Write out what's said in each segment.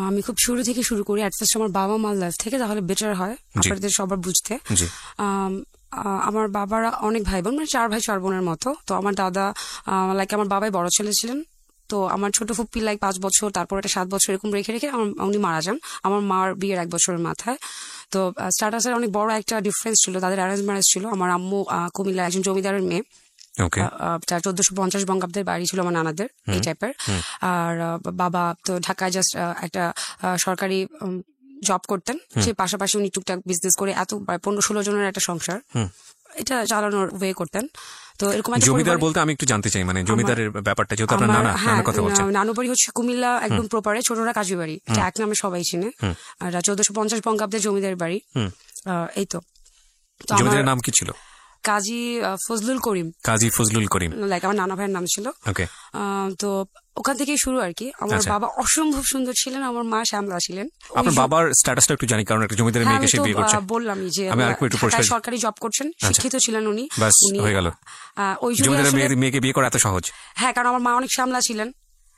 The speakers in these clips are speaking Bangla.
আমি খুব শুরু থেকে শুরু করি, অ্যাট ফার্স্ট আমার বাবা মার লাইফ থেকে, তাহলে বেটার হয় আপনাদের সবার বুঝতে। আমার বাবারা অনেক ভাই বোন, মানে 4 ভাই 4 বোনের মতো। তো আমার দাদা লাইক আমার বাবাই বড় ছেলে ছিলেন। তো আমার ছোট ফুপ্পি লাইক 5 বছর, তারপর একটা 7 বছর এরকম রেখে রেখে উনি মারা যান আমার মার বিয়ের 1 বছরের মাথায়। তো স্ট্যাটাসের অনেক বড় একটা ডিফারেন্স ছিল, তাদের অ্যারেঞ্জ ম্যারেজ ছিল। আমার আম্মু কুমিল্লার একজন জমিদারের মেয়ে, 1450 বঙ্গাব্দের বাড়ি ছিল আমার নানাদের, এই টাইপের। আর বাবা তো ঢাকায় জাস্ট একটা সরকারি জব করতেন, সেই পাশাপাশি উনি টুকটাক বিজনেস করে এত 15-16 জনের একটা সংসার এটা চালানোর ওয়ে করতেন। তো এরকম জমিদার বলতে আমি একটু জানতে চাই, মানে জমিদারের ব্যাপারটা যেহেতু আপনার নানার কথা বলছেন। নানু বাড়ি হচ্ছে কুমিল্লা একদম প্রপারে, ছোটরা কাজী বাড়ি, এটা এক নামে সবাই চিনে। আর 1450 বঙ্গাব্দের জমিদার বাড়ি। এই তো জমিদারের নাম কি ছিল? কাজী ফজলুল করিম। কাজী ফজলুল করিম লাইক আমার নানা ভাইয়ের নাম ছিল। তো ওখান থেকেই শুরু আর কি। আমার বাবা অসম্ভব সুন্দর ছিলেন, আমার মা শ্যামলা ছিলেন। আপনার বাবার স্ট্যাটাসটা একটু জানি, কারণ একটা জমিদারের মেয়েকে সে বিয়ে করছে। বললামই যে সরকারি জব করছেন, শিক্ষিত ছিলেন উনি। উনি হয়ে গেল ওই জমিদারের মেয়েকে বিয়ে করা এত সহজ? হ্যাঁ, কারণ আমার মা অনেক শ্যামলা ছিলেন।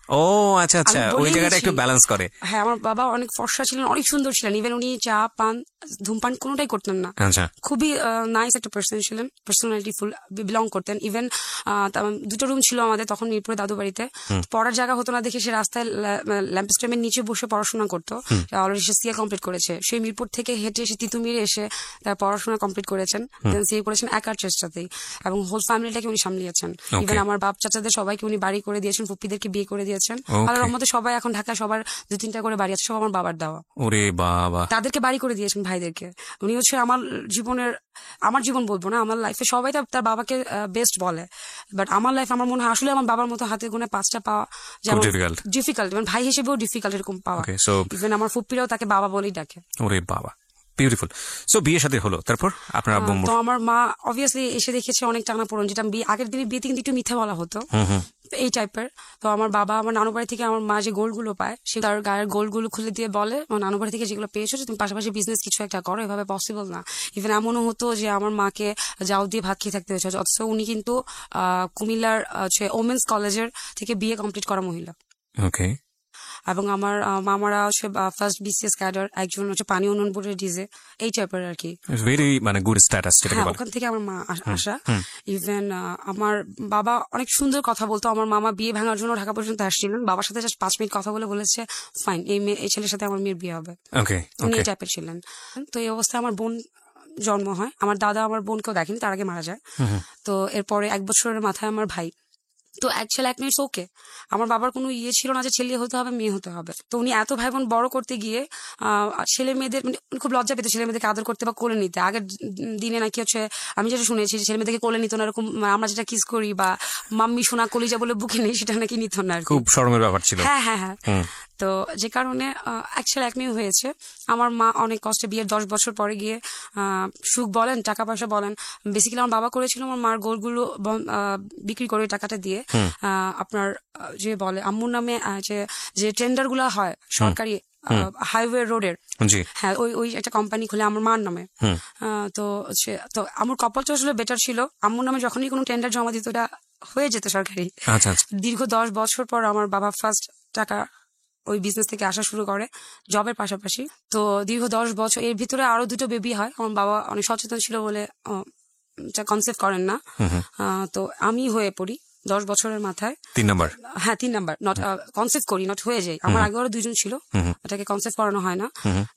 ও আচ্ছা আচ্ছা, ওই জায়গাটা একটু ব্যালেন্স করে। হ্যাঁ, আমার বাবা অনেক ফর্সা ছিলেন, অনেক সুন্দর ছিলেন। ইভেন উনি চা পান ধূমপান কোনোটাই করতেন না। খুবই নাইস একটা পার্সন ছিলেন, পার্সোনালিটি ফুল বিলং করতেন। ইভেন 2টো রুম ছিল আমাদের তখন মিরপুরে দাদু বাড়িতে। পড়ার জায়গা হতো না দেখে সে রাস্তায় ল্যাম্পস্টেমের নিচে বসে পড়াশোনা করতো। অলরেডি সে সিএ কমপ্লিট করেছে, সেই মিরপুর থেকে হেঁটে এসে তিতুমিরে এসে তার পড়াশোনা কমপ্লিট করেছেন, সিএ করেছেন একার চেষ্টাতেই, এবং হোল ফ্যামিলিটাকে উনি সামলিয়েছেন। ইভেন আমার বাপ চাচাদের সবাইকে উনি বাড়ি করে দিয়েছেন, ফুপ্পিদেরকে বিয়ে করে দিয়েছেন। আল্লাহর রহমতে সবাই এখন ঢাকায় সবার 2-3টা করে বাড়ি আছে, সব আমার বাবার দেওয়া। ওরে বাবা, তাদেরকে বাড়ি করে দিয়েছেন ভাইদেরকে। উনি হচ্ছে আমার জীবন বলবো না, আমার লাইফে সবাই তার বাবাকে বেস্ট বলে, বাট আমার লাইফ আমার মনে হয় আসলে আমার বাবার মতো হাতে গুনে 5টা পাওয়া যেমন ডিফিকাল্ট, মানে ভাই হিসেবেও ডিফিকাল্ট এরকম পাওয়া। ইভেন আমার ফুপ্পিরাও তাকে বাবা বলেই ডাকে। ওরে বাবা, বিউটিফুল। সো বিয়ে শাদী হলো, তারপর আপনার আব্বু? তো আমার মা অবভিয়াসলি এসে দেখেছে অনেক টানাপোড়েন, যেটা আগের দিনে বিয়েতে কিন্তু একটু মিথ্যে বলা হতো, এই টাইপের। তো আমার বাবা আমার নানু বাড়ি থেকে আমার মা যে গোল্ডগুলো পায়, সে তার গায়ের গোল্ডগুলো খুলে দিয়ে বলে, আমার নানু বাড়ি থেকে যেগুলো পেয়েছো তুমি পাশাপাশি বিজনেস কিছু একটা করো, এভাবে পসিবল না। ইভেন এমনও হতো যে আমার মাকে জাউ দিয়ে ভাত খেয়ে থাকতে হয়েছে, অথচ উনি কিন্তু কুমিল্লার ওমেন্স কলেজের থেকে বিয়ে কমপ্লিট করা মহিলা। ওকে। এবং আমার মামারা হচ্ছে ফার্স্ট বিসিএস ক্যাডার, একজন হচ্ছে পানি উন্নয়ন বোর্ডের ডিজে, এই টাইপের আর কি। ভেরি মানে গুড স্ট্যাটাস। ওখান থেকে আমার মা আসা। ইভেন আমার বাবা অনেক সুন্দর কথা বলতো। আমার মামা বিয়ে ভাঙার জন্য ঢাকা পর্যন্ত আসছিলেন, বাবার সাথে জাস্ট 5 মিনিট কথা বলে বলেছে ফাইন, এই ছেলের সাথে আমার মেয়ের বিয়ে হবে। উনি এই টাইপের ছিলেন। তো এই অবস্থায় আমার বোন জন্ম হয়। আমার দাদা আমার বোনকেও দেখেনি, তার আগে মারা যায়। তো এরপরে 1 বছরের মাথায় আমার ভাই। তো এক ছেলে 1 মেয়ে ওকে। আমার বাবার কোনো ইয়ে ছিল না যে ছেলে হতে হবে মেয়ে হতে হবে। তো উনি এত ভাই বোন বড় করতে গিয়ে ছেলে মেয়েদের খুব লজ্জা পেত ছেলে মেয়েদেরকে আদর করতে বা কোলে নিতে। আগের দিনে নাকি হচ্ছে আমি যেটা শুনেছি ছেলে মেয়েদেরকে কোলে নিত না, এরকম আমরা যেটা কিস করি বা মাম্মি সোনা কলিজা বলে বুকে নেই, সেটা নাকি নিত না। খুব শরমের ব্যাপার ছিল। হ্যাঁ হ্যাঁ হ্যাঁ। তো যে কারণে এক ছেলে 1 মেয়ে হয়েছে। আমার মা অনেক কষ্টে বিয়ের 10 বছর পরে গিয়ে সুখ বলেন টাকা পয়সা বলেন, বেসিক্যালি আমার বাবা করেছিল আমার মার গোলগুলো বিক্রি করে টাকাটা দিয়ে আপনার যে বলে আম্মুর নামে যে টেন্ডার গুলা হয় সরকারি হাইওয়ে রোডের, হ্যাঁ ওই একটা কোম্পানি খুলে আমার মার নামে। তো আমার কপালটা আসলে বেটার ছিল, আম্মুর নামে যখনই কোনো টেন্ডার জমা দিত ওটা হয়ে যেত সরকারি। দীর্ঘ 10 বছর পর আমার বাবা ফার্স্ট টাকা ওই বিজনেস থেকে আসা শুরু করে জবের পাশাপাশি। তো দীর্ঘ 10 বছর, এর ভিতরে আরো 2টো বেবি হয়। আমার বাবা অনেক সচেতন ছিল বলে কনসেপ্ট করেন না। তো আমি হয়ে পড়ি 10 বছরের মাথায় 3 নাম্বার। হ্যাঁ 3 নাম্বার, নট কনসেপ্ট করি, নট হয়ে যাই। আমার আগে আরো 2 জন ছিল, এটাকে কনসেপ্ট করানো হয় না।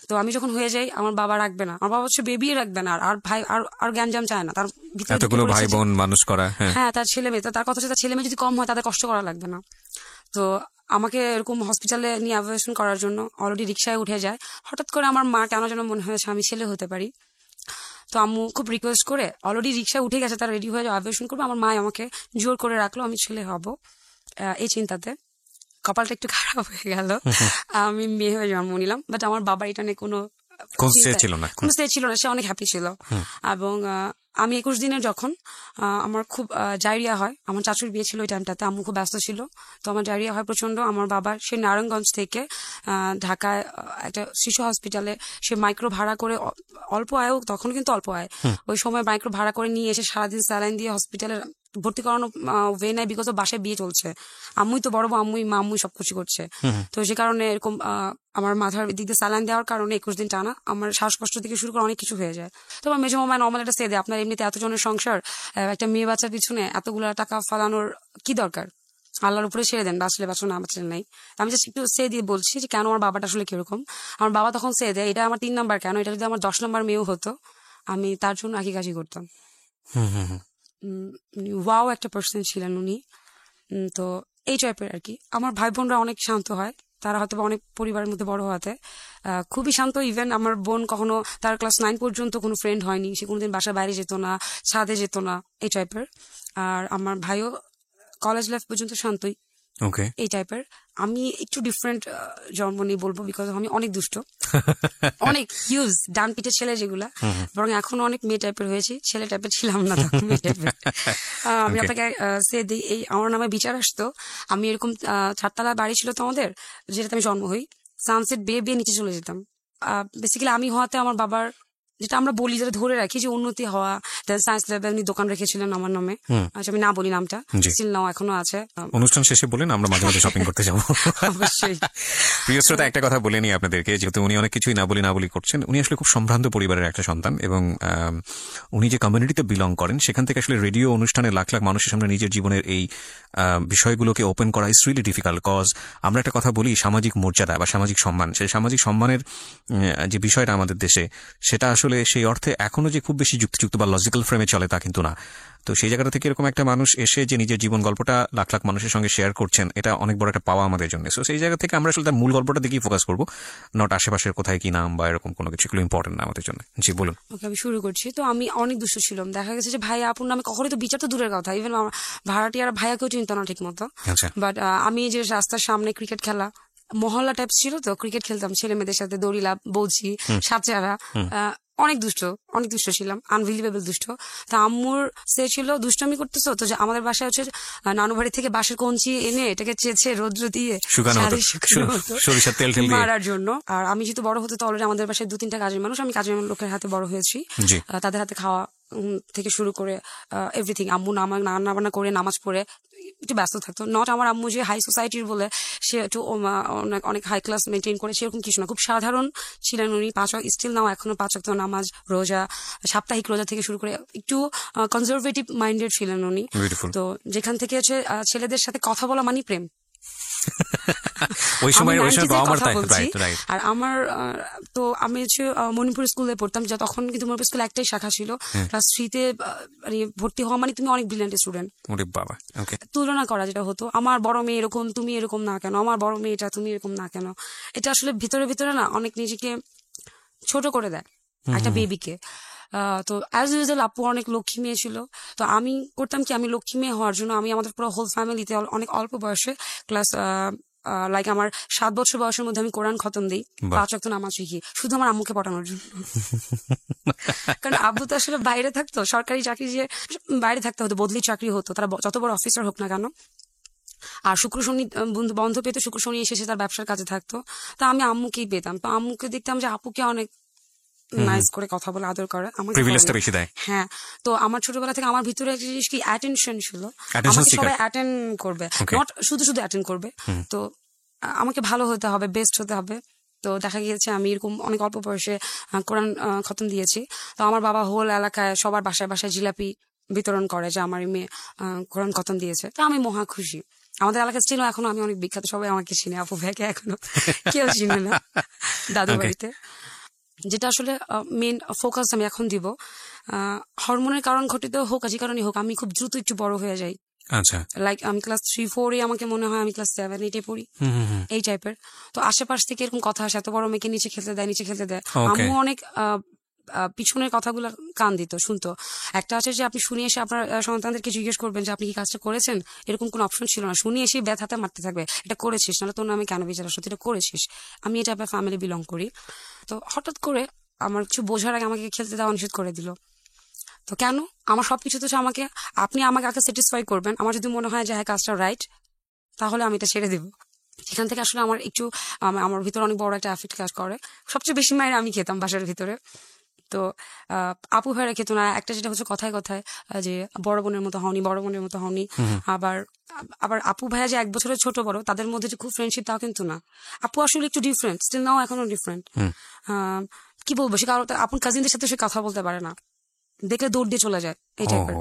তো আমি যখন হয়ে যাই আমার বাবা রাখবে না, আমার বাবা হচ্ছে বেবি রাখবে না, আর ভাই আর জ্ঞানজাম চায় না তার ভিতরে। এতগুলো ভাই বোন মানুষ করা, হ্যাঁ তার ছেলে মেয়ে, তার কথা হচ্ছে তার ছেলে মেয়ে যদি কম হয় তাদের কষ্ট করা লাগবে না। তো আমাকে এরকম হসপিটালে নিয়ে অপারেশন করার জন্য অলরেডি রিক্সায় উঠে যায়। হঠাৎ করে আমার মা কেন যেন মনে হয়েছে আমি ছেলে হতে পারি। তো আম্মু খুব রিকোয়েস্ট করে অলরেডি রিক্সায় উঠে গেছে, তারা রেডি হয়ে অপারেশন করবে, আমার মা আমাকে জোর করে রাখলো আমি ছেলে হব এই চিন্তাতে। কপালটা একটু খারাপ হয়ে গেল, আমি মেয়ে হয়ে জন্ম নিলাম। বাট আমার বাবা এটা নিয়ে কোনো ছিল না, সে অনেক হ্যাপি ছিল। এবং আমি 21 দিনের যখন আমার খুব ডায়রিয়া হয়, আমার চাচুর বিয়ে ছিল ওই টাইমটাতে, আম্মু খুব ব্যস্ত ছিল, তো আমার ডায়রিয়া হয় প্রচন্ড। আমার বাবা সে নারায়ণগঞ্জ থেকে ঢাকায় একটা শিশু হসপিটালে সে মাইক্রো ভাড়া করে, অল্প আয় তখন কিন্তু অল্প আয়, ওই সময় মাইক্রো ভাড়া করে নিয়ে এসে সারাদিন স্যালাইন দিয়ে হসপিটালের ভর্তি করানো ওয়ে নাই, বিকজ বাসায় বিয়ে চলছে, আম্মুই তো বড়, আম্মুই সবকিছু করছে। তো সে কারণে এরকম আমার মাথার দিক দিয়ে স্যালাইন দেওয়ার কারণে 21 দিন টানা আমার শ্বাসকষ্ট থেকে শুরু করে অনেক কিছু হয়ে যায়। তো আমার মেজো মামা নর্মাল একটা দেয়, আপনার এমনিতে এতজনের সংসার, একটা মেয়ে বাচ্চার পিছনে এতগুলো টাকা ফালানোর কি দরকার, আল্লাহর উপরে ছেড়ে দেন, বাঁচলে বাঁচো না বাঁচলে নাই। আমি জাস্ট একটু সে দিয়ে বলছি যে কেন আমার বাবাটা আসলে কিরকম। আমার বাবা তখন সে দেয়, এটা আমার 3 নাম্বার কেন, এটা যদি আমার 10 নাম্বার মেয়েও হতো আমি তার জন্য একই কাজই করতাম। ওয়াও একটা পার্সন ছিলেন উনি। তো এই টাইপের আর কি। আমার ভাই বোনরা অনেক শান্ত হয়, তারা হয়তো অনেক পরিবারের মধ্যে বড় হওয়াতে খুবই শান্ত। ইভেন আমার বোন কখনো তার ক্লাস 9 পর্যন্ত কোনো ফ্রেন্ড হয়নি, সে কোনোদিন বাসার বাইরে যেত না, ছাদে যেত না, এই টাইপের। আর আমার ভাইও কলেজ লাইফ পর্যন্ত শান্তই, ওকে। এই টাইপের। আমি একটু ডিফারেন্ট জন্ম নিয়ে বলবো, বিকজ আমি অনেক দুষ্ট, অনেক হিউজ ডান পিঠের ছেলে যেগুলা, বরং এখন অনেক মেয়ে টাইপের হয়েছি, ছেলে টাইপের ছিলাম না তখন, মেয়ে টাইপের। আমি আপনাকে সে দিই, এই আমার নামে বিচার আসতো। আমি এরকম 4 তলা বাড়ি ছিল তো আমাদের, যেটাতে আমি জন্ম হই, সানসেট বেয়ে বেয়ে নিচে চলে যেতাম। বেসিক্যালি আমি হওয়াতে আমার বাবার, যেটা আমরা বলি, যেটা ধরে রাখি যে উন্নতি হওয়া, সায়েন্স ল্যাবে উনি দোকান রেখেছিলেন আমার নামে, আচ্ছা আমি না বলি নামটা, স্টিল নাও এখনো আছে। অনুষ্ঠান শেষে বলেন, আমরা মাঝে মাঝে শপিং করতে যাবো। অবশ্যই। প্রিয় শ্রোতা, একটা কথা বলে নি আপনাদেরকে, যেহেতু উনি অনেক কিছুই না বলি করছেন, উনি আসলে খুব সম্ভ্রান্ত পরিবারের একটা সন্তান, এবং উনি যে কমিউনিটিতে বিলং করেন সেখান থেকে আসলে রেডিও অনুষ্ঠানে লাখ লাখ মানুষের সামনে নিজের জীবনের এই বিষয়গুলোকে ওপেন করা ইজ রিয়েলি ডিফিকাল্ট। কজ আমরা একটা কথা বলি, সামাজিক মর্যাদা বা সামাজিক সম্মান, সেই সামাজিক সম্মানের যে বিষয়টা আমাদের দেশে, সেটা আসলে সেই অর্থে এখনো যে খুব বেশি যুক্তিযুক্ত বা লজিক্যাল ফ্রেমে চলে তা কিন্তু না। তো সেই জায়গাটা থেকে এরকম একটা মানুষ এসে যে নিজের জীবন গল্পটা লাখ লাখ মানুষের সঙ্গে শেয়ার করছেন, এটা অনেক বড় একটা পাওয়া আমাদের জন্য। সো সেই জায়গা থেকে আমরা আসলে তার মূল গল্পটা দিকেই ফোকাস করবো, নট আশেপাশের কোথায় কি নাম বা এরকম কোনো কিছু, এগুলো ইম্পর্টেন্ট না আমাদের জন্য। জি বলুন। ওকে, আমি শুরু করছি। তো আমি অনেক দুষ্ট ছিলাম, দেখা গেছে যে ভাইয়া আপুর নামে কখনোই তো বিচার তো দূরের কথা, ইভেন আমার ভাড়াটিয়ার ভাইয়াকেও চিনত না ঠিক মতো। আচ্ছা। বাট আমি যে রাস্তার সামনে ক্রিকেট খেলা, মহল্লা টাইপ ছিল তো, ক্রিকেট খেলতাম ছেলে মেয়েদের সাথে, দড়িলা বলছি, সাতচারা, অনেক দুষ্ট ছিলাম, আনবিলিভেবল দুষ্ট। তা আম্মুর সে ছিল দুষ্টমি করতেছো তো, যে আমাদের বাসায় হচ্ছে নানু বাড়ি থেকে বাঁশের কঞ্চি এনে এটাকে চেয়েছে রৌদ্র দিয়ে শুকানো হতো, সরিষার তেল টেল দিয়ে মারার জন্য। আর আমি যেহেতু বড় হতে, তো অলরেডি আমাদের বাসায় 2-3টা কাজের মানুষ, আমি কাজের লোকের হাতে বড় হয়েছি, তাদের হাতে খাওয়া থেকে শুরু করে এভরিথিং। আম্মু রান্না বান্না করে নামাজ পড়ে একটু ব্যস্ত থাকতো। নট আমার আম্মু যে হাই সোসাইটির বলে সে একটু অনেক হাই ক্লাস মেনটেন করে, সেরকম কিছু না, খুব সাধারণ ছিলেন উনি। স্টিল নাও এখনো 5 ওয়াক্ত নামাজ, রোজা, সাপ্তাহিক রোজা থেকে শুরু করে একটু কনজারভেটিভ মাইন্ডেড ছিলেন উনি। তো যেখান থেকে হচ্ছে ছেলেদের সাথে কথা বলা মানে প্রেম। ওই সময় আর আমার তো আমি হচ্ছে মণিপুর স্কুলে পড়তাম, যা তখন কিন্তু মণিপুর স্কুলে একটাই শাখা ছিল। ক্লাস 3-তে ভর্তি হওয়া মানে তুমি অনেক ব্রিলিয়ান্ট স্টুডেন্ট। তুলনা করা যেটা হতো, আমার বড় মেয়ে এরকম, তুমি এরকম না কেন, আমার বড় মেয়েটা, তুমি এরকম না কেন, এটা আসলে ভিতরে ভিতরে না অনেক নিজেকে ছোট করে দেয় একটা বেবিকে। তো অ্যাজ ইউজুয়াল আপু অনেক লক্ষ্মী মেয়ে ছিল। তো আমি করতাম কি, আমি লক্ষ্মী মেয়ে হওয়ার জন্য আমি আমাদের পুরো হোল ফ্যামিলিতে অনেক অল্প বয়সে ক্লাস লাইক আমার 7 বছর বয়সের মধ্যে আমি কোরআন খতম দিই, 5 ওয়াক্ত নামাজ শিখি, শুধু আমার আম্মুকে পটানোর জন্য। কারণ আব্বু তো আসলে বাইরে থাকতো, সরকারি চাকরি যে বাইরে থাকতে হতো, বদলি চাকরি হতো, তারা যত বড় অফিসার হোক না কেন। আর শুক্র শনি বন্ধ পেতো, শুক্র শনি এসে তার ব্যবসার কাজে থাকতো। তা আমি আম্মুকেই পেতাম, তো আম্মুকে দেখতাম যে আপুকে অনেক নাইস করে কথা বলে আদর করে, আমাকে বেশি দেয়। হ্যাঁ, তো আমার ছোটবেলা থেকে আমার ভিতরে একটা জিনিস কি অ্যাটেনশন ছিল, আমাকে সবাই অ্যাটেন্ড করবে, নট শুধু অ্যাটেন্ড করবে। তো আমাকে ভালো হতে হবে, বেস্ট হতে হবে। তো দেখা গিয়েছে আমি এরকম অনেক অল্প বয়সে কোরআন খতম দিয়েছি। তো আমার বাবা হোল এলাকায় সবার বাসায় বাসায় জিলাপি বিতরণ করে যে আমার মেয়ে কোরআন খতম দিয়েছে। তো আমি মহা খুশি। আমাদের এলাকায় ছিল, এখনো আমি অনেক বিখ্যাত, সবাই আমাকে চিনে, আপু ভাইকে এখনো কেউ চিনে না দাদু বাড়িতে। যেটা আসলে মেন ফোকাস আমি এখন দিব, হরমোনের কারণ ঘটিত হোক, যে কারণে হোক, আমি খুব দ্রুত একটু বড় হয়ে যাই। আচ্ছা, লাইক আমি ক্লাস 3-4 আমাকে মনে হয় আমি ক্লাস 7-8 পড়ি, এই টাইপের। তো আশেপাশ থেকে এরকম কথা আসে, এত বড় মেয়েকে নিচে খেলতে দেয়। আম্মু অনেক পিছনের কথাগুলো কান দিত, শুনতো। একটা আছে যে আপনি শুনে এসে আপনার সন্তানদেরকে জিজ্ঞেস করবেন যে আপনি কি কাজটা করেছেন, এরকম কোন অপশন ছিল না। শুনে এসে ব্যথাতে মারতে থাকবে, এটা করেছিস, নাহলে তোর নামে কেন বিচার আসতো, এটা করেছিস। আমি এটা আপনার ফ্যামিলি বিলং করি। তো হঠাৎ করে আমার কিছু বোঝার আগে আমাকে খেলতে দেওয়া নিষেধ করে দিল। তো কেন? আমার সবকিছু তো আপনি আমাকে আগে স্যাটিসফাই করবেন, আমার যদি মনে হয় যে হ্যাঁ কাজটা রাইট, তাহলে আমি এটা ছেড়ে দেবো। এখান থেকে আসলে আমার একটু আমার ভিতরে অনেক বড় একটা অ্যাফেক্ট কাজ করে। সবচেয়ে বেশি মায়ের আমি খেতাম বাসার ভিতরে। তো আপু ভাইরা খেত না। একটা যেটা হচ্ছে কথায় কথায় যে বড় বোনের মতো হওনি, বড় বোনের মতো হওনি। আবার আবার আপু ভাইয়া যে 1 বছরের ছোট বড়, তাদের মধ্যে যে খুব ফ্রেন্ডশিপ তাও কিন্তু না। আপু আসলে একটু ডিফারেন্ট, স্টিল নাও এখনো ডিফারেন্ট। কি বলবো, সে কারো আপন কাজিনদের সাথে সে কথা বলতে পারে না, দেখলে দৌড় দিয়ে চলে যায়, এই টাইপের।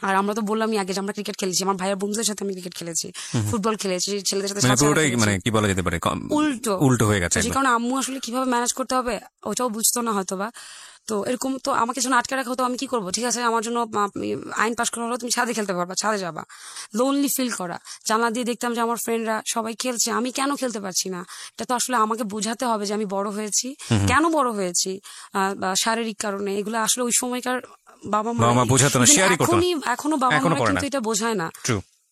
আর আমরা তো বললামই আগে যে আমরা ক্রিকেট খেলেছি, আমার ভাইয়ের বন্ধুদের সাথে আমি ক্রিকেট খেলেছি, ফুটবল খেলেছি, ছেলেদের সাথে মানে সাঁতার পুরোটাই খেলেছি। মানে কি বলা যেতে পারে উল্টো উল্টো হয়ে গেছে যে কারণে আম্মু আসলে কিভাবে ম্যানেজ করতে হবে ওটাও বুঝতো না হয়তো বা। তো এরকম তো আমাকে যখন আটকে রাখা হতো, আমি কি করবো, ঠিক আছে আমার জন্য আইন পাশ করা হলো, তুমি ছাদে খেলতে পারবা, ছাদে যাবা। লোনলি ফিল করা, জানলা দিয়ে দেখতাম যে আমার ফ্রেন্ডরা সবাই খেলছে, আমি কেন খেলতে পারছি না। এটা তো আসলে আমাকে বোঝাতে হবে যে আমি বড় হয়েছি, কেন বড় হয়েছি, শারীরিক কারণে। এগুলো আসলে ওই সময়কার বাবা মা বোঝাতো না, শেয়ারই করতো না। এখনো বাবা মা কিন্তু এটা বোঝায় না।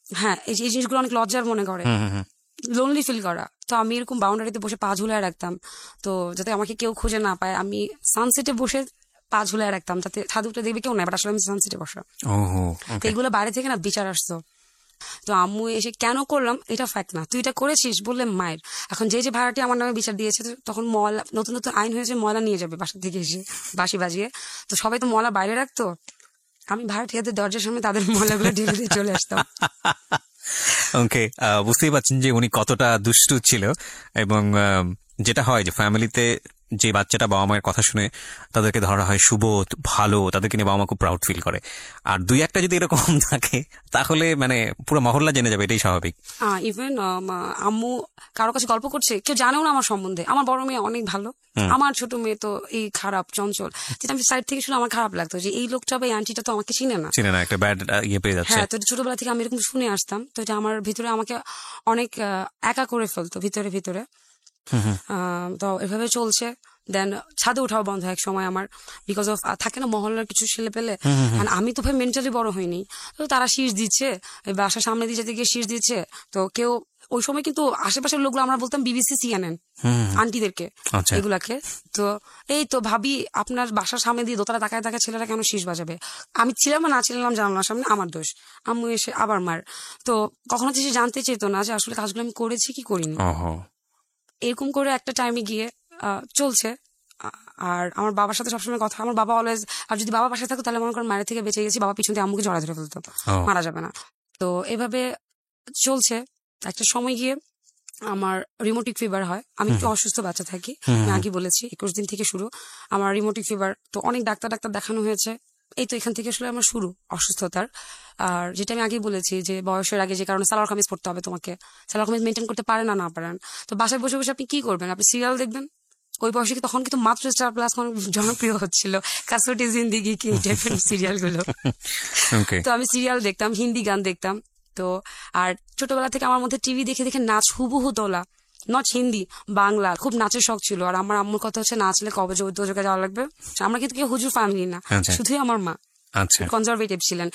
হ্যাঁ, এই জিনিসগুলো অনেক লজ্জার মনে করে, লোনলি ফিল করা। তো আমি এরকম বাউন্ডারিতে বসে পা ঝুলায় রাখতাম, তো যাতে আমাকে কেউ খুঁজে না পায়। আমি সানসেটে বসে পা ঝুলায় রাখতাম, যাতে ছাদ উঠে দেখবে কেউ নাই, বাট আসলে আমি সানসেটে বসা। তো এগুলো বাইরে থেকে না বিচার আসতো। তো আম্মু এসে কেন করলাম এটা ফ্যাক্ট না, তুই এটা করেছিস বললে মায়ের। এখন যে ভাড়াটি আমার নামে বিচার দিয়েছে, তখন ময়লা, নতুন নতুন আইন হয়েছে, ময়লা নিয়ে যাবে বাসা থেকে এসে বাঁশি বাজিয়ে। তো সবাই তো ময়লা বাইরে রাখতো, আমি ভাড়াটিয়াদের দরজার সামনে তাদের ময়লাগুলো ঢেলে দিয়ে চলে আসতাম। ওকে, বুঝতেই পারছেন যে উনি কতটা দুষ্টু ছিল। এবং যেটা হয় যে ফ্যামিলিতে যে বাচ্চাটা বাবা মায়ের কথা শুনে তাদেরকে ধরা হয় সুবোধ, ভালো, তাদেরকে নিয়ে বাবা মা খুব প্রাউড ফিল করে। আর 2-1টা যদি এরকম থাকে তাহলে মানে পুরো মহল্লা জেনে যাবে, এটাই স্বাভাবিক। ইভেন আম্মু কারো কাছে গল্প করছে, কেউ জানেও না আমার সম্বন্ধে। আমার বড় মেয়ে অনেক ভালো, আমার ছোট মেয়ে তো এই খারাপ চঞ্চল। যেটা আমি সাইড থেকে শুনে আমার খারাপ লাগতো যে এই লোকটা বা এই আন্টিটা তো আমাকে চিনে না, একটা ব্যাড ইয়ে পেয়ে যাচ্ছে। হ্যাঁ, তো ছোটবেলা থেকে আমি এরকম শুনে আসতাম। তো এটা আমার ভিতরে আমাকে অনেক একা করে ফেলতো ভিতরে ভিতরে। তো এভাবে চলছে। দেন ছাদে উঠাও বন্ধ এক সময় আমার, বিকজ অফ থাকে না মহল্লার কিছু ছেলে পেলে। আমি তো ভাই মেন্টালি বড় হইনি, তো তারা শীষ দিচ্ছে, বাসার সামনে দিয়ে যেতে গিয়ে শীষ দিচ্ছে। তো কেউ ওই সময় কিন্তু আশেপাশের লোকগুলো আমরা বলতাম BBC CNN আন্টিদেরকে এগুলাকে। তো এই তো ভাবি আপনার বাসার সামনে দিয়ে দোতলা তাকায় তাকায় ছেলেরা কেন শীষ বাজাবে। আমি ছিলাম না ছিলাম জানলার সামনে, আমার দোষ। আম্মু এসে আবার মার। তো কখনো সে জানতে চেতো না যে আসলে কাজগুলো আমি করেছি কি করিনি। এরকম করে একটা টাইমে গিয়ে চলছে। আর আমার বাবার সাথে সবসময় কথা, আমার বাবা অলওয়েজ, আর যদি বাবা পাশে থাকতো তাহলে মনে করেন মায়ের থেকে বেঁচে গেছি, বাবা পিছন দিয়ে আম্মুকে জড়া ধরে ফেলতো, মারা যাবে না। তো এভাবে চলছে। একটা সময় গিয়ে আমার রিমোটিক ফিভার হয়। আমি একটু অসুস্থ বাচ্চা থাকি, আমি আগে বলেছি 21 দিন থেকে শুরু আমার রিমোটিক ফিভার। তো অনেক ডাক্তার দেখানো হয়েছে। এই তো এখান থেকে আসলে আমার শুরু অসুস্থতার। আর যেটা আমি আগেই বলেছি যে বয়সের আগে যে কারণে সালোয়ার কামিজ পড়তে হবে তোমাকে, সালোয়ার কামিজ মেনটেন করতে পারেন না পারেন। তো বাসায় বসে বসে আপনি কি করবেন, আপনি সিরিয়াল দেখবেন। ওই বয়সে তখন কিন্তু মাত্র স্টার+ জনপ্রিয় হচ্ছিল, কাসুটি জিন্দিগি কি টাইপের সিরিয়াল গুলো। তো আমি সিরিয়াল দেখতাম, হিন্দি গান দেখতাম। তো আর ছোটবেলা থেকে আমার মধ্যে টিভি দেখে দেখে নাচ হুবহু তোলা, নট হিন্দি বাংলা, খুব নাচের শখ ছিল। আর আমার আম্মুর কথা হচ্ছে নাচলে কবে দোজকে যাওয়া লাগবে। আমরা কিন্তু কেউ হুজুর ফ্যামিলি না, শুধুই আমার মা কনজারভেটিভ ছিলেন।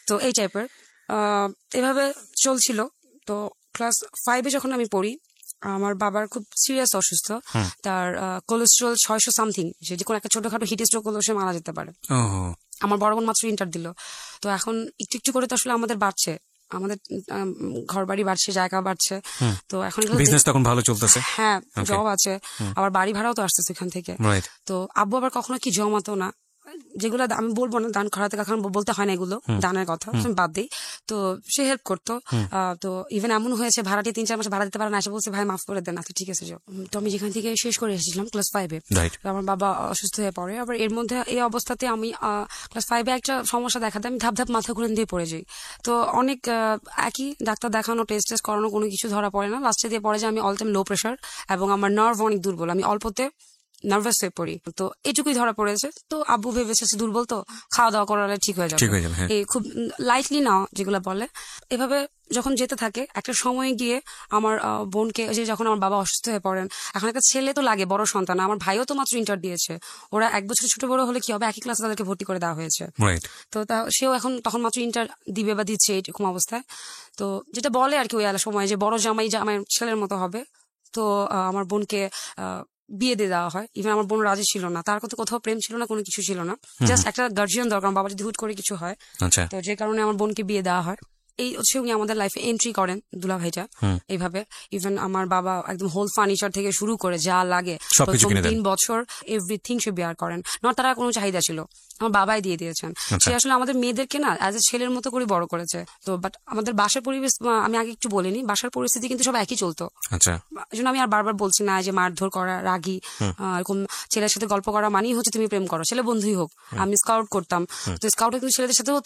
তো এই টাইপের এভাবে চলছিল। তো ক্লাস 5-এ যখন আমি পড়ি, আমার বাবার খুব সিরিয়াস অসুস্থ, তার কোলেস্ট্রল 600 সামথিং, যে কোনো একটা ছোটখাটো হিট স্ট্রোক হলেও সে মারা যেতে পারে। আমার বড় বোন মাত্র ইন্টার দিল। তো এখন একটু একটু করে তো আসলে আমাদের বাড়ছে, আমাদের ঘর বাড়ি বাড়ছে, জায়গা বাড়ছে। তো এখন বিজনেস তখন ভালো চলতেছে, হ্যাঁ জব আছে, আবার বাড়ি ভাড়াও তো আসতেছে এখান থেকে। তো আব্বু আবার কখনো কি জমাতো না, যেগুলো আমি বলবো না দান করাতে, কখন বলতে হয় না এগুলো দানের কথা, বাদ দিই। তো সে হেল্প করতো। তো ইভেন এমন হয়েছে ভাড়াটি 3-4 মাস ভাড়া দিতে পারে না, এসে বলছে ভাই মাফ করে দেন। আচ্ছা ঠিক আছে যাও। তো আমি যেখান থেকে শেষ করে এসেছিলাম ক্লাস 5-এ, আমার বাবা অসুস্থ হয়ে পড়ে। আবার এর মধ্যে এই অবস্থাতে আমি ক্লাস 5-এ একটা সমস্যা দেখাতে আমি ধাপ মাথা ঘুরে দিয়ে পড়ে যাই। তো অনেক একই ডাক্তার দেখানো, টেস্ট করানো, কোনো কিছু ধরা পড়ে না। লাস্টে দিয়ে পড়ে যে আমি অল টাইম লো প্রেশার এবং আমার নার্ভ অনেক দুর্বল, আমি অল্পতে নার্ভাস হয়ে পড়ি। তো এটুকুই ধরা পড়েছে। তো আব্বু ভেবেছে দুর্বল, তো খাওয়া দাওয়া করালে ঠিক হয়ে যাবে, এই খুব লাইটলি নাও যেগুলো বলে। এভাবে যখন যেতে থাকে, একটা সময় গিয়ে আমার বোনকে, যে যখন আমার বাবা অসুস্থ হয়ে পড়েন, এখন একটা ছেলে তো লাগে, বড় সন্তান। আমার ভাইও তো মাত্র ইন্টার দিয়েছে, ওরা 1 বছর ছোট বড় হলে কি হবে, একই ক্লাসে তাদেরকে ভর্তি করে দেওয়া হয়েছে। তো সেও এখন তখন মাত্র ইন্টার দিবে বা দিচ্ছে এরকম অবস্থায়। তো যেটা বলে আর কি ওই সময় যে বড় জামাই ছেলের মতো হবে। তো আমার বোনকে বিয়ে দিয়ে দেওয়া হয়। ইভেন আমার বোন রাজি ছিল না, তার কিন্তু কোথাও প্রেম ছিল না, কোনো কিছু ছিল না, জাস্ট একটা গার্জিয়ান দরকার, বাবা যদি হুট করে কিছু হয়। তো যে কারণে আমার বোনকে বিয়ে দেওয়া হয়। এই হচ্ছে উনি আমাদের লাইফে এন্ট্রি করেন দুলা ভাইটা এইভাবে। ইভেন আমার বাবা একদম হোল ফার্নিচার থেকে শুরু করে যা লাগে সবকিছু কিনে দেন। 3 বছর এভরিথিং সে বিয়ার করেন, নট তারা কোনো চাহিদা ছিল, আমার বাবাই দিয়ে দিয়েছেন। সে আসলে আমাদের মেয়েদেরকে না অ্যাজ এ ছেলের মতো করে বড় করেছে। তো বাট আমাদের বাসার পরিবেশ আমি আগে একটু বলিনি, বাসার পরিস্থিতি কিন্তু সব একই চলতো। আচ্ছা, এই জন্য আমি আর বারবার বলছি না যে মারধর করা, রাগী, এরকম ছেলের সাথে গল্প করা মানেই হচ্ছে তুমি প্রেম করো, ছেলে বন্ধুই হোক। আমি স্কাউট করতাম, তো স্কাউটে কিন্তু ছেলেদের সাথেও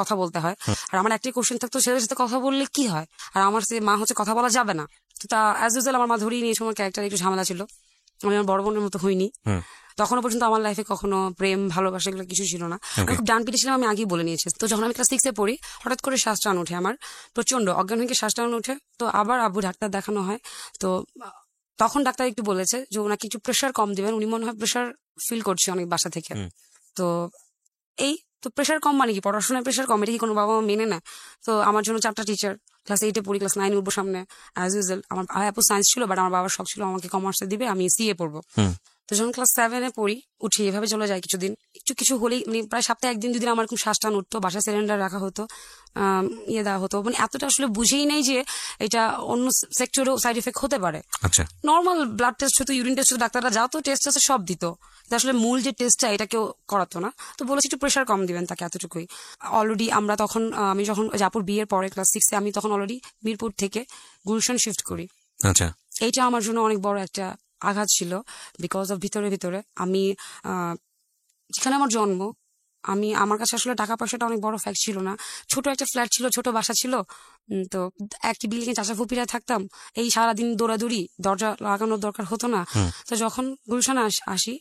কথা বলতে হয়। আর আমার একটাই কোশ্চেন থাকতো, ছেলেদের সাথে কথা বললে কি হয়? আর আমার মা হচ্ছে কথা বলা যাবে না। তো তা অ্যাজ ইউজুয়াল আমার মা ধরিয়ে নিয়ে সময় ক্যারেক্টার একটু ঝামেলা ছিল, আমি আমার বড় বোনের মতো হইনি। তখনও পর্যন্ত আমার লাইফে কখনো প্রেম ভালোবাসা এগুলো কিছু ছিল না। আমি খুব ডান পিটে ছিলাম, আমি আগেই বলে নিয়েছি। তো যখন আমি ক্লাস 6-এ পড়ি, হঠাৎ করে শ্বাস টান ওঠে, আমার প্রচন্ড অজ্ঞান হয়ে শ্বাস টান ওঠে। তো আবার আব্বু ডাক্তার দেখানো হয়। তো তখন ডাক্তার একটু বলেছে যে ওনাকে একটু প্রেশার কম দিবেন, উনি মনে হয় প্রেশার ফিল করছে অনেক বাসা থেকে। তো এই তো প্রেশার কম মানে কি, পড়াশোনায় প্রেশার কম, এটা কি কোনো বাবা মা মেনে না? তো আমার জন্য 4টা টিচার, ক্লাস 8-এ পড়ি, ক্লাস 9 উঠবো সামনে অ্যাজ ইউজুয়াল। আমার আপু সায়েন্স ছিল, বাট আমার বাবার শখ ছিল আমাকে কমার্সে দিবে, আমি সিএ পড়বো। তো যখন ক্লাস 7-এ পড়ি, উঠি, এভাবে চলে যায় কিছুদিন। কিছু হলেই মানে প্রায় সপ্তাহে 1-2 দিন আমার খুব শ্বাস টান উঠতো, বাসায় সিলিন্ডার রাখা হতো, দেওয়া হতো। মানে এতটা আসলে বুঝেই নাই যে এটা অন্য সেক্টরেও সাইড এফেক্ট হতে পারে। আচ্ছা, নর্মাল ব্লাড টেস্ট হতো, ইউরিন টেস্ট হতো, ডাক্তাররা যা তো টেস্ট আছে সব দিত, আসলে মূল যে টেস্টটা এটা কেউ করাতো না। তো বলেছি একটু প্রেশার কম দিবেন তাকে, এতটুকুই। অলরেডি আমরা তখন আমি যখন জাপুর বিয়ের পরে ক্লাস 6-এ, আমি তখন অলরেডি মিরপুর থেকে গুলশান শিফট করি। আচ্ছা, এইটা আমার জন্য অনেক বড় একটা আঘাত ছিল, বিকজ অফ ভিতরে আমি যেখানে আমার জন্ম, আমার কাছে আসলে টাকা পয়সাটা অনেক বড় ফ্যাক্ট ছিল না। ছোট একটা ফ্ল্যাট ছিল, ছোট বাসা ছিল, তো একই বিল্ডিং এ চাচা ফুপিরা থাকতাম। এই সারাদিন দৌড়াদৌড়ি, দরজা লাগানোর দরকার হতো না। তো যখন গুলশানে আসি,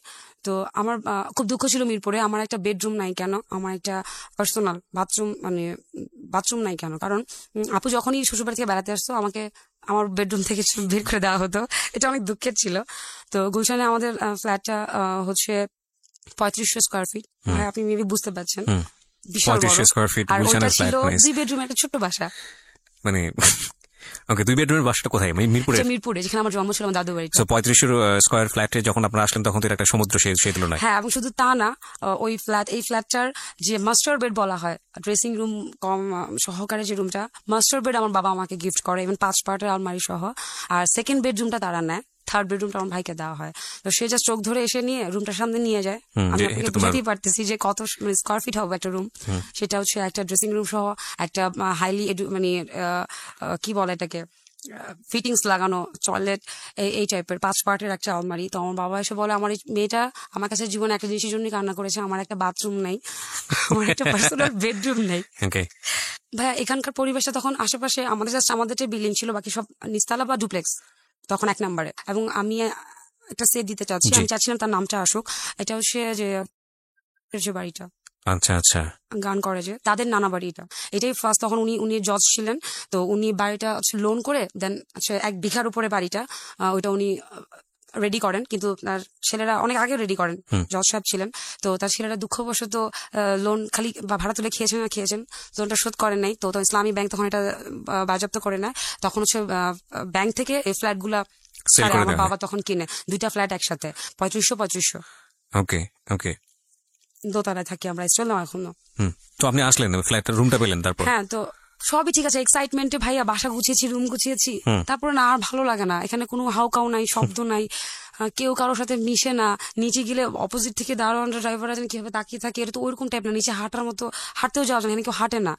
তো আমার খুব দুঃখ ছিল মিরপুরে আমার একটা বেডরুম নাই কেন, আমার একটা পার্সোনাল বাথরুম নাই কেন। কারণ আপু যখনই শ্বশুরবাড়ি থেকে বেড়াতে আসতো, আমাকে আমার বেডরুম থেকে বের করে দেওয়া হতো, এটা অনেক দুঃখের ছিল। তো গুলশানে আমাদের ফ্ল্যাটটা হচ্ছে 3500 স্কোয়ার ফিট, আপনি মেবি বুঝতে পারছেন, বিশাল বড়। 3500 স্কোয়ার ফিট আর ওইটা গুলশানের ছিল ফ্ল্যাট, 2 বেডরুম একটা ছোট্ট বাসা। মানে ওকে, 2 বেডরুমের বাসাটা কোথায়? মিরপুরে? মিরপুরে, যেখানে আমার জন্ম ছিল, আমার দাদু বাড়িটা। 3500 স্কোয়ার ফ্ল্যাটে যখন আপনারা আসলেন তখন তো এটা একটা সমুদ্র সেই তুলনায়। হ্যাঁ, এবং শুধু তা না, এই ফ্ল্যাটটার যে মাস্টার বেড বলা হয়, ড্রেসিং রুম কম সহকারে যে রুমটা, মাস্টার বেড আমার বাবা আমাকে গিফট করে, ইভেন 5 পার্টের আলমারি সহ। আর সেকেন্ড বেডরুমটা তারা নেয়, থার্ড বেডরুমটা আমার ভাইকে দেওয়া হয়। তো সে যা চোখ ধরে এসে নিয়ে রুমটার সামনে নিয়ে যায়। আমি আপনাকে বুঝতেই পারতেছি যে কত স্কোয়ার ফিট হবে একটা রুম। সেটা হচ্ছে একটা ড্রেসিং রুম সহ, একটা হাইলি কি বলে এটাকে, ফিটিংস লাগানো টয়লেট, এই টাইপের 5 পার্টের একটা আলমারি। তো আমার বাবা এসে বলে, আমার এই মেয়েটা আমার কাছে জীবনে একটা জিনিসের জন্য কান্না করেছে, আমার একটা বাথরুম নাই, আমার একটা পার্সোনাল বেডরুম নেই। ভাইয়া এখানকার পরিবেশটা তখন আশেপাশে আমাদের যে বিল্ডিং ছিল, বাকি সব নিচতলা বা ডুপ্লেক্স তখন 1 নম্বরে। এবং আমি একটা সেট দিতে চাচ্ছি, আমি চাচ্ছিলাম তার নামটা আসুক। এটা হচ্ছে যে বাড়িটা, আচ্ছা আচ্ছা, গান করে যে তাদের নানা বাড়ি, এটাই ফার্স্ট। তখন উনি জজ ছিলেন, তো উনি বাড়িটা লোন করে দেন, 1 বিঘার উপরে বাড়িটা, ওইটা উনি রেডি করেন। কিন্তু তার ছেলেরা অনেক আগে রেডি করেন, জজ সাহেব ছিলেন। তো তার ছেলেরা দুঃখবশত লোন খালি ভাড়া তুলে খেয়েছেন, লোনটা শোধ করেন নাই। তো ইসলামী ব্যাংক তখন এটা বাজেয়াপ্ত করে নেয়। তখন হচ্ছে ব্যাংক থেকে এই ফ্ল্যাট গুলা আমার বাবা তখন কিনে, 2টা ফ্ল্যাট একসাথে 3500। ওকে ওকে, দোতলায় থাকি আমরা, স্টিল না এখনো। তো আপনি আসলেন, ফ্ল্যাটের রুমটা পেলেন, তারপর? হ্যাঁ, তো সবই ঠিক আছে, এক্সাইটমেন্টে ভাইয়া বাসা গুছিয়েছি, রুম গুছিয়েছি, তারপরে না আর ভালো লাগে না, এখানে কোনো হাউকাউ নাই, শব্দ নাই, কেউ কারোর সাথে মিশে না। নিচে গেলে অপোজিট থেকে দারোয়ান ড্রাইভার আছেন, কিভাবে তাকিয়ে থাকে, এটা তো ওইরকম টাইপ না। নিচে হাঁটার মতো হাঁটতেও যাওয়া যায় না, কেউ হাঁটে না।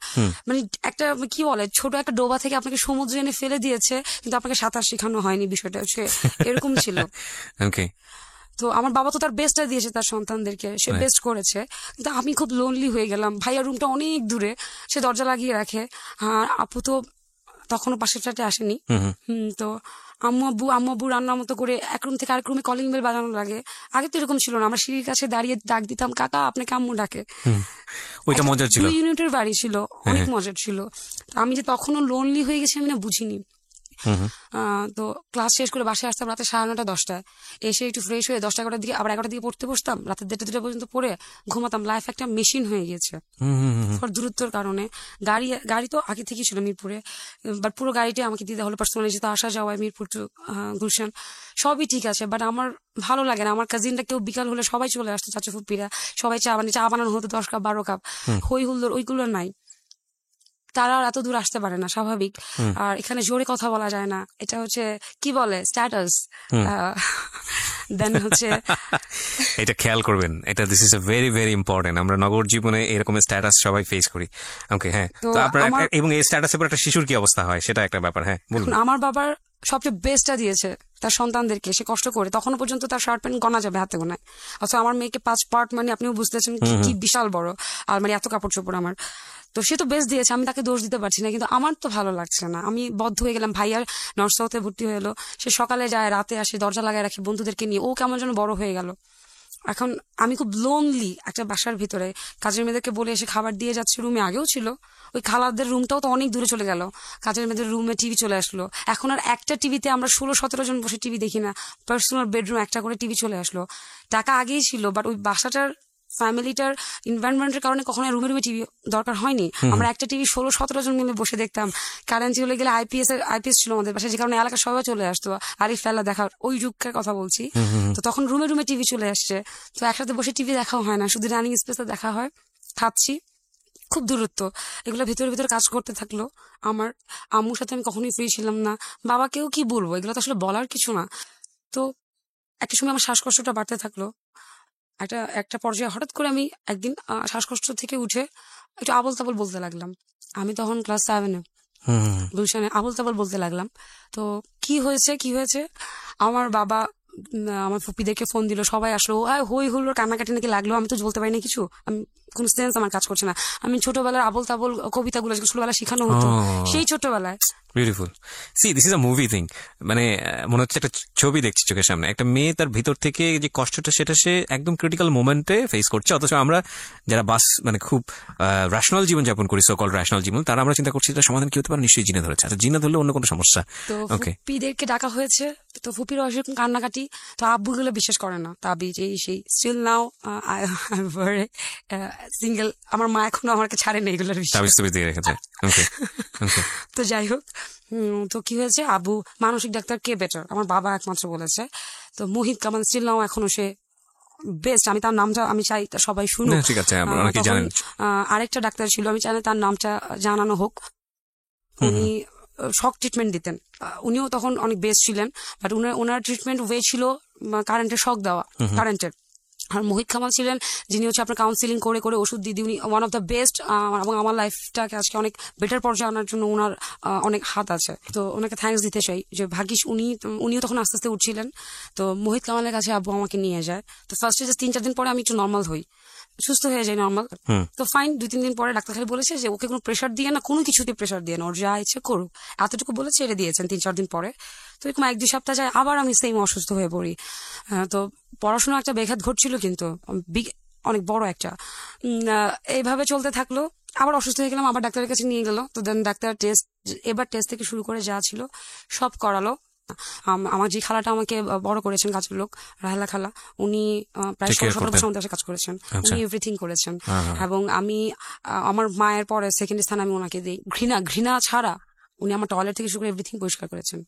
মানে একটা কি বলে, ছোট একটা ডোবা থেকে আপনাকে সমুদ্রে এনে ফেলে দিয়েছে, কিন্তু আপনাকে সাঁতার শেখানো হয়নি, বিষয়টা হচ্ছে এরকম ছিল। তো আমার বাবা তো তার বেস্টটা দিয়েছে তার সন্তানদেরকে, সে বেস্ট করেছে, কিন্তু আমি খুব লোনলি হয়ে গেলাম। ভাইয়ার রুমটা অনেক দূরে, সে দরজা লাগিয়ে রাখে। আর আপু তো তখনও পাশের ফ্ল্যাটে আসেনি। তো আম্মু আব্বু রান্নার মতো করে এক রুম থেকে আরেক রুমে কলিং বেল বাজানো লাগে। আগে তো এরকম ছিল না, আমরা সিঁড়ির কাছে দাঁড়িয়ে ডাক দিতাম, কাকা আপনাকে আম্মু ডাকে। ওইটা মজার ছিল, 2 ইউনিটের বাড়ি ছিল, অনেক মজার ছিল। আমি যে তখনও লোনলি হয়ে গেছি আমি না বুঝিনি। তো ক্লাস শেষ করে বাসায় আসতাম রাতে 9:30 10টায়, এসে একটু ফ্রেশ হয়ে 10টা 11টার দিকে আবার 11টার দিকে পড়তে বসতাম, রাতে 1:30 2টা পর্যন্ত পড়ে ঘুমাতাম। লাইফ একটা মেশিন হয়ে গিয়েছে দূরত্বের কারণে। গাড়ি তো আগে থেকেই ছিল মিরপুরে, বাট পুরো গাড়িটা আমাকে দিতে হলো পার্সোনালি, যেহেতু আসা যাওয়ায় মিরপুর টু গুলশান সবই ঠিক আছে, বাট আমার ভালো লাগে না। আমার কাজিনরা কেউ বিকাল হলে সবাই চলে আসতো, চাচা ফুপ্পিরা সবাই চা বানানো হতো 10 কাপ 12 কাপ, হই হুল্লোড় ওইগুলো নাই। তারা আর এত দূর আসতে পারে না, স্বাভাবিক। আর এখানে জোরে কথা বলা যায় না, এটা হচ্ছে কি বলে স্ট্যাটাস। দেন হচ্ছে এটা খেয়াল করবেন, এটা this is a very very important. আমরা নগর জীবনে এরকম স্ট্যাটাস সবাই ফেস করি। ওকে, হ্যাঁ। তো আপনার এবং এই স্ট্যাটাসের পর একটা শিশুর কি অবস্থা হয় সেটা একটা ব্যাপার। হ্যাঁ, বলুন। আমার বাবার সবচেয়ে বেস্টটা দিয়েছে তার সন্তানদেরকে, সে কষ্ট করে, তখনও পর্যন্ত তার শার্ট প্যান্ট গনা যাবে হাতে গোনায়। অথচ আমার মেয়েকে 5 পার্ট, মানে আপনিও বুঝতেছেন কি বিশাল বড়, আর মানে এত কাপড় চোপড় আমার। তো সে তো বেস্ট দিয়েছে, আমি তাকে দোষ দিতে পারছি না, কিন্তু আমার তো ভালো লাগছে না। আমি বদ্ধ হয়ে গেলাম। ভাইয়ার নর্থ সাউথে ভর্তি হয়ে এলো, সে সকালে যায়, রাতে আসে, দরজা লাগায় রাখে বন্ধুদেরকে নিয়ে। ও কেমন যেন বড় হয়ে গেল। এখন আমি খুব লোনলি একটা বাসার ভিতরে, কাজের মেয়েদেরকে বলে এসে খাবার দিয়ে যাচ্ছে রুমে। আগেও ছিল, ওই খালাদের রুমটাও তো অনেক দূরে চলে গেল, কাজের মেয়েদের রুমে টিভি চলে আসলো। এখন আর একটা টিভিতে আমরা 16-17 জন বসে টিভি দেখি না, পার্সোনাল বেডরুম একটা করে টিভি চলে আসলো। টাকা আগেই ছিল, বাট ওই বাসাটার ফ্যামিলিটার এনভায়রনমেন্টের কারণে কখনো রুমে রুমে টিভি দরকার হয়নি। আমরা একটা টিভি 16-17 জন মিলে বসে দেখতাম। কারেন্ট চলে গেলে আইপিএস ছিল আমাদের পাশে, যে কারণে এলাকা সবাই চলে আসতো আরিফ ফেলা দেখার, ওই যুগের কথা বলছি। তো তখন রুমে রুমে টিভি চলে আসছে, তো একসাথে বসে টিভি দেখাও হয় না, শুধু রানিং স্পেসে দেখা হয়, খাচ্ছি, খুব দূরত্ব। এগুলো ভিতরে ভিতরে কাজ করতে থাকলো। আমার আম্মুর সাথে আমি কখনোই ফ্রি ছিলাম না, বাবাকেও কি বলবো, এগুলো তো আসলে বলার কিছু না। তো একটা সময় আমার শ্বাসকষ্টটা বাড়তে থাকলো। একটা পর্যায়ে হঠাৎ করে আমি একদিন শ্বাসকষ্ট থেকে উঠে একটু আবল তাবল বলতে লাগলাম। আমি তখন ক্লাস 7-এ, গুলশানে, আবল তাবল বলতে লাগলাম। তো কি হয়েছে, আমার বাবা আমার ফুপিদেরকে ফোন দিল, সবাই আসলো, হই হুল্লোর কান্নাকাটি নাকি লাগলো। আমি তো বলতে পারি না কিছু, আমি কোন সেন্স আমার কাজ করছে না। আমি ছোটবেলার আবল তাবল কবিতাগুলো ছোটবেলায় শেখানো হতো, সেই ছোটবেলায়। Beautiful. See, this is a movie thing. মানে মনে হচ্ছে একটা ছবি দেখছি চোখের সামনে। একটা মেয়ে তার ভিতর থেকে যে কষ্টটা, সেটা সে একদম ক্রিটিক্যাল মোমেন্টে ফেস করছে। অথচ আমরা যারা মানে খুব রেশনাল জীবনযাপন করি, সোকল রেশনাল জীবন, তারা আমরা চিন্তা করছি এটা সমাধান কি হতে পারে, নিশ্চয়ই জিনে ধরেছে। আচ্ছা, জিনে ধরলে অন্য কোনো সমস্যা। তো ফুপিদেরকে ডাকা হয়েছে, তো ফুপির অসুখ কান্নাকাটি, তো আব্বু গুলো বিশ্বাস করে না, তাবিজ এই সেই। স্টিল নাও সিঙ্গেল, আমার মা এখনো আমাকে ছাড়ে না এগুলোর বিষয়ে, দিয়ে রেখেছে। তো যাই হোক, তো কি হয়েছে, আবু মানসিক ডাক্তার কে বেটার, আমার বাবা একমাত্র বলেছে। তো মোহিত কামাল স্টিল নাও এখনো সে বেস্ট। আমি তার নামটা আমি চাই সবাই শুনুক। ঠিক আছে, অনেকে জানেন। আরেকটা ডাক্তার ছিল, আমি চাই না তার নামটা জানানো হোক। উনি শক ট্রিটমেন্ট দিতেন, উনিও তখন অনেক বেস্ট ছিলেন, বাট ওনার ট্রিটমেন্ট ওয়ে ছিল কারেন্টের শক দেওয়া, কারেন্টের। আর মোহিত কামাল ছিলেন যিনি হচ্ছে আপনার কাউন্সিলিং করে করে ওষুধ দিয়ে উনি ওয়ান অফ দ্য বেস্ট। এবং আমার লাইফটাকে আজকে অনেক বেটার পর্যায়ে আনার জন্য ওনার অনেক হাত আছে। তো ওনাকে থ্যাঙ্কস দিতে চাই যে ভাগ্যিস উনিও তখন আস্তে আস্তে উঠছিলেন। তো মোহিত কামালের কাছে আব্বু আমাকে নিয়ে যায়। তো ফার্স্টে যে 3-4 দিন পরে আমি একটু নর্মাল হই, সুস্থ হয়ে যায় নর্মাল। তো ফাইন, 2-3 দিন পরে ডাক্তার খালি বলেছে যে ওকে কোনো প্রেশার দিয়ে না, কোনো কিছুতে প্রেশার দিয়ে না, ওর যা ইচ্ছে করুক, এতটুকু বলে ছেড়ে দিয়েছেন 3-4 দিন পরে। তো এরকম 1-2 সপ্তাহ যায়, আবার আমি সেম অসুস্থ হয়ে পড়ি। তো পড়াশোনা একটা ব্যাঘাত ঘটছিল, কিন্তু অনেক বড় একটা। এইভাবে চলতে থাকলো, আবার অসুস্থ হয়ে গেলাম, আবার ডাক্তারের কাছে নিয়ে গেল। তো দেন ডাক্তার এবার টেস্ট থেকে শুরু করে যা ছিল সব করালো। আমার যে খালাটা আমাকে বড় করেছেন, কাজের লোক, রাহেলা খালা, উনি প্রায় 16-17 বছর আমাদের কাজ করেছেন, উনি এভরিথিং করেছেন। এবং আমি আমার মায়ের পরে সেকেন্ড স্থান আমি ওনাকে দিই। ঘৃণা ছাড়া উনি আমার টয়লেট থেকে শুরু করে এভরিথিং পরিষ্কার করেছেন।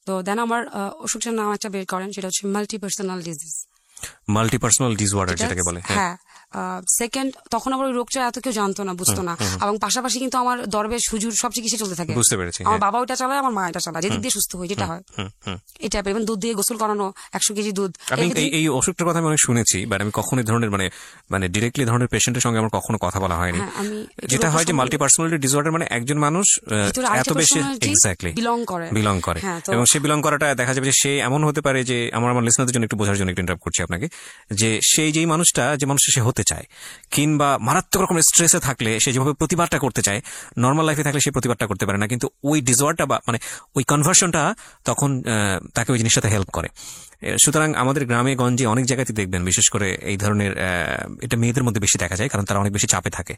তো দেন আমার অসুখটার নাম একটা বের করেন, সেটা হচ্ছে মাল্টিপার্সোনাল ডিজিজ, মাল্টিপার্সোনাল ডিসঅর্ডার যেটাকে বলে। হ্যাঁ। সেকেন্ড, তখন আবার ওই রোগটা এত কেউ জানতো না, বুঝতো না। এবং পাশাপাশি কিন্তু আমার দরবেশ হুজুর সব চিকিৎসা চলতে থাকে, বুঝতে পেরেছি। আমার বাবা ওইটা চালায়, আমার মা এটা চালায়, যেদিক দিয়ে সুস্থ হয় যেটা হয় এটা। এবং দুধ দিয়ে গোসল করানো, 100 কেজি দুধ। এই অসুখটার কথা আমি অনেক শুনেছি, বাট আমি কখনো এই ধরনের মানে ডিরেক্টলি ধরনের পেশেন্টের সঙ্গে আমার কখনো কথা বলা হয়নি। যেটা হয় যে মাল্টিপার্সোনালিটি ডিসঅর্ডার মানে একজন মানুষ এত বেশি এক্স্যাক্টলি বিলং করে, এবং সে বিলং করাটা দেখা যাবে যে সে এমন হতে পারে যে আমার লিসনারদের জন্য একটু বোঝার জন্য একটু ইন্টারাপ্ট করছি আপনাকে, যে সেই যেই মানুষটা যে মানুষ সে হতে চায়, কিংবা মারাত্মক রকমের স্ট্রেসে থাকলে সে যেভাবে প্রতিবাদটা করতে চায়, নর্মাল লাইফে থাকলে সে প্রতিবাদটা করতে পারে না, কিন্তু ওই ডিসঅর্ডারটা বা মানে ওই কনভার্সনটা তখন তাকে ওই জিনিসটাতে হেল্প করে। সুতরাং আমাদের গ্রামে গঞ্জে অনেক জায়গাতে দেখবেন, বিশেষ করে এই ধরনের এটা মেয়েদের মধ্যে বেশি দেখা যায়, কারণ তারা অনেক বেশি চাপে থাকে।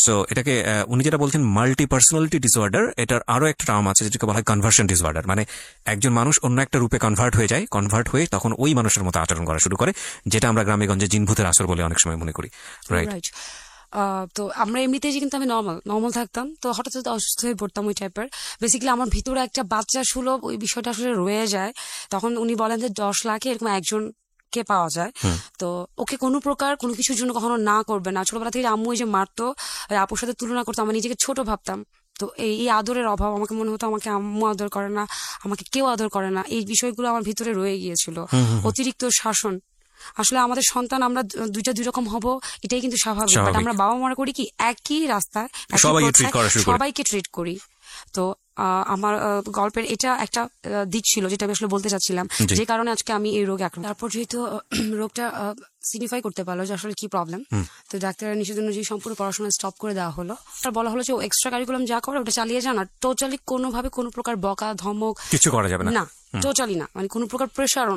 সো এটাকে উনি যেটা বলছেন মাল্টি পার্সোনালিটি ডিসঅর্ডার, এটার আরো একটা টার্ম আছে যেটাকে বলা হয় কনভার্সন ডিসঅর্ডার। মানে একজন মানুষ অন্য একটা রূপে কনভার্ট হয়ে তখন ওই মানুষের মতো আচরণ করা শুরু করে, যেটা আমরা গ্রামে গঞ্জে জিনভূতের আসর বলে অনেক সময় মনে করি। রাইট। তো আমরা এমনিতেই কিন্তু আমি নর্মাল থাকতাম, তো হঠাৎ অসুস্থ হয়ে পড়তাম ওই টাইপের। বেসিক্যালি আমার ভিতরে একটা বাচ্চা সুলভ ওই বিষয়টা আসলে রয়ে যায়। তখন উনি বলেন যে 10 লাখে এরকম একজন কে পাওয়া যায়, তো ওকে কোনো প্রকার কোনো কিছুর জন্য কখনো না করবে না। ছোটবেলা থেকে আম্মু যে মারতো, আপুর সাথে তুলনা করতো, আমার নিজেকে ছোট ভাবতাম, তো এই আদরের অভাব, আমাকে মনে হতো আমাকে আম্মু আদর করে না, আমাকে কেউ আদর করে না, এই বিষয়গুলো আমার ভিতরে রয়ে গিয়েছিল। অতিরিক্ত শাসন, আসলে আমাদের সন্তান আমরা দুইটা দুই রকম হব এটাই কিন্তু স্বাভাবিক, বাট আমরা বাবা মারা করি কি একই রাস্তায় সবাইকে ট্রিট করি। তো আমার গল্পের এটা একটা দিক ছিল যেটা আমি আসলে বলতে চাচ্ছিলাম, যে কারণে আজকে আমি এই রোগে আক্রান্ত। তারপর যেহেতু রোগটা সিগনিফাই করতে পারলো যে আসলে কি প্রবলেম, তো ডাক্তারের নিষেধ অনুযায়ী সম্পূর্ণ পড়াশোনা স্টপ করে দেওয়া হলো। আর বলা হলো যে এক্সট্রা কারিকুলাম যা করে ওটা চালিয়ে যান, আর টোটালি কোনোভাবে কোনো প্রকার বকা ধমক কিছু করা যাবে না, টোটালি না, মানে কোনো প্রকার প্রেশারও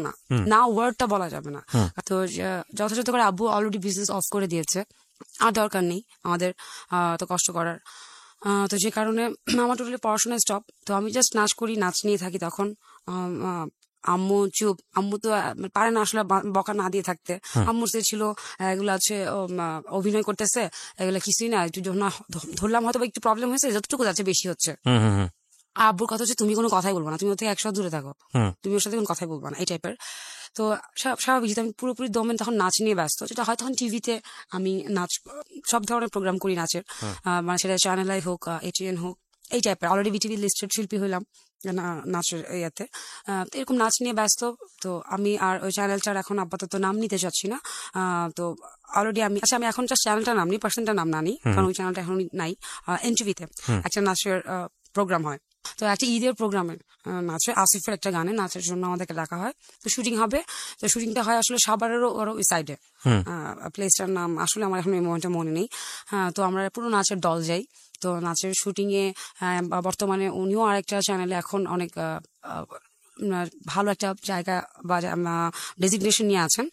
না ওয়ার্ডটা বলা যাবে না। তো যথাযথ করে আব্বু অলরেডি বিজনেস অফ করে দিয়েছে, আর দরকার নেই আমাদের তো কষ্ট করার। তো যে কারণে আমার টোটালি পড়াশোনা স্টপ। তো আমি জাস্ট নাচ করি, নাচ নিয়ে থাকি। তখন আম্মু চুপ, আম্মু তো পারে না আসলে বকা না দিয়ে থাকতে। আম্মুর সে ছিল এগুলো আছে অভিনয় করতেছে, এগুলো কিছুই না, একটু যখন ধরলাম হয়তো একটু প্রবলেম হয়েছে, যতটুকু যাচ্ছে বেশি হচ্ছে। আব্বুর কথা হচ্ছে তুমি কোনো কথাই বলবো না, তুমি ওর থেকে 100 দূরে থাকো, তুমি ওর সাথে কোনো কথাই বলবো না, এই টাইপের। তো স্বাভাবিক, আমি পুরোপুরি দমেন তখন নাচ নিয়ে ব্যস্ত, যেটা হয় তখন টিভিতে আমি নাচ সব ধরনের প্রোগ্রাম করি নাচের, মানে সেটা চ্যানেল আই হোক, ATN হোক, এই টাইপের। অলরেডি বিটিভি লিস্টেড শিল্পী হইলাম নাচের ইয়াতে। এরকম নাচ নিয়ে ব্যস্ত। তো আমি আর ওই চ্যানেলটার এখন আপাতত নাম নিতে চাচ্ছি না। তো অলরেডি আমি এখন জাস্ট চ্যানেলটার নাম নিই, পার্সনটার নাম না নিই, কারণ ওই চ্যানেলটা এখন নাই। এনটিভিতে একটা নাচের প্রোগ্রাম হয়, তো একটা ঈদের প্রোগ্রামের নাচে আসিফের একটা গানে নাচের জন্য আমাদেরকে ডাকা হয়। তো শুটিং হবে, তো শুটিংটা হয় আসলে সাভারেরও ওই সাইডে, প্লেসটার নাম আসলে আমার এখন এই মোমেন্টে মনে নেই। তো আমরা পুরো নাচের দল যাই। তো নাচের শুটিং এ বর্তমানে উনিও আরেকটা চ্যানেলে এখন অনেক ভালো একটা জায়গা বা ডেজিগনেশন নিয়ে আছেন,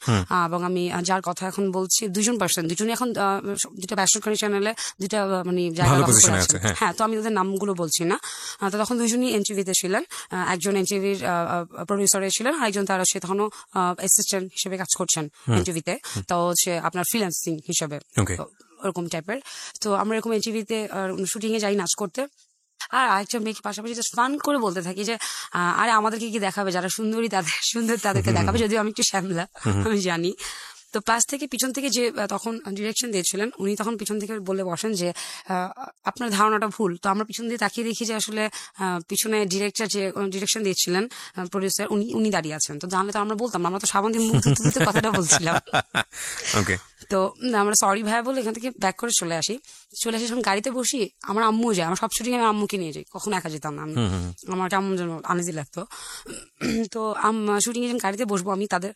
এবং আমি যার কথা এখন বলছি দুজনই এখন দুটা বেসরকারি চ্যানেলে দুটা মানে জায়গা আছে। হ্যাঁ, তো আমি ওদের নামগুলো বলছি না। তো তখন দুজনই এনটিভিতে ছিলেন, একজন এনটিভির প্রডিউসারে ছিলেন, আরেকজন তারা সে তখনও অ্যাসিস্ট্যান্ট হিসেবে কাজ করছেন এনটিভিতে, তো হচ্ছে আপনার ফ্রিল্যান্সিং হিসেবে ওরকম টাইপের। তো আমরা এরকম এনটিভিতে শুটিং এ যাই নাচ করতে, আর আরেকটা মেয়েকে পাশাপাশি জাস্ট ফান করে বলতে থাকি যে আরে আমাদেরকে কি দেখাবে, যারা সুন্দরী তাদেরকে দেখাবে, যদিও আমি একটু শ্যামলা আমি জানি। তো পাশ থেকে পিছন থেকে যে তখন ডিরেকশন দিয়েছিলেন উনি তখন পিছন থেকে বলে বসেন যে আপনার ধারণাটা ভুল। তো আমরা পিছন দিয়ে তাকিয়ে দেখি যে আসলে পিছনে ডিরেক্টর যে ডিরেকশন দিয়েছিলেন প্রডিউসার উনি দাঁড়িয়ে আছেন। তো জানলে তো আমরা বলতাম, আমরা তো সাবন দিয়ে মুখ ধুতে কথাটা বলছিলাম। তো আমরা সরি ভাইয়া বলে এখান থেকে ব্যাক করে চলে আসি যখন গাড়িতে বসি, আমার আম্মু যায়, আমার সব শুটিং আমার আম্মুকে নিয়ে যাই, কখনো একা যেতাম না আমি, আমার আম্মুর জন্য আনইজি লাগতো। তো শুটিং এ যখন গাড়িতে বসবো আমি তাদের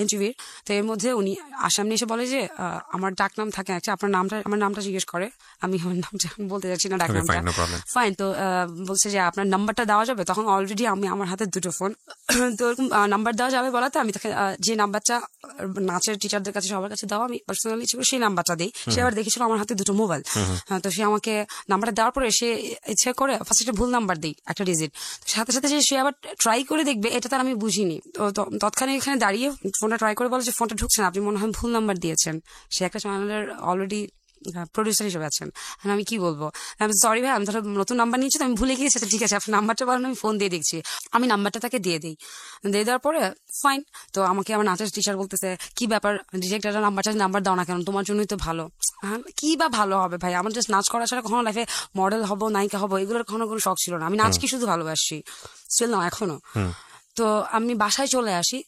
ইন্টারভিউর, তো এর মধ্যে উনি সামনে এসে বলে যে আমার ডাক নাম থাকে একটা, আমার নামটা জিজ্ঞেস করে, আমি আমার নামটা বলতে যাচ্ছি না ডাক নামটা, ফাইন। তো বলছে যে আপনার নাম্বারটা দেওয়া যাবে, তখন অলরেডি আমি আমার হাতে দুটো ফোন, তো এরকম নাম্বার দেওয়া যাবে বলাতে আমি তাকে যে নাম্বারটা নাচের টিচারদের কাছে সবার কাছে দেওয়া আমি পার্সোনালি ছিল সেই নাম্বারটা দিই। সে আবার দেখেছিল আমার হাতে দুটো মোবাইল, তো সে আমাকে নাম্বারটা দেওয়ার পরে সে ইচ্ছে করে ফার্স্ট একটা ভুল নাম্বার দিই, একটা ডিজিট, সাথে সাথে যে সে আবার ট্রাই করে দেখবে এটা তার আমি বুঝিনি। তো তৎক্ষণাৎ এখানে দাঁড়িয়ে ফোনটা ট্রাই করে বলে যে ফোনটা ঢুকছে না, আপনি মনে হয় ভুল নাম্বার দিয়েছেন। সে একটা চ্যানেলের অলরেডি প্রডিউসার হিসেবে আছেন, আমি কি বলবো, আমি সরি ভাই, আমি ধরো নতুন নাম্বার নিয়েছি তো আমি ভুলে গিয়েছি, ঠিক আছে আপনার নাম্বারটা বলেন, আমি ফোন দিয়ে দেখছি। আমি নাম্বারটা তাকে দিয়ে দেওয়ার পরে ফাইন। তো আমাকে আমার নাচের টিচার বলতেছে কি ব্যাপার ডিরেক্টর নাম্বার দাও না কেন, তোমার জন্যই তো ভালো। কি বা ভালো হবে ভাই, আমার জাস্ট নাচ করা ছাড়া কখনো লাইফে মডেল হবো নায়িকা হবো এগুলোর কখনো কোনো শখ ছিল না, আমি নাচ কি শুধু ভালোবাসি স্টিল না এখনো। তো আমি বাসায় চলে আসি,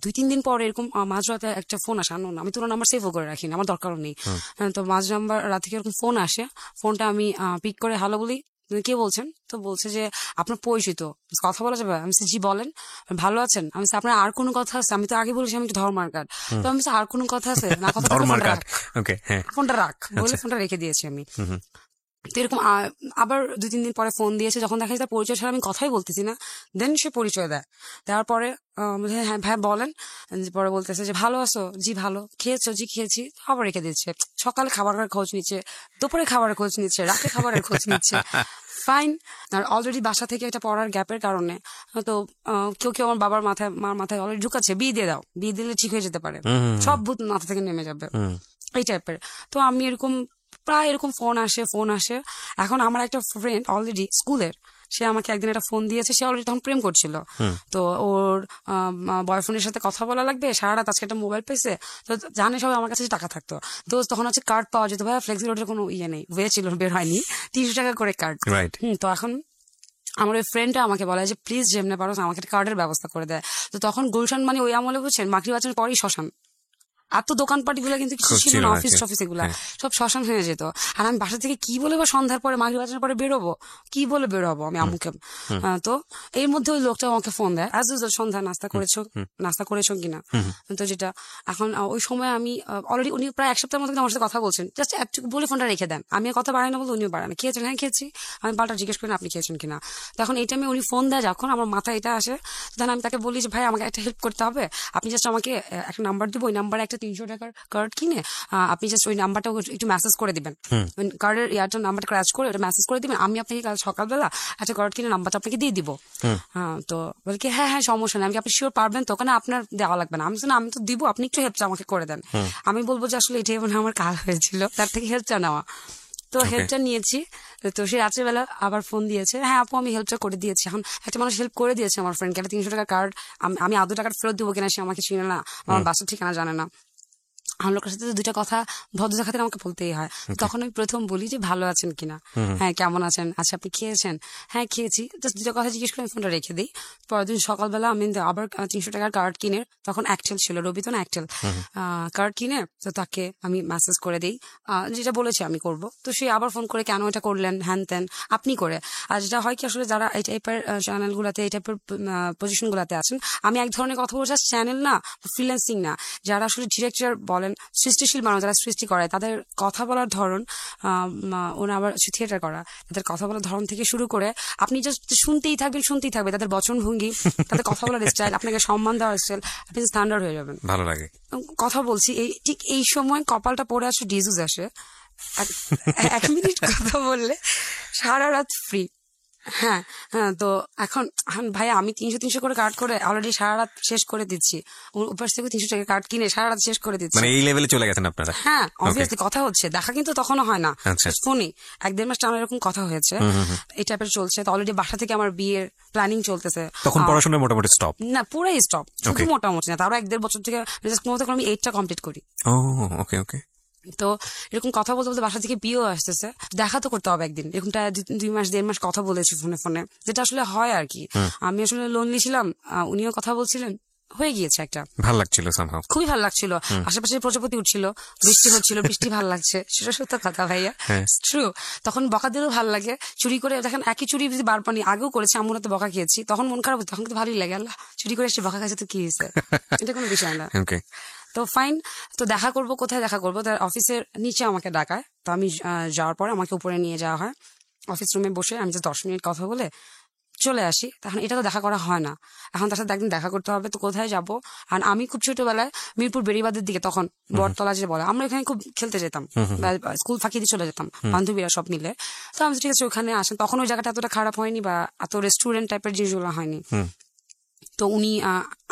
2-3 দিন পরে এরকম মাঝরাতে একটা ফোন আসে, আমি তো নাম্বার সেভও করে রাখি না, আমার দরকারও নেই। তো রাত থেকে এরকম ফোন আসে, ফোনটা আমি পিক করে হ্যালো বলি, কে বলছেন? তো বলছে যে আপনার পরিচিত, কথা বলা যাবে? আমি জি বলেন, ভালো আছেন? আমি আপনার আর কোনো কথা আছে? আমি তো আগে বলেছি আমি একটু ধর্মার কার্ড। তো আমি আর কোনো কথা আছে না, কথা ফোনটা রাখ বলে ফোনটা রেখে দিয়েছি আমি। তো এরকম আবার 2-3 দিন পরে ফোন দিয়েছে, যখন দেখা যায় তার পরিচয় ছাড়া আমি কথাই বলতেছি না, দেন সে পরিচয় দেয়। দেওয়ার পরে হ্যাঁ ভাই বলেন, পরে বলতেছে যে ভালো আছো? জি ভালো। খেয়েছো? জি খেয়েছি। আবার রেখে দিচ্ছে। সকালে খাবারের খোঁজ নিচ্ছে, দুপুরে খাবারের খোঁজ নিচ্ছে, রাতে খাবারের খোঁজ নিচ্ছে। ফাইন। আর অলরেডি বাসা থেকে একটা পড়ার গ্যাপের কারণে তো কেউ আমার বাবার মার মাথায় অলরেডি ঢুকাচ্ছে বিয়ে দিয়ে দাও, বিয়ে দিলে ঠিক হয়ে যেতে পারে, সব ভূত মাথা থেকে নেমে যাবে, এই টাইপের। তো আমি প্রায় এরকম ফোন আসে। এখন আমার একটা ফ্রেন্ড অলরেডি স্কুলের, সে আমাকে একদিন একটা ফোন দিয়েছে, সে অলরেডি তখন প্রেম করছিল। তো ওর বয়ফ্রেন্ডের সাথে কথা বলা লাগবে, সারা রাত আজকে একটা মোবাইল পেয়েছে, তো জানে সবাই আমার কাছে টাকা থাকতো, তো তখন হচ্ছে কার্ড পাওয়া যেত, ভাই ফ্লেক্সিলোডের কোনো ইয়ে নেই, ওয়ে ছিল, বের হয়নি, 30 টাকা করে কার্ড। রাইট। তো এখন আমার ওই ফ্রেন্ডটা আমাকে বলে যে প্লিজ যেমনে পারো আমাকে একটা কার্ডের ব্যবস্থা করে দেয়। তো তখন গুলশান মানে ওই আমলে বুঝছেন মাগরিব আজানের পরেই শ্মশান, এত দোকানপাট গুলা কিন্তু কিছু ছিল না, অফিস টফিস এগুলা সব শ্মশান হয়ে যেত। আর আমি বাসা থেকে কি বলে বা সন্ধ্যার পরে মাগরিব আজানের পরে বেরোবো, কি বলে বেরোবো আমি আম্মুকে। তো এর মধ্যে ওই লোকটা আমাকে ফোন দেয়, অ্যাজ ইউজুয়াল সন্ধ্যা নাস্তা করেছো কিনা। তো যেটা এখন ওই সময় আমি অলরেডি, উনি প্রায় 1 সপ্তাহের মতো আমার সাথে কথা বলছেন, জাস্ট একটু বলে ফোনটা রেখে দেন, আমি আর কথা বাড়াই না বলে উনিও বাড়ান, খেয়েছেন, হ্যাঁ খেয়েছি, আমি পাল্টা জিজ্ঞেস করি না আপনি খেয়েছেন কিনা। তখন এই টাইমে উনি ফোন দেয়, যখন আমার মাথায় এটা আসে, তখন আমি তাকে বলি যে ভাই আমাকে একটা হেল্প করতে হবে, আপনি জাস্ট আমাকে একটা নাম্বার দিব, ওই নাম্বারে একটা 300 টাকার কার্ড কিনে আপনি জাস্ট ওই নাম্বারটা একটু মেসেজ করে দিবেন, কার্ডের ইয়ারটার নাম্বারটা ক্র্যাচ করে ওটা মেসেজ করে দিবেন, আমি আপনাকে কাল সকালবেলা একটা কার্ড কিনে নাম্বারটা আপনাকে দিয়ে দিব। তো বলে কি হ্যাঁ সমস্যা নেই, আমি আপনি শিওর পারবেন তো, ওখানে আপনার দেওয়া লাগবে না। আমি আমি তো দিব, আপনি একটু হেল্পটা আমাকে করে দেন। আমি বলবো যে আসলে এটাই মনে হয় আমার কাল হয়েছিল, তার থেকে হেল্পটা নেওয়া। তো হেল্পটা নিয়েছি। তো সে রাত্রেবেলা আবার ফোন দিয়েছে, হ্যাঁ আপু আমি হেল্পটা করে দিয়েছি। এখন একটা মানুষ হেল্প করে দিয়েছে আমার ফ্রেন্ডকে, একটা 300 টাকা কার্ড, আমি আদৌ টাকা ফেরত দিব কিনা সে আমাকে চিনে না, আমার বাসার ঠিকানা জানে না। আমার লোকের সাথে দুইটা কথা ভদ্রতার খাতিরে আমাকে বলতেই হয়। তখন আমি প্রথম বলি যে ভালো আছেন কিনা, হ্যাঁ কেমন আছেন, আচ্ছা আপনি খেয়েছেন, হ্যাঁ খেয়েছি, জাস্ট দুটো কথা জিজ্ঞেস করে আমি ফোনটা রেখে দিই। পরের দিন সকালবেলা আমি আবার 300 টাকার কার্ড কিনে, তখন অ্যাক্টেল ছিল, রবি তো না অ্যাক্টেল, কার্ড কিনে তো তাকে আমি মেসেজ করে দিই যেটা বলেছি আমি করব। তো সে আবার ফোন করে কেন এটা করলেন হ্যান ত্যান আপনি করে। আর যেটা হয় কি আসলে যারা এই টাইপের চ্যানেলগুলোতে, এই টাইপের পজিশন গুলাতে আছেন, আমি এক ধরনের কথা বলছি, চ্যানেল না, ফ্রিল্যান্সিং না, যারা আসলে ডিরেক্টর বলেন, সৃষ্টিশীল মানুষ যারা সৃষ্টি করে, তাদের কথা বলার ধরন, ওরা আবার থিয়েটার করা, তাদের কথা বলার ধরন থেকে শুরু করে আপনি জাস্ট শুনতেই থাকবে, তাদের বচন ভঙ্গি, তাদের কথা বলার স্টাইল, আপনাকে সম্মান দেওয়ার স্টাইল, আপনি স্ট্যান্ডার্ড হয়ে যাবেন। ভালো লাগে কথা বলছি ঠিক এই সময় কপালটা পড়ে আসে, ডিজুজ আসে, 1 মিনিট কথা বললে সারা রাত ফ্রি। হ্যাঁ হ্যাঁ। তো এখন ভাইয়া আমি 300 করে কার্ড করে অলরেডি সারা রাত শেষ করে দিচ্ছি, উপর থেকে 300 টাকা কার্ড কিনে সারা রাত শেষ করে দিচ্ছি, মানে এই লেভেলে চলে গেছেন আপনারা। হ্যাঁ অবভিয়াসলি কথা হচ্ছে, দেখা কিন্তু তখনও হয় না, আচ্ছা। ফোনে 1-1.5 মাস টানা এরকম কথা হয়েছে, এই টাইপের চলছে। তো অলরেডি বাসা থেকে আমার বিয়ের প্ল্যানিং চলতেছে, তখন পড়াশোনা মোটামুটি স্টপ না পুরাই স্টপ, শুধু মোটামুটি না, তারও 1-1.5 বছর থেকে আমি 8টা কমপ্লিট করি। ও ওকে ওকে। তো এরকম কথা বলতে বলতে বাসা থেকে বিয়েও আসতেছে, দেখা তো করতে হবে একদিন, এরকমটা 2 মাস 1.5 মাস কথা বলেছি ফোনে, যেটা আসলে হয় আর কি। আমি আসলে লোনলি ছিলাম, উনিও কথা বলছিলেন, হয়ে গিয়েছে একটা, ভালো লাগছিল সামহাউ, খুবই ভালো লাগছিল। আশেপাশে প্রজাপতি উঠছিল, বৃষ্টি হচ্ছিল, বৃষ্টি ভালো লাগছে, সেটা সত্য কথা ভাইয়া, ট্রু। তখন বকা দিলেও ভালো লাগে, চুরি করে দেখেন একই চুরি যদি বার পানি আগেও করেছি, আমরা তো বকা খেয়েছি, তখন মন খারাপ হতো, তখন তো ভালোই লাগে, আল্লাহ চুরি করে এসে বকা খাইছে তো কি হয়েছে, এটা কোনো বিষয় না। তো ফাইন, তো দেখা করবো, কোথায় দেখা করবো, তার অফিসের নিচে আমাকে ডাকায়। তো আমি যাওয়ার পরে আমাকে উপরে নিয়ে যাওয়া হয়, অফিস রুমে বসে আমি যে 10 মিনিট কথা বলে চলে আসি। তখন এটা তো দেখা করা হয় না, এখন তার সাথে একদিন দেখা করতে হবে। তো কোথায় যাব, আর আমি খুব ছোটবেলায় মিরপুর বেড়িবাঁধের দিকে, তখন বটতলা যে বলে, আমরা এখানে খুব খেলতে যেতাম, স্কুল ফাঁকি দিয়ে চলে যেতাম বান্ধবীরা সব মিলে। তো আমি ঠিক আছে ওখানে আসেন, তখন ওই জায়গাটা এতটা খারাপ হয়নি বা এত রেস্টুরেন্ট টাইপের জিনিসগুলো হয়নি। তো উনি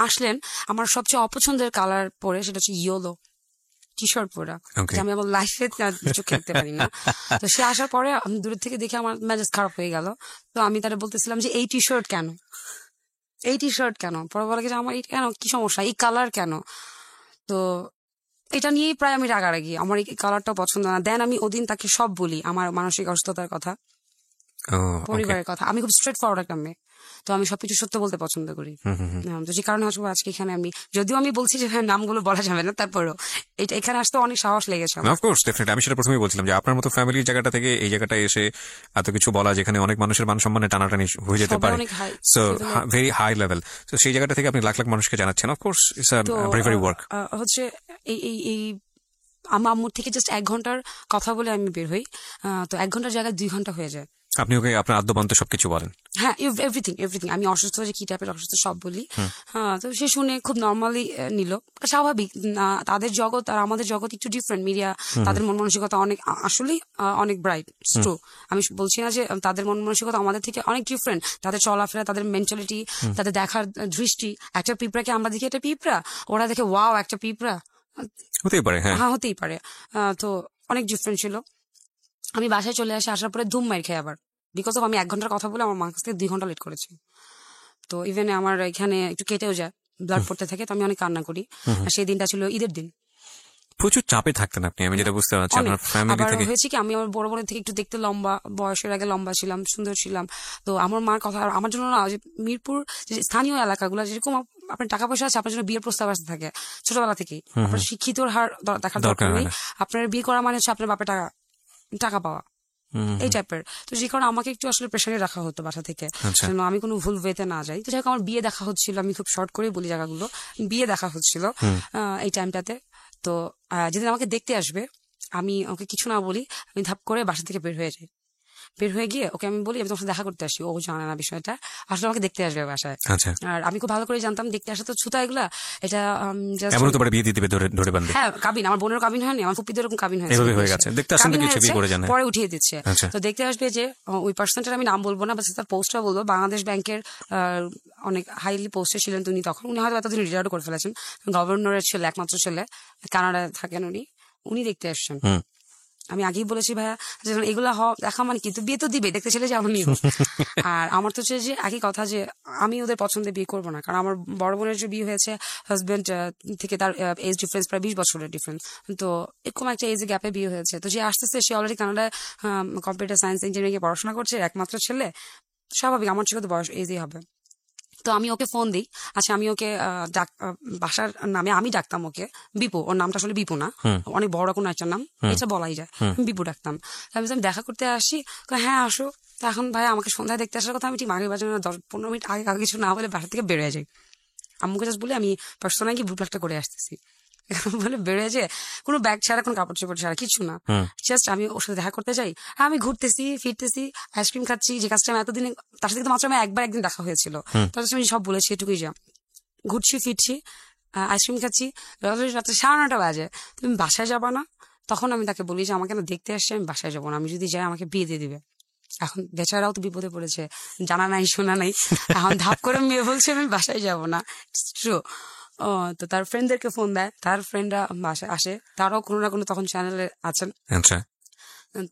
আসলেন, আমার সবচেয়ে অপছন্দের কালার পরে সেটা হচ্ছে ইয়েলো টি শার্ট পরা, আমি আমার লাইফে কিছু খেলতে পারি না। তো সে আসার পরে আমি দূরের থেকে দেখে আমার মেজাজ খারাপ হয়ে গেল। তো আমি তারা বলতেছিলাম যে এই টি শার্ট কেন, পরে বলে যে আমার কেন কি সমস্যা, এই কালার কেন। তো এটা নিয়েই প্রায় আমি রাগারাগি, আমার এই কালারটাও পছন্দ না। দেন আমি ওদিন তাকে সব বলি, আমার মানসিক অসুস্থতার কথা, পরিবারের কথা। আমি খুব স্ট্রেট ফরওয়ার্ড একটা মেয়ে, তো আমি সবকিছু সত্য বলতে পছন্দ করি। তো যে কারণে আসবো আজকে এখানে, আমি যদিও আমি বলছি যে নামগুলো বলা যাবে না, তারপরেও এটা এখানে আসতে অনেক সাহস লেগেছে। অফকোর্স ডেফিনেটলি, আমি সেটা প্রথমেই বলছিলাম যে আপনার মতো ফ্যামিলির জায়গাটা থেকে এই জায়গাটায় এসে এত কিছু বলা, যেখানে অনেক মানুষের মান সম্মানে টানাটানি হয়ে যেতে পারে, সো ভেরি হাই লেভেল, তো সেই জায়গাটা থেকে আপনি লাখ লাখ মানুষকে জানাচ্ছেন, of course it's a very work. হচ্ছে এই আমার আম্মুর থেকে জাস্ট 1 ঘন্টার কথা বলে আমি বের হই, তো 1 ঘন্টার জায়গায় 2 ঘন্টা হয়ে যায়। আপনি ওকে আপনার আদ্যবন্ত সবকিছু বলেন? হ্যাঁ, এভরিথিং। আমি অসুস্থ যে কি টাইপের অসুস্থ সব বলি। হ্যাঁ, তো সে শুনে খুব নর্মালি নিল, স্বাভাবিক। তাদের জগৎ আর আমাদের জগৎ একটু ডিফারেন্ট। মিডিয়া, তাদের মন মানসিকতা অনেক আসলেই অনেক ব্রাইট, ট্রু। আমি বলছি না যে তাদের মন মানসিকতা আমাদের থেকে অনেক ডিফারেন্ট, তাদের চলাফেরা, তাদের মেন্টালিটি, তাদের দেখার দৃষ্টি। একটা পিঁপড়াকে আমরা দেখি একটা পিঁপড়া, ওরা দেখে ওয়াও একটা পিঁপড়া, হতেই পারে। হ্যাঁ হতেই পারে। তো অনেক ডিফারেন্ট ছিল। আমি বাসায় চলে আসার পরে ধুম মার খাই আবার, বিকজ অফ আমি 1 ঘন্টার কথা বলে আমার মার কাছ থেকে 2 ঘন্টা লেট করেছি। তো ইভেন আমার এখানে একটু কেটেও যায়, ব্লাড পড়তে থাকে, তো আমি অনেক কান্না করি। আর সেই দিনটা ছিল ঈদের দিন। প্রচুর চাপে থাকতেন আপনি, আমি যেটা বুঝতে পারছি অনেক। আপনার ফ্যামিলি আবার থেকে। হয়েছে কি, আমি আমার বড় বোনের থেকে একটু দেখতে লম্বা, বয়সের আগে লম্বা ছিলাম, সুন্দর ছিলাম। তো আমার মার কথা, আর আমার জন্য না, যে মিরপুর যে স্থানীয় এলাকাগুলো, যেরকম আপনার টাকা পয়সা আছে, আপনার জন্য বিয়ের প্রস্তাব আসতে থাকে ছোটবেলা থেকেই। আপনার শিক্ষিতর হার দেখার দরকার নেই, আপনার বিয়ে করা মানে হচ্ছে আপনার বাপের টাকা পাওয়া, এই টাইপের। তো যে কারণে আমাকে একটু আসলে প্রেশারে রাখা হতো বাসা থেকে, যেন আমি কোনো ভুল ওয়েতে না যাই। তো যাই হোক, আমার বিয়ে দেখা হচ্ছিল, আমি খুব শর্ট করে বলি জায়গাগুলো, বিয়ে দেখা হচ্ছিল এই টাইমটাতে। তো যেদিন আমাকে দেখতে আসবে, আমি ওকে কিছু না বলি, আমি ধাপ করে বাসা থেকে বের হয়ে যাই। বের হয়ে গিয়ে ওকে আমি বলি আমি তোমার সাথে দেখা করতে আসি। ও জানে না বিষয়টা, আসলে আমাকে দেখতে আসবে বাসায়। আর আমি খুব ভালো করে জানতাম দেখতে আসা তো ছুতা এগুলা, এটা বিয়ে দিয়ে দিবে ধরে বান্ধে। হ্যাঁ, কাবিন, আমার বোনের কাবিন হয়নি, আমার ফুপিদের এরকম কাবিন হয়েছে, পরে উঠিয়ে দিচ্ছে। তো দেখতে আসবে যে ওই পার্সনটার আমি নাম বলবো না, বাস তার পোস্টটা বলবো। বাংলাদেশ ব্যাংকের অনেক হাইলি পোস্টে ছিলেন উনি তখন। উনি হয়তো এতদিন রিটায়ার্ড করে ফেলেছেন, গভর্নরের ছেলে, একমাত্র ছেলে, কানাডায় থাকেন উনি দেখতে আসছেন। আমি আগেই বলেছি ভাইয়া, এগুলা দেখা মানে কি, তো বিয়ে তো দিবে, দেখতে ছেলে যেমনই হোক। আর আমার তো হচ্ছে যে একই কথা, যে আমি ওদের পছন্দে বিয়ে করবো না, কারণ আমার বড় বোনের যে বিয়ে হয়েছে, হাজবেন্ড থেকে তার এজ ডিফারেন্স প্রায় 20 বছরের ডিফারেন্স। তো এরকম একটা এজ গ্যাপে বিয়ে হয়েছে। তো যে আসতেছে, সে অলরেডি কানাডায় কম্পিউটার সায়েন্স ইঞ্জিনিয়ারিং এ পড়াশোনা করছে, একমাত্র ছেলে, স্বাভাবিক আমার ছেলে তো বয়স এজই হবে। তো আমি ওকে ফোন দিই, আচ্ছা আমি ওকে বাসার নামে আমি ডাকতাম ওকে বিপু, ওর নামটা আসলে বিপু না, অনেক বড় কোনো একটা নাম, এটা বলাই যায়, বিপু ডাকতাম। আমি দেখা করতে আসি, হ্যাঁ আসো। তো এখন ভাই আমাকে সন্ধ্যায় দেখতে আসার কথা, আমি ঠিক আগের বাজার 10-15 মিনিট আগে কিছু না বলে বাসা থেকে বেরোয় যাই। আম্মুকে জাস্ট বলে আমি পার্সোনালি গিয়ে বুকলাকটা করে আসতেছি, বলে বেরোয় যে কোনো ব্যাগ ছাড়া, কোনো কাপড় চোপড় ছাড়া, কিছু না, জাস্ট আমি ওর সাথে দেখা করতে যাই। আমি ঘুরতেছি ফিরতেছি, আইসক্রিম খাচ্ছি, যে কাজটা আমি এতদিনে তার সাথে মাত্র আমি একদিন দেখা হয়েছিল, তার সাথে আমি সব বলেছি, এটুকুই যা, ঘুরছি ফিরছি, আইসক্রিম খাচ্ছি, রাত্রে 9:30 বাজে, তুমি বাসায় যাবা না? তখন আমি তাকে বলি যে আমাকে না দেখতে আসছে, আমি বাসায় যাবো না, আমি যদি যাই আমাকে বিয়ে দিয়ে দিবে। এখন বেচারাও তো বিপদে পড়েছে, জানা নাই শোনা নাই, এখন ধাপ করে মেয়ে বলছে আমি বাসায় যাবো না। তো তার ফ্রেন্ডদেরকে ফোন দেয়, তার ফ্রেন্ডরা বাসায় আসে, তারাও কোনো না কোনো তখন চ্যানেলে আছেন,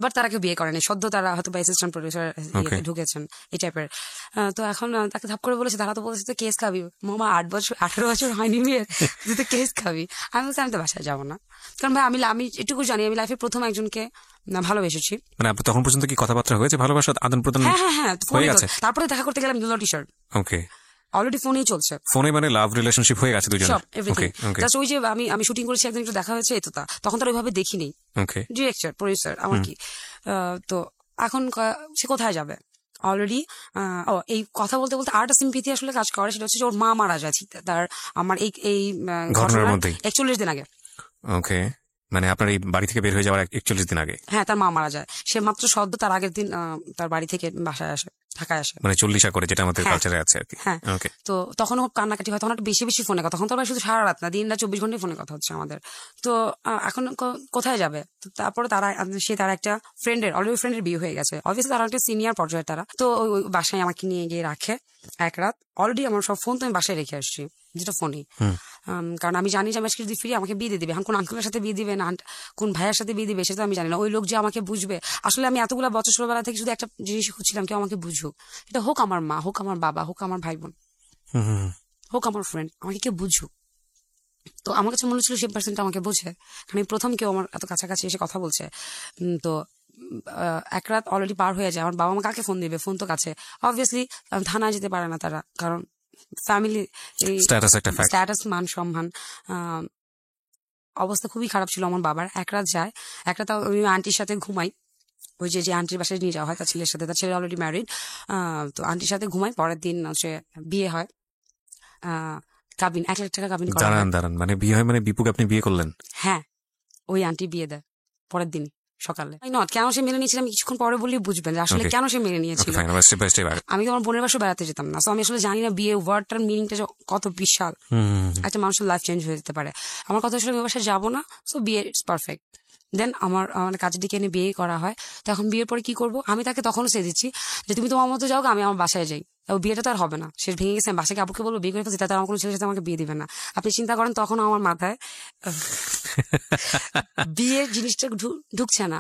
বাট তারা কেউ বিয়ে করেনি, সদ্য তারা হয়তো অ্যাসিস্ট্যান্ট প্রডিউসার ঢুকেছেন, এই টাইপের। তো এখন তাকে ধাপ করে বলেছে, তারা তো বলেছে তো কেস খাবি, মামা 18 বছর হয়নি বিয়ের, তুই তো কেস খাবি। আমি বলছি আমি তো বাসায় যাবো না, কারণ ভাই আমি এটুকু জানি, আমি লাইফে প্রথম একজনকে ভালোবেসেছি। মানে আপনি তখন পর্যন্ত কি কথাবার্তা হয়েছে, ভালোবাসা আদান প্রদান? হ্যাঁ, তারপরে দেখা করতে গেলাম টি শার্ট, ওকে, অলরেডি ফোনেই চলছে, ফোনে মানে লাভ রিলেশনশিপ হয়ে গেছে দুজনের, এভরিথিং। জাস্ট ওই যে আমি শুটিং করেছি, একদিন একটু দেখা হয়েছে, তো তখন তার ওইভাবে দেখিনি, ডিরেক্টর প্রডিউসার আমার কি। তো এখন সে কোথায় যাবে অলরেডি। এই কথা বলতে বলতে আরেকটা সিম্পিথি আসলে কাজ করে, সেটা হচ্ছে যে ওর মা মারা যায় তার আমার এই ঘটনার 41 দিন আগে। ওকে, মানে আপনার এই বাড়ি থেকে বের হয়ে যাওয়ার 41 দিন আগে? হ্যাঁ, তার মা মারা যায়, সে মাত্র সদ্য তার আগের দিন তার বাড়ি থেকে বাসায় আসে, ঢাকায় আসে, মানে 40 করে, যেটা আমাদের কালচারে আছে আর কি। হ্যাঁ, তো তখন কান্নাকাটি হয়, তখন একটু বেশি ফোনে কথা, তখন তো শুধু সারা রাত না, দিন রাত 24 ঘন্টায় ফোনে কথা হচ্ছে আমাদের। তো এখন কোথায় যাবে? তারপরে তার একটা অলরেডি ফ্রেন্ডের বিয়ে হয়ে গেছে, অবভিয়াসলি তারা একটা সিনিয়র পর্যায়ে তারা। তো ওই বাসায় আমাকে নিয়ে গিয়ে রাখে এক রাত, অলরেডি আমার সব ফোন তো আমি বাসায় রেখে আসছি, যেটা ফোনে, কারণ আমি জানি যে আমি আজকে যদি ফিরে আমাকে বিয়ে দিয়ে দিবে, এখন কোন আঙ্কেলের সাথে বিয়ে দিবে না কোন ভাইয়ের সাথে বিয়ে দিবে সেটা আমি জানি না, ওই লোক যে আমাকে বুঝবে। আসলে আমি এতগুলা বছর ছোটবেলা থেকে শুধু একটা জিনিস খুঁজছিলাম, কেউ আমাকে বুঝুক, এটা হোক আমার মা, হোক আমার বাবা, হোক আমার ভাই বোন, হোক আমার ফ্রেন্ড, আমাকে কেউ বুঝুক। তো আমার কাছে মনে হচ্ছিল সেই পার্সনটা আমাকে বোঝে, কারণ প্রথম কেউ আমার এত কাছাকাছি এসে কথা বলছে। তো এক রাত অলরেডি পার হয়ে যায়, আমার বাবা মা কাকে ফোন দিবে, ফোন তো কাছে, অবভিয়াসলি থানায় যেতে পারে না তারা, কারণ ফ্যামিলি স্ট্যাটাস, মান সম্মান, অবস্থা খুবই খারাপ ছিল আমার বাবার। এক রাত যায়, এক রাত আমি আন্টির সাথে ঘুমাই, ওই যে আন্টির বাসায় নিয়ে যাওয়া হয় তার ছেলের সাথে, তার ছেলে অলরেডি ম্যারিড। তো আন্টির সাথে ঘুমাই, পরের দিন হচ্ছে বিয়ে হয়, কাবিন 1 লাখ টাকা কাবিন করা। দাঁড়ান, মানে বিয়ে হয় মানে বিপুকে আপনি বিয়ে করলেন? হ্যাঁ, ওই আন্টি বিয়ে দেয় পরের দিন সকালে। কেন সে মেনে নিয়েছিলাম কিছুক্ষণ পরে বললেই বুঝবেন যে আসলে কেন সে মেনে নিয়েছিল। আমি তো আমার বোনের বাসায় বেড়াতে যেতাম না, তো আমি আসলে জানি না বিয়ে ওয়ার্ডটার মিনিংটা কত বিশাল, একটা মানুষের লাইফ চেঞ্জ হয়ে যেতে পারে। আমার কথা আসলে আমি বাসায় যাবো না, সো বিয়ে ইটস পারফেক্ট। দেন আমার কাজের দিকে এনে বিয়ে করা হয়। তো এখন বিয়ের পরে কি করবো, আমি তাকে তখনও চেয়ে দিচ্ছি যে তুমি তোমার মতো যাও, আমি আমার বাসায় যাই। বিয়েটা তো আর হবে না, সে ভেঙে গেছে, আমি বাসাকে আবুকে বলবো বিয়ে করে ফেলছি, তাতে আমার কোনো ছেলের সাথে আমাকে বিয়ে দিবে না। আপনি চিন্তা করেন, তখন আমার মাথায় বিয়ের জিনিসটা ঢুকছে না।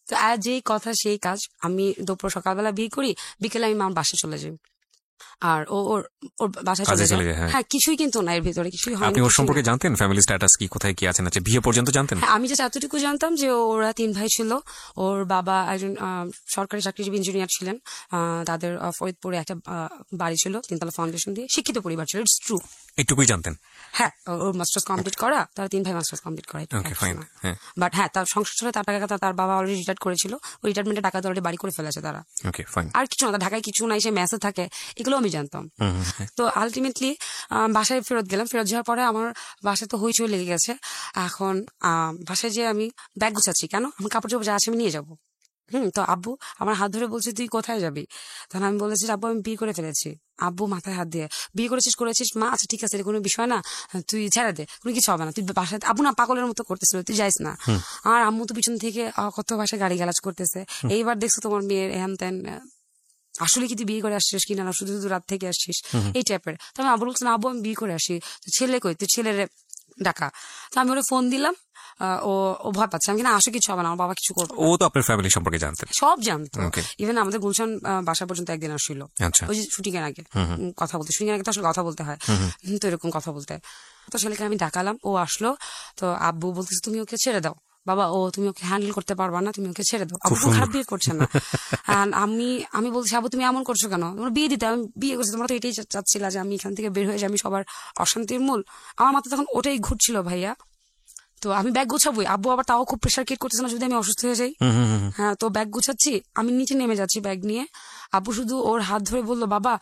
তো আর যেই কথা সেই কাজ, আমি দুপুর সকালবেলা বিয়ে করি, বিকেলে আমি আমার বাসায় চলে যাই, আর ওর ওর বাসায় কাজে চলে চলে যায়। যায়, হ্যাঁ। হ্যাঁ, কিছুই কিন্তু না এর ভিতরে, কিছুই হয় না, আপনি ওর কিছুই সম্পর্কে না। জানতেন, ফ্যামিলি স্ট্যাটাস কি, কোথায় কি আছেন, বিয়ে পর্যন্ত জানতেন? হ্যাঁ, আমি জাস্ট এতটুকু জানতাম যে ওরা 3 ভাই ছিল। ওর বাবা একজন সরকারি চাকরিজীবী ইঞ্জিনিয়ার ছিলেন। তাদের ফরিদপুরে একটা বাড়ি ছিল, 3 তলা ফাউন্ডেশন দিয়ে, শিক্ষিত পরিবার ছিল, ইটস ট্রু। এইটুকুই জানতেন? হ্যাঁ, ওর মাস্টার্স কমপ্লিট করা, তার 3 ভাই মাস্টার্স কমপ্লিট করা। ওকে, ফাইন। হ্যাঁ, বাট হ্যাঁ, তার সংসার ছিল, তার টাকা তার বাবা অলরেডি রিটায়ার করেছিল, ওই রিটায়ারমেন্টের টাকা অলরেডি বাড়ি করে ফেলেছে তারা। ওকে, ফাইন। আর কিছু না, তার ঢাকায় কিছু নাই, সে মেসে থাকে, এগুলো আমি জানতাম। তো আলটিমেটলি বাসায় ফেরত গেলাম। ফেরত যাওয়ার পরে আমার বাসায় তো হইচই লেগে গেছে। এখন বাসায় যে আমি ব্যাগ গুছাচ্ছি, কেন আমার কাপড় চোপড় যা আছে আমি নিয়ে যাবো। তো আব্বু আমার হাত ধরে বলছে তুই কোথায় যাবি। তখন আমি বলেছি আব্বু আমি বিয়ে করে ফেলেছি। আব্বু মাথায় হাত দিয়ে, বিয়ে করেছিস মা, আচ্ছা ঠিক আছে, এটা কোনো বিষয় না, তুই ছেড়ে দে, কোনো কিছু হবে না, তুই বাসায়। আব্বু না পাগলের মতো করতেছিল, তুই যাইস না। আর আম্মু তো পিছন থেকে কত বাসায় গাড়ি গালাজ করতেছে, এইবার দেখছো তোমার মেয়ের হ্যান ত্যান, আসলে কি তুই বিয়ে করে আসছিস কিনা, না শুধু শুধু রাত থেকে আসছিস, এই টাইপের। তো আমি আব্বু বলছি না আব্বু আমি বিয়ে করে আসি। তো ছেলে কই, তুই ছেলের ডাকা। তো আমি ওরে ফোন দিলাম, ও ভয় পাচ্ছে। আমি কিনা আসো, কিছু হবে না, আমার বাবা কিছু করবো। ও তো আপনার ফ্যামিলি সম্পর্কে জানতেন? সব জানতো, Okay. ইভেন আমাদের গুলশান বাসা পর্যন্ত একদিন আসছিল, আচ্ছা। ওই যে শুটিং এর আগে কথা বলতে, শুটিং এর আগে তো আসলে কথা বলতে হয়, তো এরকম কথা বলতে। তো ছেলেকে আমি ডাকালাম, ও আসলো। তো আব্বু বলতেছে তুমি ওকে ছেড়ে দাও বাবা, তুমি ওকে হ্যান্ডেল করতে পারবা না, তুমি ওকে ছেড়ে দাও। আব্বু খারাপ বিয়ে করছে না। আমি বলছি আব্বু তুমি এমন করছো কেন, তোমার বিয়ে দিতে, আমি বিয়ে করছি, তোমরা তো এটাই চাচ্ছিলা যে আমি এখান থেকে বের হয়ে যাই, আমি সবার অশান্তির মূল। আমার মাথায় তখন ওটাই ঘুরছিল ভাইয়া। তো আমি ব্যাগ গুছাবোই, আব্বু আবার তাও খুব প্রেশার ক্রিয়েট করতেছে না যদি আমি অসুস্থ হয়ে যাই। হ্যাঁ, তো ব্যাগ গুছাচ্ছি, আমি নিচে নেমে যাচ্ছি ব্যাগ নিয়ে। আব্বু শুধু ওর হাত ধরে বললো বাবা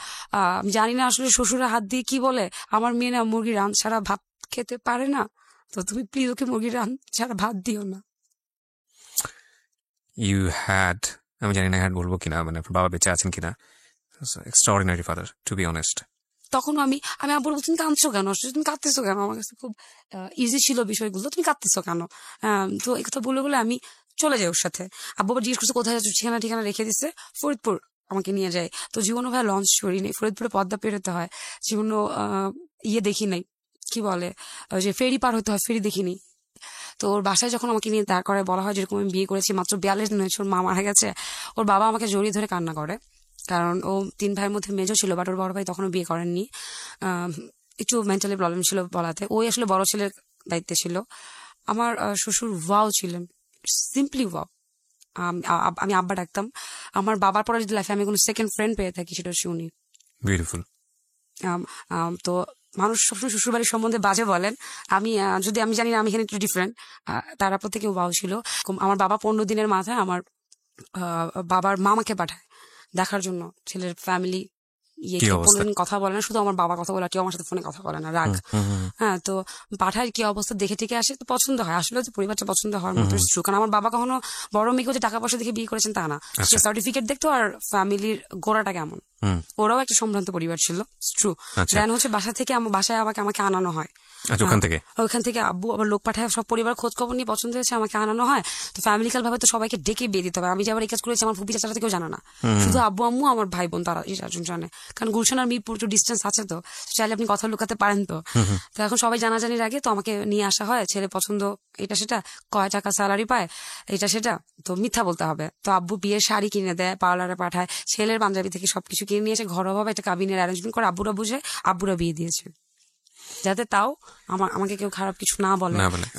আমি জানি না আসলে শ্বশুরের হাত দিয়ে কি বলে, আমার মেয়ে না মুরগির রান ছাড়া ভাত খেতে পারে না, তো তুমি প্লিজ ওকে মুরগির রান ছাড়া ভাত দিও না। ইউ হ্যাড, আমি জানি না হ্যাড বলবো কিনা, আপনার বাবা বেঁচে আছেন কিনা। Extraordinary father, to be honest. তখন আমি আব্বুর বলছি তুমি কাঁদছো কেন, তুমি কাঁদতেছো কেন, আমার কাছে খুব ইজি ছিল বিষয়গুলো, তুমি কাঁদতেছো কেন। তো এই কথা বলে বলে আমি চলে যাই ওর সাথে। আব্বু আবার জিজ্ঞেস করছে কোথায় যাচ্ছ, ঠিকানা রেখে দিচ্ছে, ফরিদপুর আমাকে নিয়ে যায়। তো জীবনও ভাই লঞ্চ করি নেই, ফরিদপুরে পদ্মা পেরোতে হয়, জীবনও দেখি নাই, কি বলে যে ফেরি পার হতে হয়, ফেরি দেখিনি। তো ওর বাসায় যখন আমাকে নিয়ে দাঁড় করে বলা হয় যেরকম আমি বিয়ে করেছি, মাত্র 42 দিন হয়েছে, ওর মা মারা গেছে, ওর বাবা আমাকে জড়িয়ে ধরে কান্না করে। কারণ ও 3 ভাইয়ের মধ্যে মেজো ছিল, বাট ওর বড় ভাই তখনও বিয়ে করেননি, একটু মেন্টালি প্রবলেম ছিল বলাতে, ওই আসলে বড় ছেলের দায়িত্বে ছিল। আমার শ্বশুর ওয়াও ছিলেন, সিম্পলি ওয়াও। আমি আব্বা ডাকতাম। আমার বাবার পরে যদি লাইফে আমি কোনো সেকেন্ড ফ্রেন্ড পেয়ে থাকি সেটা হচ্ছে উনি। বিউটিফুল। তো মানুষ সবসময় শ্বশুর বাড়ির সম্বন্ধে বাজে বলেন, আমি জানি না আমি এখানে একটু ডিফারেন্ট, তারা প্রত্যেকে ওয়াও ছিল। আমার বাবা 15 দিনের মাথায় আমার বাবার মামাকে পাঠায় দেখার জন্য ছেলের ফ্যামিলি। কোনোদিন কথা বলে না, শুধু আমার বাবা কথা বলে, কেউ আমার সাথে ফোনে কথা বলে না, রাগ। হ্যাঁ, তো পাঠায় কি অবস্থা দেখে টেকে আসে, তো পছন্দ হয়, আসলে তো পরিবারটা পছন্দ হওয়ার মতো ট্রু। কারণ আমার বাবা কখনো বড় মেয়েকে যে টাকা পয়সা দেখে বিয়ে করেছেন তা না, সে সার্টিফিকেট দেখতো আর ফ্যামিলির গোড়াটা কেমন। ওরাও একটা সম্ভ্রান্ত পরিবার ছিল, ট্রু। দেন হচ্ছে বাসা থেকে বাসায় আমাকে আনানো হয়, ওইখান থেকে আব্বু আবার লোক পাঠায়, সব পরিবার খোঁজ খবর নিয়ে পছন্দ হয়েছে আমাকে আনানো হয়। তো ফ্যামিলিক্যাল ভাবে তো সবাইকে ডেকে বিয়ে দিতে হবে। আমি যে আবার এই কাজ করেছি আমার ফুপি চাচারা থেকেও জানা না, শুধু আব্বু আম্মু আমার ভাই বোন তারা এই 4 জন জানে। কারণ গুলশান আর মিরপুর একটু ডিস্টেন্স আছে, তো চাইলে আপনি কথা লুকাতে পারেন। তো এখন সবাই জানাজানির আগে তো আমাকে নিয়ে আসা হয়, ছেলে পছন্দ এটা সেটা, কয় টাকা স্যালারি পায় এটা সেটা, তো মিথ্যা বলতে হবে। তো আব্বু বিয়ের শাড়ি কিনে দেয়, পার্লারে পাঠায়, ছেলের পাঞ্জাবি থেকে সবকিছু কিনে নিয়ে এসে ঘরোয়া একটা কাবিনের অ্যারেঞ্জমেন্ট করে আব্বুরা বুঝে আব্বুরা বিয়ে দিয়েছে, যাতে তাও আমাকে কেউ খারাপ কিছু না বলে।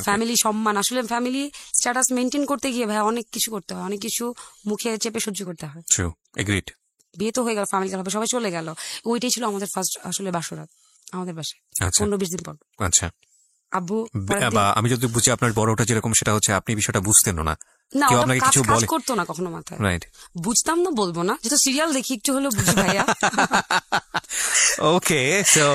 ফ্যামিলি সম্মান, আসলে ফ্যামিলি স্ট্যাটাস মেনটেন করতে গিয়ে ভাই অনেক কিছু করতে হয়, অনেক কিছু মুখে চেপে সহ্য করতে হয়। বিয়ে তো হয়ে গেল, ফ্যামিলি গেল, সবাই চলে গেল, ওইটাই ছিল আমাদের ফার্স্ট আসলে বাসরাত আমাদের বাসায় 15-20 দিন পর। আচ্ছা, আব্বু আমি যদি বুঝি আপনার বড়টা যেরকম, সেটা হচ্ছে আপনি বিষয়টা বুঝতেন না, না কেউ আপনাকে কিছু বলে করতো না কখনো মাথায়। রাইট, বুঝতাম না বলবো না, যেহেতু সিরিয়াল দেখি একটু হলেও বুঝি ভাইয়া। ওকে, সো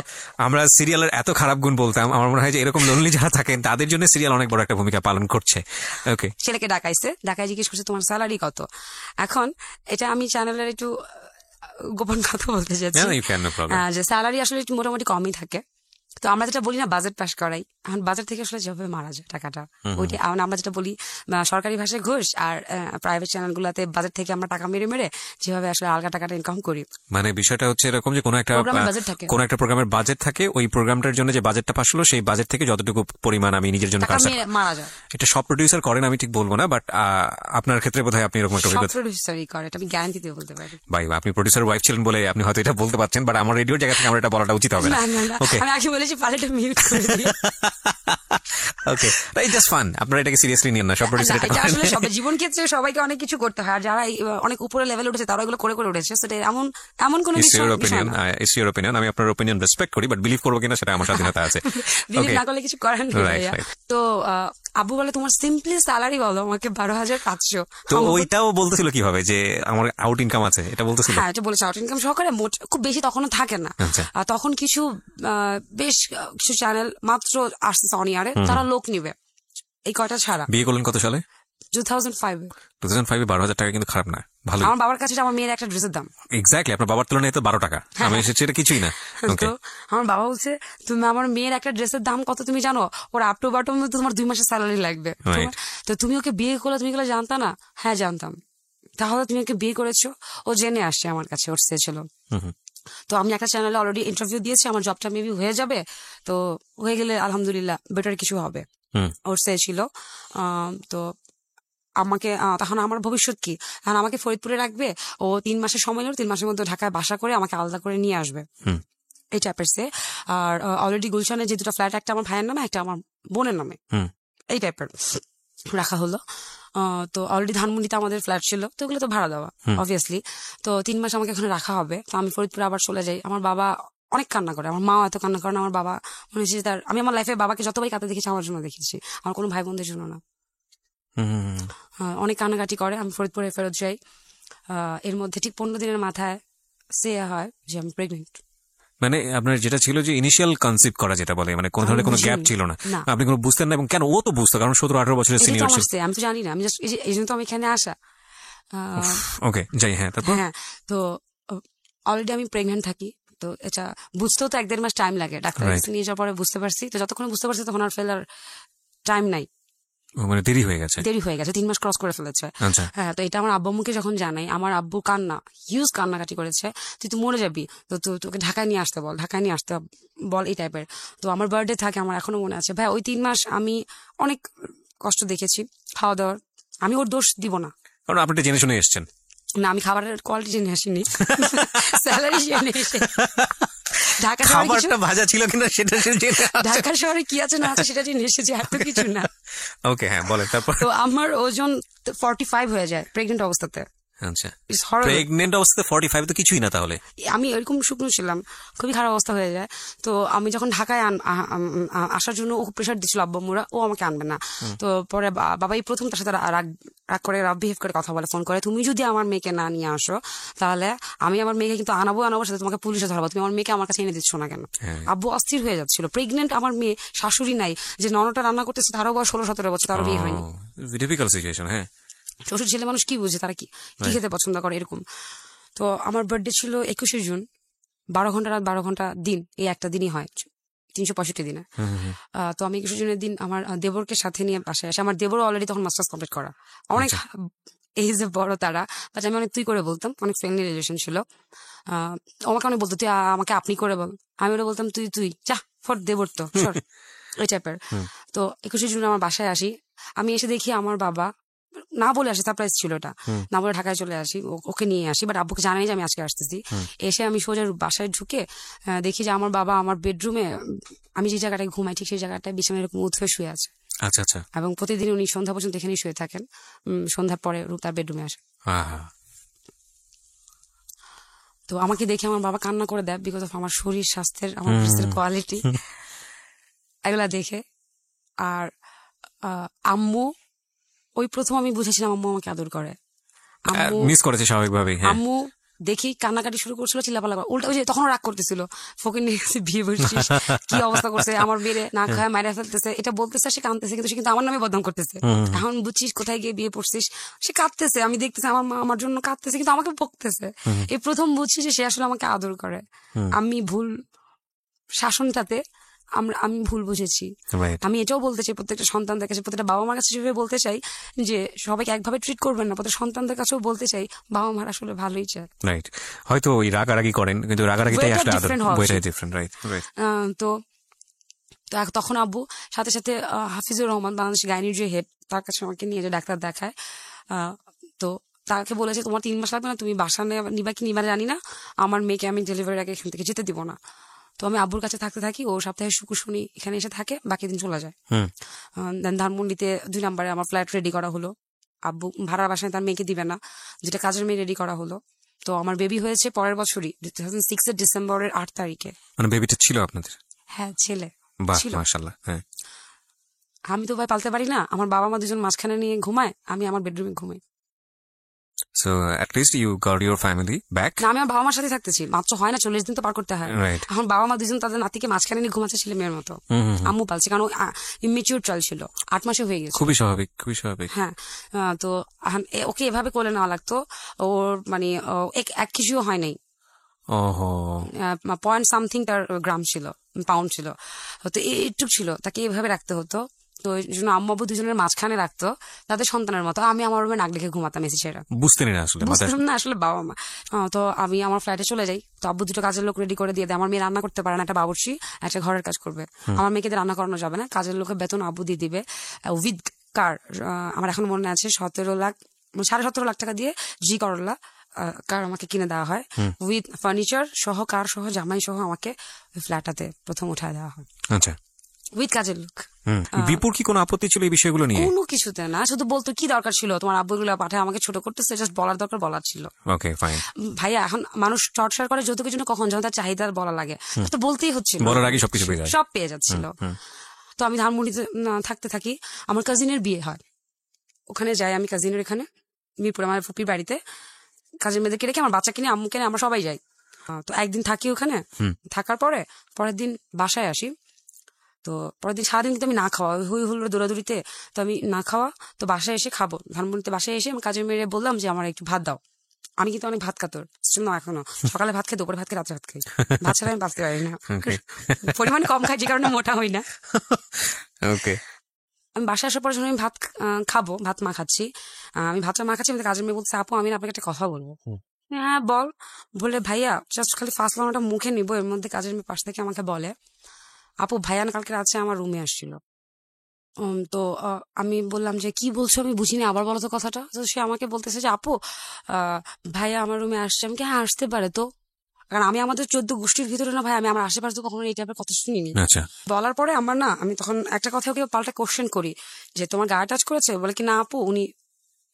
আমরা সিরিয়ালের এত খারাপ গুণ বলতাম, আমার মনে হয় যে এরকম লোনলি যারা থাকেন তাদের জন্য সিরিয়াল অনেক বড় একটা ভূমিকা পালন করছে। ওকে, ছেলেকে ডাকায় জিজ্ঞেস করছে তোমার স্যালারি কত। এখন এটা আমি চ্যানেলের একটু গোপন কথা বলতে চাচ্ছি, যে স্যালারি আসলে একটু মোটামুটি কমই থাকে, তো আমরা যেটা বলি না বাজেট পাস করাই, এখন বাজেট থেকে আসলে যেভাবে মারা যায় টাকাটা ওইটা, এখন আমরা যেটা বলি সরকারি ভাষায় ঘুষ, আর প্রাইভেট চ্যানেল গুলাতে বাজেট থেকে আমরা টাকা মেরে মেরে যেভাবে আসলে আলগা টাকাটা ইনকাম করি। মানে বিষয়টা হচ্ছে এরকম যে কোনো একটা বাজেট থাকে, কোনো একটা প্রোগ্রামের বাজেট থাকে, ওই প্রোগ্রামটার জন্য যে বাজেটটা পাস হলো সেই বাজেট থেকে যতটুকু পরিমাণ আমি নিজের জন্য টাকা মারা যায়। এটা সব প্রডিউসার করেন আমি ঠিক বলবো না, বাট আপনার ক্ষেত্রে বোধহয় আপনি এরকম একটা অভিজ্ঞতা। প্রডিউসারই করে, এটা আমি গ্যারান্টি দিয়ে বলতে পারি। ভাই আপনি প্রডিউসার ওয়াইফ ছিলেন বলে আপনি হয়তো এটা বলতে পারছেন, বাট আমার রেডিওর জায়গা থেকে আমার এটা বলাটা উচিত হবে না। ওকে, আমি আগে বলেছি পালেটা মিউট করে দিই। ওকে, রাইট, জাস্ট ফান, আপনারা এটাকে সিরিয়াসলি নিয়েন না, সব প্রডিউসার এটা করেন। আসলে সব জীবন ক্ষেত্রে সবাইকে অনেক কিছু করতে হয়, আর যারা অনেক উপরে লেভেলে উঠেছে তারা এগুলো করে করে উঠেছে, সেটা এমন এমন কোনো কিছু না। ইটস ইওর অপিনিয়ন, আমি আপনার অপিনিয়ন রেসপেক্ট করি, বাট বিলিভ করবো কিনা সেটা আমার স্বাধীনতা আছে। বিলিভ না করলে কিছু করার নেই ভাইয়া। তো আব্বু বলে তোমার সিম্পলি স্যালারি বলো আমাকে 12,500। তো ওইটাও বলতেছিল কিভাবে যে আমার আউট ইনকাম আছে, এটা বলতেছিল? হ্যাঁ, এটা বলেছে আউট ইনকাম সহকারে, খুব বেশি তখনও থাকে না। তখন কিছু বেশ কিছু চ্যানেল মাত্র আসছে অন ইয়ারে, তারা লোক নিবে, এই কয়টা ছাড়া। বিয়ে করলেন কত সালে? 2005 2005 12,000 টাকা কিন্তু খারাপ না, ভালো। আমার বাবার কাছে আমার মেয়ের একটা ড্রেসের দাম এক্স্যাক্টলি আপনার বাবার তুলনায় তো 12 টাকা, আমি এসেছি এটা কিছুই না। তো আমার বাবা বলছে তুমি আমার মেয়ের একটা ড্রেসের দাম কত তুমি জানো? ওর আপ টু বটম তোমার 2 মাসের স্যালারি লাগবে। তো তুমি ওকে বিয়ে করলে, তুমি এগুলো জানতা না? হ্যাঁ জানতাম। তাহলে তুমি ওকে বিয়ে করেছো? ও জেনে আসছে আমার কাছে, ওর সে ছিল। তো আমি একটা চ্যানেলে অলরেডি ইন্টারভিউ দিয়েছি, আমার জবটা মেবি হয়ে যাবে, তো হয়ে গেলে আলহামদুলিল্লাহ বেটার কিছু হবে। ওর সে ছিল। তো আমাকে তখন আমার ভবিষ্যৎ কি, এখন আমাকে ফরিদপুরে রাখবে, ও 3 মাসের সময় নিল, 3 মাসের মধ্যে ঢাকায় বাসা করে আমাকে আলাদা করে নিয়ে আসবে, এই টাইপের সে। আর অলরেডি গুলশানে যে 2টা ফ্ল্যাট, একটা আমার ভাইয়ের নামে, একটা আমার বোনের নামে, এই টাইপের রাখা হলো। তো অলরেডি ধানমন্ডিতে আমাদের ফ্ল্যাট ছিল, তো ওগুলো তো ভাড়া দেওয়া অবভিয়াসলি। তো 3 মাস আমাকে এখানে রাখা হবে, তো আমি ফরিদপুরে আবার চলে যাই। আমার বাবা অনেক কান্না করে, আমার মাও এত কান্না করে না। আমার বাবা মনে হচ্ছে তার, আমি আমার লাইফে বাবাকে যতবারই কাঁদতে দেখেছি আমার জন্য দেখেছি, আমার কোনো ভাই বোনদের জন্য না। অনেক কান্নাকাটি করে। আমি ফরিদপুরে ফেরত যাই। এর মধ্যে ঠিক 15 দিনের মাথায় সে হয় যে আমি প্রেগনেন্ট। মানে আপনার যেটা ছিল যে ইনিশিয়াল কনসেপ্ট করা যেটা বলে, মানে কোন ধরনের কোনো গ্যাপ ছিল না, আপনি কোনো বুঝতেন না, এবং কেন ও তো বুঝতো, কারণ 17-18 বছরের সিনিয়র ছিল। আমি তো জানি না, আমি জাস্ট এই জন্য তো আমি এখানে আসা। ওকে, যাই। হ্যাঁ, তারপর? হ্যাঁ, তো অলরেডি আমি প্রেগনেন্ট থাকি, তো এটা বুঝতেও তো 1-1.5 মাস টাইম লাগে। ডাক্তার কাছে নিয়ে যাওয়ার পরে বুঝতে পারছি, তো যতক্ষণ বুঝতে পারছি তখন আর ফেলার টাইম নাই, মানে দেরি হয়ে গেছে। 3 মাস ক্রস করে ফেলেছে। হ্যাঁ, তো এটা আমার আব্বু আম্মুকে যখন জানাই, আমার আব্বু হিউজ কান্নাকাটি করেছে, তুই তো মরে যাবি, তো তোকে ঢাকায় নিয়ে আসতে বল, ঢাকায় নিয়ে আসতে বল, এই টাইপের। তো আমার বার্থডে থাকে, আমার এখনো মনে আছে ভাই, ওই 3 মাস আমি অনেক কষ্ট দেখেছি খাওয়া দাওয়ার। আমি ওর দোষ দিব না, কারণ আপনি জেনে শুনে এসেছেন। না, আমি খাবারের কোয়ালিটি জেনে আসিনি, স্যালারি জেনে এসে। ঢাকা ভাজা ছিল কিনা সেটা ঢাকার শহরে কি আছে না আছে সেটা জেনে এসেছি, এত কিছু না। ওকে, হ্যাঁ বলেন তারপর। তো আমার ওজন 45 হয়ে যায় প্রেগনেন্ট অবস্থাতে। আচ্ছা, প্রেগনেন্ট অবস্থাতে 45 তো কিছুই না তাহলে। আমি এরকম শুকনো ছিলাম, খুবই খারাপ অবস্থা হয়ে যায়। তো আমি যখন ঢাকায় আসার জন্য ও প্রেশার দিচ্ছিল আব্বুরা, ও আমাকে আনবে না। তো পরে বাবাই প্রথম তার সাথে রাগ করে, বিহেভ করে কথা বলে, ফোন করে, তুমি যদি আমার মেয়েকে না নিয়ে আসো তাহলে আমি আমার মেয়েকে কিন্তু আনাবো সাথে তোমাকে পুলিশে ধরবো, তুমি আমার মেয়েকে আমার কাছে এনে দিচ্ছ না কেন? আব্বু অস্থির হয়ে যাচ্ছিল। প্রেগনেন্ট আমার মেয়ে, শাশুড়ি নাই, যে ননটা রান্না করতেছে, তারও বয়স 16-17 বছর, তারও বিয়ে হয়নি। Difficult situation. হ্যাঁ, শ্বশুর ছেলে মানুষ কি বুঝে, তারা কি খেতে পছন্দ করে এরকম। তো আমার বার্থডে ছিল 21শে জুন, 12 ঘন্টা রাত 12 ঘন্টা দিন, এই একটা দিনই হয় 365 দিনে। তো আমি 21শে জুনের দিন আমার দেবরকে সাথে নিয়ে বাসায় আসে। আমার দেবর অলরেডি তখন মাস্টার্স কমপ্লিট করা, অনেক এজে বড় তারা, বাট আমি অনেক তুই করে বলতাম, অনেক ফ্রেন্ডলি রিলেশন ছিল। আমাকে অনেক বলতো তুই আমাকে আপনি করে বল, আমি ওরা বলতাম তুই যা ফর দেবর তো সর, ওই টাইপের। তো 21শে জুন আমার বাসায় আসি, আমি এসে দেখি আমার বাবা না বলে আসি, সারপ্রাইজ ছিল এটা, না বলে ঢাকায় চলে আসি, ওকে নিয়ে আসি, বাট আব্বুকে জানাই যে আমি আজকে আসতেছি। এসে আমি সোজা বাসায় ঢুকে দেখি যে আমার বাবা আমার বেডরুমে, আমি যে জায়গাটায় ঘুমাই ঠিক সেই জায়গাটায় বিছানায় এরকম উঠে শুয়ে আছে। আচ্ছা আচ্ছা। এবং প্রতিদিন উনি সন্ধ্যা পর্যন্ত এখানেই শুয়ে থাকেন, সন্ধ্যার পরে তার বেডরুমে আসে। তো আমাকে দেখে আমার বাবা কান্না করে দেয়, বিকজ অফ আমার শরীর স্বাস্থ্যের, আমার ড্রেসের কোয়ালিটি এগুলা দেখে। আর আম্মু, ওই প্রথম আমি বুঝেছিলাম আম্মু আমাকে আদর করে, আম্মু মিস করেছে স্বাভাবিকভাবেই। আম্মু দেখি কান্নাকাটি শুরু করছিল, চিল্লাপাল্লা উল্টা, ওই যে তখন রাগ করতেছিল, ফকির নিয়ে গেছে বিয়ে বসছিস, কি অবস্থা করছে, আমার মেয়ে না খায় মারা ফেলতেছে, এটা বলতেছে, সে কাঁদতেছে, কিন্তু সে কিন্তু আমার নামে বদনাম করতেছে। এখন বুঝছিস কোথায় গিয়ে বিয়ে পড়ছিস, সে কাঁদতেছে, আমি দেখতেছি আমার মা আমার জন্য কাঁদতেছে, কিন্তু আমাকে বকতেছে। এই প্রথম বুঝছি যে সে আসলে আমাকে আদর করে। আমি ভুল শাসনটাতে আমি ভুল বুঝেছি। রাইট। আমি এটাও বলতে চাই প্রত্যেকটা সন্তানদের কাছে, প্রত্যেকটা বাবা মার কাছে যেভাবে বলতে চাই যে সবাইকে একভাবে ট্রিট করবেন না, প্রত্যেক সন্তানদের কাছেও বলতে চাই বাবা মার আসলে ভালোই চায়। রাইট। হয়তো ওই রাগারাগি করেন, কিন্তু রাগারাগিটাই Way টা আসলে different হওয়া বইটাই উচিত। ডিফারেন্ট। Right right. তো তখন আব্বু সাথে সাথে হাফিজুর রহমান বাংলাদেশ গাইনির যে হেড, তার কাছে আমাকে নিয়ে যে ডাক্তার দেখায়। তো তাকে বলেছে তোমার 3 মাস লাগবে না, তুমি বাসা নিবা কি নিবা জানি না, আমার মেয়েকে আমি ডেলিভারির আগে এখান থেকে যেতে দিব না। তো আমি আব্বুর কাছে থাকতে থাকি, ও সপ্তাহে শুক্র শনি এখানে এসে থাকে, বাকি দিন চলে যায়। দেন ধানমন্ডিতে 2 নম্বরে আমার ফ্ল্যাট রেডি করা হলো। আব্বু ভাড়ার বাসায় তার মেয়েকে দিবে না, যেটা কাজের মেয়ে রেডি করা হলো। তো আমার বেবি হয়েছে পরের বছরই 2006 ডিসেম্বরের 8 তারিখে। মানে বেবিটা ছিল আপনাদের? হ্যাঁ, ছেলে বাহ, ছিল। মাশাআল্লাহ। হ্যাঁ। আমি তো ভাই পালতে পারি না, আমার বাবা মা দুজন মাঝখানে নিয়ে ঘুমায়, আমি আমার বেডরুমে ঘুমাই। So at least you got your family back. না, আমি আমার বাবা মার সাথে থাকতেছি, মাত্র হয় না 40 দিন তো পার করতে হয়। রাইট। এখন বাবা মা দুজন তাদের নাতিকে মাঝখানে নিয়ে ঘুমাচ্ছে ছেলে মেয়ের মতো। আম্মু পালছে, কারণ ইমেচিউর চাইল্ড ছিল, 8 মাসে হয়ে গেছে। খুবই স্বাভাবিক, খুবই স্বাভাবিক। হ্যাঁ। তো ওকে এভাবে কোলে নেওয়া লাগতো। ওর মানে 1 কেজিও হয় নাই, ওহো। পয়েন্ট সামথিং তার গ্রাম ছিল, পাউন্ড ছিল। তো এইটুক ছিল, তাকে এইভাবে রাখতে হতো। তো এই জন্য আম্মু আব্বু দুজনের মাঝখানে রাখতো, তাদের সন্তানের মতো। আমি আমার রুমে নাক লিখে ঘুমাতাম এসি ছেড়া। বুঝতেনি না আসলে, মাথায় বুঝতাম না আসলে বাবা মা। তো আমি আমার ফ্ল্যাটে চলে যাই, তো আব্বু দুটো কাজের লোক রেডি করে দিয়ে দেয়। আমার মেয়ে রান্না করতে পারে না, একটা বাবুর্চি একটা ঘরের কাজ করবে। আমার মেয়েকে দিয়ে রান্না করানো যাবে না, কাজের লোকের বেতন আব্বু দিয়ে দিবে উইথ কার। আমার এখন মনে আছে 17.5 লাখ টাকা দিয়ে জি করলা কার আমাকে কিনে দেওয়া হয়, উইথ ফার্নিচার সহ, কার সহ, জামাই সহ আমাকে ফ্ল্যাটাতে প্রথম উঠায় দেওয়া হয়, আচ্ছা। উইথ কাজের লোক। বিপুর কি কোনো আপত্তি ছিল এই বিষয়গুলো নিয়ে? কোনো কিছুতে না, শুধু বলতো কি দরকার ছিল তোমার আব্বুগুলো পাঠায় আমাকে ছোট করতেছে, জাস্ট বলার দরকার বলার ছিল। Okay fine. ভাইয়া এখন মানুষ টর্চার করে যৌতুকের জন্য, কখন যখন তার চাহিদা বলা লাগে, তো বলতেই হচ্ছিল, বলার আগে সবকিছু পেয়ে যায়। সব পেয়ে যাচ্ছিল। তো আমি ধানমন্ডিতে থাকতে থাকি, আমার কাজিনের বিয়ে হয়, ওখানে যাই আমি কাজিনের এখানে মিরপুর আমার ফুপির বাড়িতে। কাজিন মেয়েদেরকে রেখে আমার বাচ্চা কিনে আম্মুকে আমরা সবাই যাই। তো একদিন থাকি ওখানে, থাকার পরে পরের দিন বাসায় আসি। তো পরের দিন সারাদিন কিন্তু আমি না খাওয়া, হুই হুল্লোড় দৌড়াদৌড়িতে, তো আমি না খাওয়া। তো বাসায় এসে খাবো, ধানমন্ডিতে বাসায় এসে আমি কাজের মেয়ে বললাম যে আমার একটু ভাত দাও। আমি কিন্তু অনেক ভাত খাতর, না এখনো, সকালে ভাত খাই, দুপুরে ভাত খাই, রাত্রে ভাত খাই, ভাত ছাড়া আমি বাঁচতে পারি না, পরিমাণ কম খাই যে কারণে মোটা হই না। ওকে। আমি বাসায় আসার পর যখন আমি ভাত খাবো, ভাত মা খাচ্ছি, আমি ভাতটা মা খাচ্ছি, আমি কাজের মেয়ে বলছে আপু আমি আপনাকে একটা কথা বলবো। হ্যাঁ বল। বলে ভাইয়া জাস্ট খালি ফার্স্ট লাইনটা মুখে নিবো, এর মধ্যে কাজের মেয়ে পাশ থেকে আমাকে বলে আপু ভাইয়া না কালকে রাতে আমার রুমে আসছিল। তো আমি বললাম যে কি বলছো আমি বুঝিনি, আবার বলো তো কথাটা। তো সে আমাকে বলতেছে যে আপু ভাইয়া আমার রুমে আসছে। আমি কি হ্যাঁ আসতে পারে তো, কারণ আমি আমাদের 14 গোষ্ঠীর ভিতরে না ভাই, আমি আমার আশেপাশে তো কখনো এই টাইপের কথা শুনিনি। আচ্ছা। বলার পরে আমার না, আমি তখন একটা কথা ওকে পাল্টা কোশ্চেন করি যে তোমার গায়ে টাচ করেছে, বলে কি না আপু উনি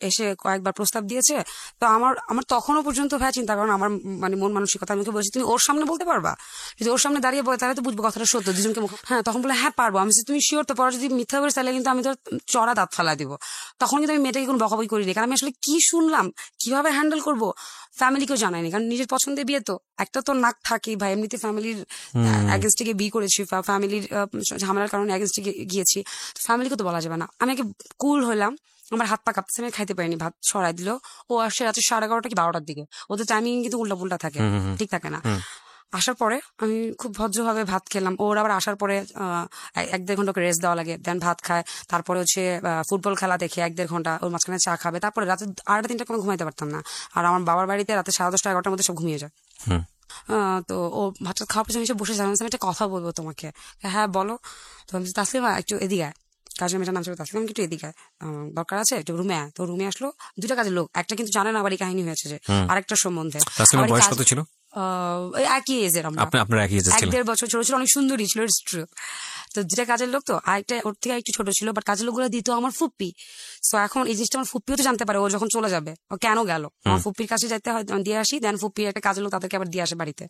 এসে কয়েকবার প্রস্তাব দিয়েছে। তো আমার তখনও পর্যন্ত ভাই চিন্তা, কারণ আমার মানে মন মানসিকতা, আমি ওকে বলছি তুমি ওর সামনে বলতে পারবা, যদি ওর সামনে দাঁড়িয়ে বলে তাহলে তো বুঝবো কথাটা সত্য, দুজনকে হ্যাঁ। তখন বলে হ্যাঁ পারবো। আমি তুমি শিওর তো? পরে যদি মিথ্যা করিস তাহলে কিন্তু আমি তো চড়া দাঁত ফালা দিব। তখন কিন্তু আমি মেয়েটাকে কোনো বকাবকি করিনি, কারণ আমি আসলে কি শুনলাম, কিভাবে হ্যান্ডেল করবো ফ্যামিলিকেও জানাইনি, কারণ নিজের পছন্দে বিয়ে তো একটা তো নাক থাকেই ভাই। এমনিতে ফ্যামিলির অ্যাগেন্স্টে গিয়ে বিয়ে করেছি, ফ্যামিলির ঝামেলার কারণে অ্যাগেন্স্টে গিয়েছি, ফ্যামিলিকে তো বলা যাবে না। আমি আগে কুল হলাম, আমার হাত পা কাঁপতেছে, আমি খাইতে পারিনি, ভাত ছড়াই দিল। ও আসছে রাত্রে 11:30 কি 12টার দিকে, ওদের টাইমিং কিন্তু উল্টা পুল্টা থাকে, ঠিক থাকে না। আসার পরে আমি খুব ভদ্রভাবে ভাত খেলাম। ওর আবার আসার পরে 1-1.5 ঘন্টা রেস্ট দেওয়া লাগে, দেন ভাত খায়। তারপরে হচ্ছে ফুটবল খেলা দেখে 1-1.5 ঘন্টা, ওর মাঝখানে চা খাবে। তারপরে রাতে 2:30-3টা কোনো ঘুমাইতে পারতাম না। আর আমার বাবার বাড়িতে রাতে 10:30 11টার মধ্যে সব ঘুমিয়ে যায়। তো ও ভাতটা খাওয়ার পর এসে বসে জানাচ্ছে আমি একটা কথা বলবো তোমাকে। হ্যাঁ বলো। তো আমি তাসলিমা একটু এদিকে আয়, কাজের মেয়েটার নাম ছিল তাসলিমা, একটু এদিকে আয়, দরকার আছে একটু রুমে আয়। তো রুমে আসলো, 2টা কাজের লোক, একটা কিন্তু জানে না আবার এই কাহিনী হয়েছে যে আরেকটার সম্বন্ধে। তাসলিমার বয়স কত ছিল? একই এজের আমরা, আপনার একই এজের ছিলেন? 1-1.5 বছর ছোট ছিল, অনেক সুন্দরী ছিল। তো যেটা কাজের লোক, তো আরেকটা ওর থেকে একটু ছোট ছিল, বাট কাজের লোকগুলো দিত আমার ফুপ্পি। তো এখন এই জিনিসটা আমার ফুপ্পিও তো জানতে পারে, ও যখন চলে যাবে ও কেন গেল, আমার ফুপ্পির কাছে যাইতে হয়, দিয়ে আসি, দেন ফুপ্পি একটা কাজের লোক তাদেরকে আবার দিয়ে আসে বাড়িতে।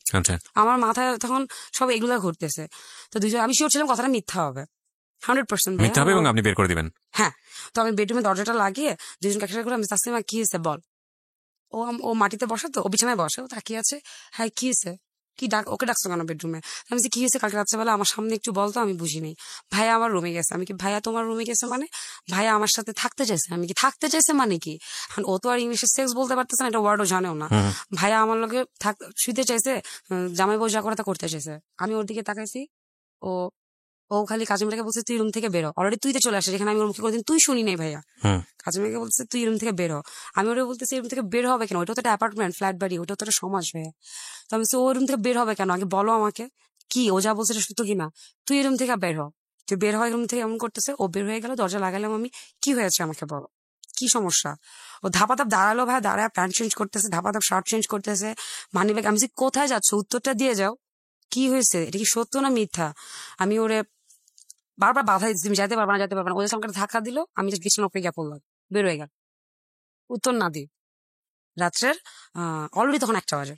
আমার মাথায় তখন সব এগুলা ঘুরতেছে। তো দুজন, আমি শিওর ছিলাম কথাটা মিথ্যা হবে, 100% মিথ্যা হবে, এবং আপনি বের করে দিবেন। হ্যাঁ। তো আমি বেডরুমে দরজাটা লাগিয়ে দুজনকে একসাথে করে আমি তাসলিমা কি হয়েছে বল। ও মাটিতে বসে, তো ও বিছানায় বসে, ও তাকিয়ে আছে। হ্যাঁ কি হয়েছে, কি ওকে ডাকছো কেন বেডরুমে? আমি কি হয়েছে কালকে রাত্রেবেলা আমার সামনে একটু বলতো, আমি বুঝিনি। ভাইয়া আমার রুমে গেছে। আমি কি ভাইয়া তোমার রুমে গেছে মানে? ভাইয়া আমার সাথে থাকতে চাইছে। আমি কি থাকতে চাইছে মানে কি? ও তো আর ইংলিশে সেক্স বলতে পারতেছে না, এটা ওয়ার্ডও জানেও না। ভাইয়া আমার লোকে শুইতে চাইছে, জামাই বউ যা করে তা করতে চাইছে। আমি ওর দিকে তাকাইছি, ও ও খালি কাজী মেয়েটাকে বলছে তুই রুম থেকে বেরো, অলরেডি তুই তো চলে আসে, যেখানে আমি ওর মুখে কোনোদিন তুই শুনি নাই ভাইয়া। কাজী মেয়েকে বলছে তুই রুম থেকে বেরো, আমি ওরা বলতেছি রুম থেকে বের হবে কেন, ওটা তো একটা অ্যাপার্টমেন্ট ফ্ল্যাট বাড়ি, ওটা তো একটা সমাজ ভাইয়া। তো আমি বলছি ও রুম থেকে বের হবে কেন, আগে বলো আমাকে কি ও যা বলছে এটা সত্য কিনা, তুই রুম থেকে বের হ, তুই বের হয় রুম থেকে এমন করতেছে। ও বের হয়ে গেল, দরজা লাগালাম আমি, কি হয়েছে আমাকে বলো, কি সমস্যা। ও ধাপাধাপ দাঁড়ালো ভাই, দাঁড়ায় প্যান্ট চেঞ্জ করতেছে, ধাপাধাপ শার্ট চেঞ্জ করতেছে, মানি ব্যাগ। আমি কোথায় যাচ্ছ, উত্তরটা দিয়ে যাও, কি হয়েছে, এটা কি সত্য না মিথ্যা। আমি ওরে বারবার বাধা দিচ্ছি, তুমি যাইতে পারবা না, যাইতে পারবা না। ওদের আমাকে ধাক্কা দিল, আমি গেছিলাম ওপরে গিয়ে পড়লাম, বের হয়ে গেল, উত্তর না দিই। রাত্রের অলরেডি তখন 1টা বাজে।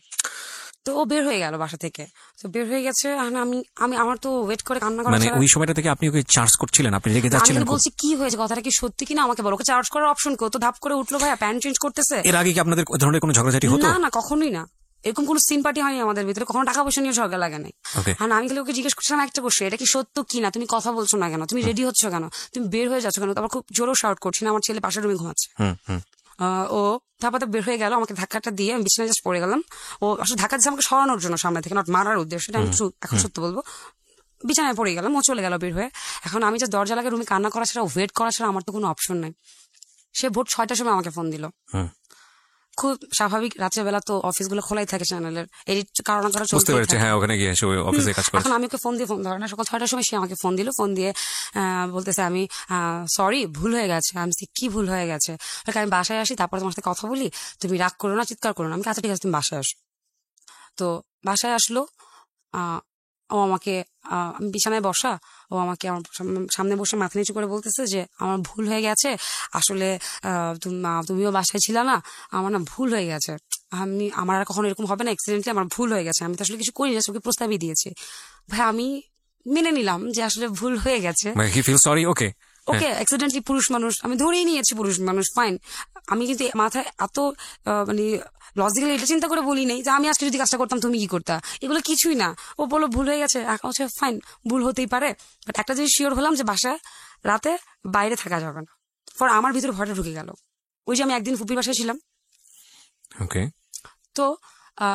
তো ও বের হয়ে গেল বাসা থেকে, তো বের হয়ে গেছে। আমি আমি আমার তো ওয়েট করে কান্না করা মানে ছাড়া- ওই সময়টা থেকে আপনি ওকে চার্জ করছিলেন, আপনি রেগে আমি যাচ্ছিলেন তো খুব? বলছি কি হয়েছে, কথাটা কি সত্যি কিনা আমাকে বলো। ওকে চার্জ করার অপশন কেউ তো ধাপ করে উঠলো ভাইয়া, প্যান্ট চেঞ্জ করতেছে। এর আগে কি আপনাদের ওই ধরনের কোনো ঝগড়াঝাটি হতো? না না, কখনোই না, এরকম কোনো সিম্পাটি হয়নি আমাদের ভিতরে, কখনো টাকা পয়সা নিয়ে ঝগড়া লাগে নাই। ওকে। আর আমি খালি ওকে জিজ্ঞেস করছিলাম একটা কোশ্চেন, এটা কি সত্য কিনা, তুমি কথা বলছো না কেন, তুমি রেডি হচ্ছ কেন, তুমি বের হয়ে যাচ্ছ কেন। তারপর খুব জোরও শাউট করছি না, আমার ছেলে পাশের রুমে ঘুমাচ্ছে। ও তারপরে বের হয়ে গেল, আমাকে ধাক্কাটা দিয়ে আমি বিছানায় জাস্ট পড়ে গেলাম। ও আসলে ধাক্কা দিচ্ছে আমাকে সরানোর জন্য সামনে থেকে, নট মারার উদ্দেশ্যে, আমি এখন সত্য বলবো। বিছানায় পড়ে গেলাম, ও চলে গেল বের হয়ে। এখন আমি যে দরজা লাগে রুমে কান্না করা ছাড়া, ওয়েট করা ছাড়া আমার তো কোনো অপশন নাই। সে ভোর 6টার সময় আমাকে ফোন দিল, খুব স্বাভাবিক, রাতের বেলা তো অফিস গুলো খোলাই থাকে, চ্যানেলের এডিট কারণ করা বুঝতে পেরেছি, হ্যাঁ, ওখানে গিয়ে অফিসে কাজ করে। এখন আমি ওকে ফোন দিয়ে ফোন ধরে না, সকাল 6টার সময় সে আমাকে ফোন দিল, ফোন দিয়ে বলতেছে আমি সরি, ভুল হয়ে গেছে। আমি কি ভুল হয়ে গেছে, আমি বাসায় আসি তারপরে তোমার সাথে কথা বলি, তুমি রাগ করো না, চিৎকার করো না। আমি আচ্ছা ঠিক আছে, তুমি বাসায় আসো। তো বাসায় আসলো, ও আমাকে আমি বিছানায় বসা, ও আমাকে আমার সামনে বসে মাথা নিচু করে বলতেছে যে আমার ভুল হয়ে গেছে, আসলে তুমিও বাসায় ছিল না, আমার না ভুল হয়ে গেছে, আমার আর কখনো এরকম হবে না, অ্যাক্সিডেন্টলি আমার ভুল হয়ে গেছে, আমি তো আসলে কিছু করিনি, ওকে প্রস্তাবই দিয়েছি। ভাই আমি মেনে নিলাম যে আসলে ভুল হয়ে গেছে, হি ফিল সরি। ওকে ওকে অ্যাক্সিডেন্টলি, পুরুষ মানুষ, আমি ধরেই নিয়েছি পুরুষ মানুষ, ফাইন। আমি কিন্তু মাথায় এত মানে লজিক্যালি এটা চিন্তা করে বলি নাই যে আমি আজকে যদি কাজটা করতাম তুমি কি করতা, এগুলো কিছুই না। ও বললো ভুল হয়ে গেছে, ফাইন, ভুল হতেই পারে, বাট একটা জিনিস শিওর হলাম যে বাসায় রাতে বাইরে থাকা যাবে না। পর আমার ভিতরে ভয়টা ঢুকে গেল, ওই যে আমি একদিন ফুপির বাসায় ছিলাম, ওকে। তো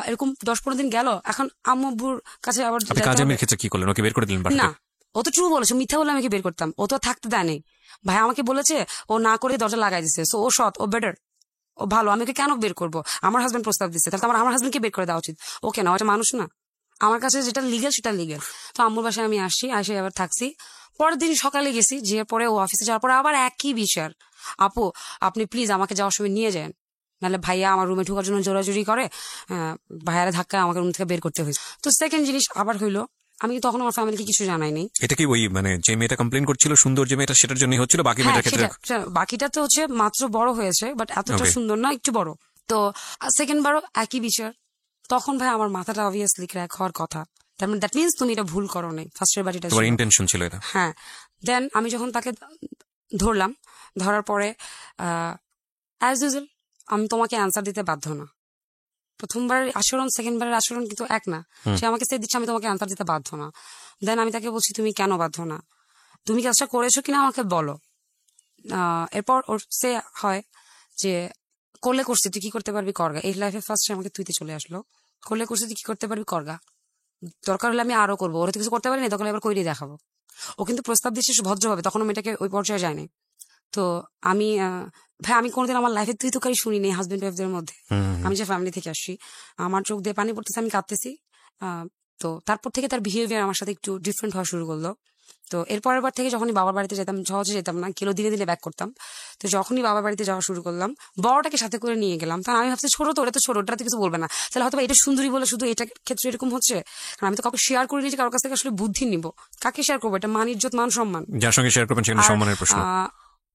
এরকম 10-15 দিন গেল। এখন আম্মুর কাছে আবার আপনি কাজের মেয়ের ক্ষেত্রে কি করলেন, ওকে বের করে দিলেন বাসা না, থেকে? ও তো ট্রু বলেছে, মিথ্যা বলে আমাকে বের করতাম, ও তো থাকতে দেয় নাই। ভাই আমাকে বলেছে ও না করে দরজা লাগাই দিছে, সো ও সৎ, ও বেটার, ও ভালো, আমি ওকে কেন বের করবো, আমার হাজবেন্ড প্রস্তাব দিচ্ছে, তাহলে তো আমার হাজবেন্ডকে বের করে দেওয়া উচিত। ও কেন, ওটা মানুষ না, আমার কাছে যেটা লিগেল সেটা লিগেল। তো আম্মুর বাসায় আমি আসি, আবার থাকছি। পরের দিন সকালে গেছি, যে পরে ও অফিসে যাওয়ার পরে আবার একই বিষয়, আপু আপনি প্লিজ আমাকে যাওয়ার সময় নিয়ে যান, নাহলে ভাইয়া আমার রুমে ঢোকার জন্য জোরাজুরি করে, ভাইয়ারা ধাক্কায় আমাকে রুম থেকে বের করতে হয়েছে। তো সেকেন্ড জিনিস আবার হইলো, আমি তখন আমার ফ্যামিলিকে কিছু জানাইনি। এটা কি ওই মানে যে মেয়েটা কমপ্লেন করছিল, সুন্দর যে মেয়েটা, সেটার জন্য হচ্ছিল? বাকি মেয়েটার ক্ষেত্রে বাকিটা তো হচ্ছে মাত্র বড় হয়েছে, বাট এতটা সুন্দর না, একটু বড়। তো সেকেন্ড বারও একই বিষয়। তখন ভাই আমার মাথাটা অবভিয়াসলি ক্র্যাক হওয়ার কথা, দ্যাট মিনস তুমি এটা ভুল করো নাই, ফার্স্টের বাড়িটা তোমার ইন্টেনশন ছিল এটা। হ্যাঁ। দেন আমি যখন তাকে ধরলাম, ধরার পরে অ্যাজ ইউজুয়াল আমি তোমাকে অ্যান্সার দিতে বাধ্য না, প্রথমবার আচরণ সেকেন্ডবারের আচরণ কিন্তু এক না, সে আমাকে সে দিচ্ছে, আমি তোমাকে অ্যান্সার দিতে বাধ্য না। দেন আমি তাকে বলছি তুমি কেন বাধ্য না, তুমি কাজটা করেছো কিনা আমাকে বলো। এরপর ওর সে হয় যে করলে করছি, তুই কি করতে পারবি করগা, এই লাইফে ফার্স্ট আমাকে তুইতে চলে আসলো, করলে করছি তুই কি করতে পারবি করগা, দরকার হলে আমি আরো করবো, ওরা তো কিছু করতে পারি না, দরকার এবার কইরে দেখাবো। ও কিন্তু প্রস্তাব দিচ্ছে ভদ্রভাবে, তখন মেয়েটাকে ওই পর্যায়ে যায়নি। তো আমি ভাই আমি কোনোদিন আমার লাইফে তুই তো কারি শুনিনি হাজবেন্ড ওয়াইফদের মধ্যে, আমি যে ফ্যামিলি থেকে আসছি, আমার চোখ দিয়ে পানি পড়তেছে, আমি কাঁদতেছি। তো তারপর থেকে তার বিহেভিয়ার আমার সাথে একটু ডিফারেন্ট হওয়া শুরু করলো। তো এরপরের বার থেকে যখনই বাবার বাড়িতে যেতাম, সহজে যেতাম না, কিলো দিনে দিনে ব্যাক করতাম। তো যখনই বাবার বাড়িতে যাওয়া শুরু করলাম, বড়টাকে সাথে করে নিয়ে গেলাম, কারণ আমি ভাবছি ছোট তো, ওটা তো ছোট, ওটা তো কিছু বলবে না, তাহলে হয়তো এটা সুন্দরী বলে শুধু এটা ক্ষেত্রে এরকম হচ্ছে, কারণ আমি তো কাউকে শেয়ার করিনি যে কারোর কাছ থেকে আসলে বুদ্ধি নিব, কাকে শেয়ার করবো, এটা মান ইজ্জত মান সম্মান, যার সঙ্গে শেয়ার করবেন সেখানে সম্মানের প্রশ্ন।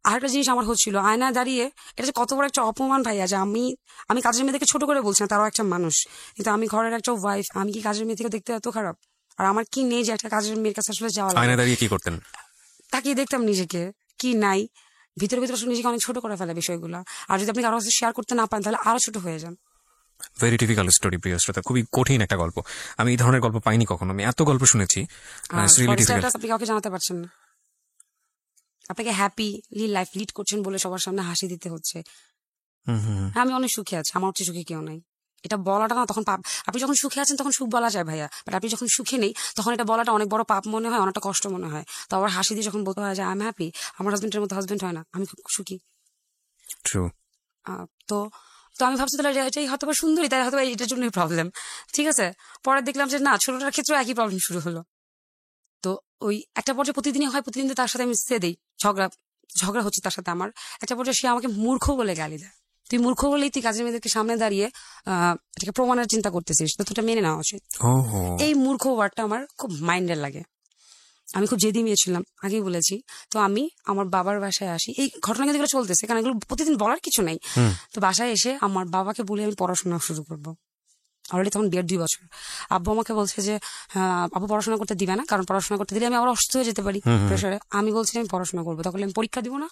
আরেকটা জিনিস আমার হচ্ছিল, আয়না দাঁড়িয়ে, এটা যে কত বড় একটা অপমান ভাইয়া, যে আমি কাজের মেয়ে থেকে ছোট করে বলছি না, তারাও একটা মানুষ, কিন্তু আমি ঘরের একটা ওয়াইফ, আমি কি কাজের মেয়ে থেকে দেখতে এত খারাপ, আর আমার কি নেই যে একটা কাজের মেয়ের কাছে আসলে যাওয়া লাগে। আয়না দাঁড়িয়ে কি করতেন? তাকিয়ে দেখতাম নিজেকে, কি নাই, ভিতরে ভিতরে আসলে নিজেকে অনেক ছোট করে ফেলে বিষয়গুলো, আর যদি আপনি কারোর কাছে শেয়ার করতে না পারেন তাহলে আরো ছোট হয়ে যান। ভেরি টিপিক্যাল স্টোরি, প্রিয় শ্রোতা, খুবই কঠিন একটা গল্প। আমি এই ধরনের গল্প পাইনি কখনো, আমি এত গল্প শুনেছি। আপনি কাউকে জানাতে পারছেন না, আপনাকে হ্যাপিলি লাইফ লিড করছেন বলে সবার সামনে হাসি দিতে হচ্ছে। আমি অনেক সুখী আছি, আমার হচ্ছে সুখী কেউ নাই। এটা বলাটা না তখন পাপ। আপনি যখন সুখে আছেন তখন সুখ বলা যায় ভাইয়া, বাট আপনি যখন সুখে নেই তখন এটা বলাটা অনেক বড় পাপ মনে হয়, অনেকটা কষ্ট মনে হয়। তো আবার হাসি দিয়ে যখন বলতে হয় যে আই এম হ্যাপি, আমার হাজবেন্ডের মতো হাজবেন্ড হয় না, আমি খুব সুখী। ট্রু। তো তো আমি ভাবছি তাহলে এটাই হয়তো বা সুন্দরী, তাই হয়তো এটার জন্যই প্রবলেম। ঠিক আছে, পরে দেখলাম যে না, ছোটটার ক্ষেত্রে একই প্রবলেম শুরু হলো। তো ওই একটা পর্যায়ে প্রতিদিনই হয়, প্রতিদিন তার সাথে আমি সে দেই, ঝগড়া ঝগড়া হচ্ছে তার সাথে আমার। একটা পর্যায়ে সে আমাকে মূর্খ বলে গালি দেয়। তুই মূর্খ বলেই তুই কাজের মেয়েদেরকে সামনে দাঁড়িয়ে এটাকে প্রমাণের চিন্তা করতেছিস, তো তোটা মেনে নেওয়া উচিত। ওহো। এই মূর্খ ওয়ার্ডটা আমার খুব মাইন্ডের লাগে। আমি খুব জেদি মেয়ে ছিলাম, আগেই বলেছি। তো আমি আমার বাবার বাসায় আসি, এই ঘটনা কিন্তু এগুলো চলতেছে, কারণ এগুলো প্রতিদিন বলার কিছু নেই। তো বাসায় এসে আমার বাবাকে বলে আমি পড়াশোনা শুরু করবো। অলরেডি তখন 1.5-2 বছর। আব্বু আমাকে বলছে যে আব্বু পড়াশোনা করতে দিবে না, কারণ পড়াশোনা করতে দিলে আমি আবার অসুস্থ হয়ে যেতে পারি প্রেশারে। আমি বলছি আমি পড়াশোনা করবো, তখন আমি পরীক্ষা দিব না,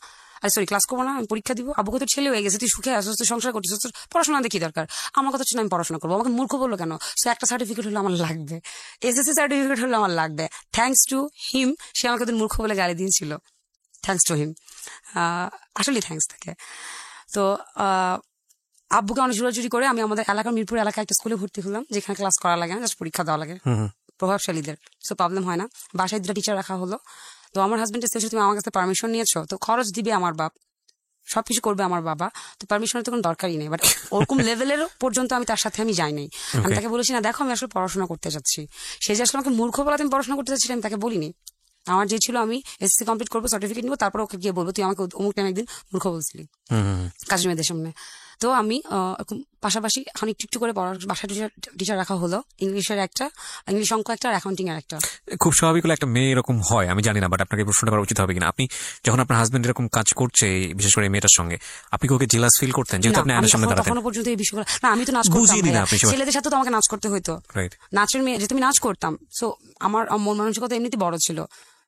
সরি ক্লাস করবো না, আমি পরীক্ষা দিব। আব্বুকে তো ছেলে হয়ে গেছে, তুই সুখে আসছিস, তুই সংসার করছিস, তোর পড়াশোনা দেখি দরকার। আমার কথা হচ্ছে আমি পড়াশোনা করবো। আমাকে মূর্খ বললো কেন? সে একটা সার্টিফিকেট হলো আমার লাগবে, এসএসসি সার্টিফিকেট হলো আমার লাগবে। থ্যাঙ্কস টু হিম, সে আমাকে মূর্খ বলে গালি দিয়েছিল। থ্যাঙ্কস টু হিম, আসলে থ্যাঙ্কস থাকে। তো আব্বুকে অনেক জোরাজুরি করে আমি আমাদের এলাকার মিরপুর এলাকায় একটা স্কুলে ভর্তি হলাম, যেখানে ক্লাস করা লাগে না, জাস্ট পরীক্ষা দেওয়া লাগে প্রভাবশালীদের, সো প্রবলেম হয় না। বাসায় 2টা টিচার রাখা হলো। তো আমার হাজবেন্ড এসেছে, তুমি আমার কাছে পারমিশন নিয়েছো, তো খরচ দিবে আমার বাপ, সবকিছু করবে আমার বাবা, তো পারমিশনের তো কোনো দরকারই নেই। বাট ওরকম লেভেলের পর্যন্ত আমি তার সাথে আমি যাই নাই। আমি তাকে বলেছি না দেখো আমি আসলে পড়াশোনা করতে যাচ্ছি। সে যে আসলে আমাকে মূর্খ বলাতে আমি পড়াশোনা করতে যাচ্ছি আমি তাকে বলিনি। আমার যে ছিল আমি এসএসসি কমপ্লিট করবো, সার্টিফিকেট নিবো, তারপর ওকে গিয়ে বলবো তুই আমাকে অমুক টাইম একদিন মূর্খ বলছিলি কাজের মেয়েদের সামনে। তো আমি পাশাপাশি এখন একটু করে পড়ার বাসায় টিচার রাখা হলো, ইংলিশের একটা, ইংলিশ অঙ্ক একটা, আর অ্যাকাউন্টিং এর একটা। খুব স্বাভাবিক হলো একটা মেয়ে এরকম হয়, আমি জানি না, বাট আপনাকে প্রশ্নটা করা উচিত হবে কিনা। আপনি যখন আপনার হাজবেন্ড এরকম কাজ করছে, বিশেষ করে এই মেয়েটার সঙ্গে, আপনি কি ওকে জেলাস ফিল করতেন যেহেতু আপনি আয়নার সামনে দাঁড়াতেন? তখনো পর্যন্ত এই বিষয়গুলো না, আমি তো নাচ করতাম বুঝিয়ে দিন আপনি সবাই। ছেলেদের সাথে তো আমাকে নাচ করতে হইতো, রাইট। নাচের মেয়ে যেহেতু আমি নাচ করতাম, সো আমার মন মানসিকতা এমনিতে বড় ছিল,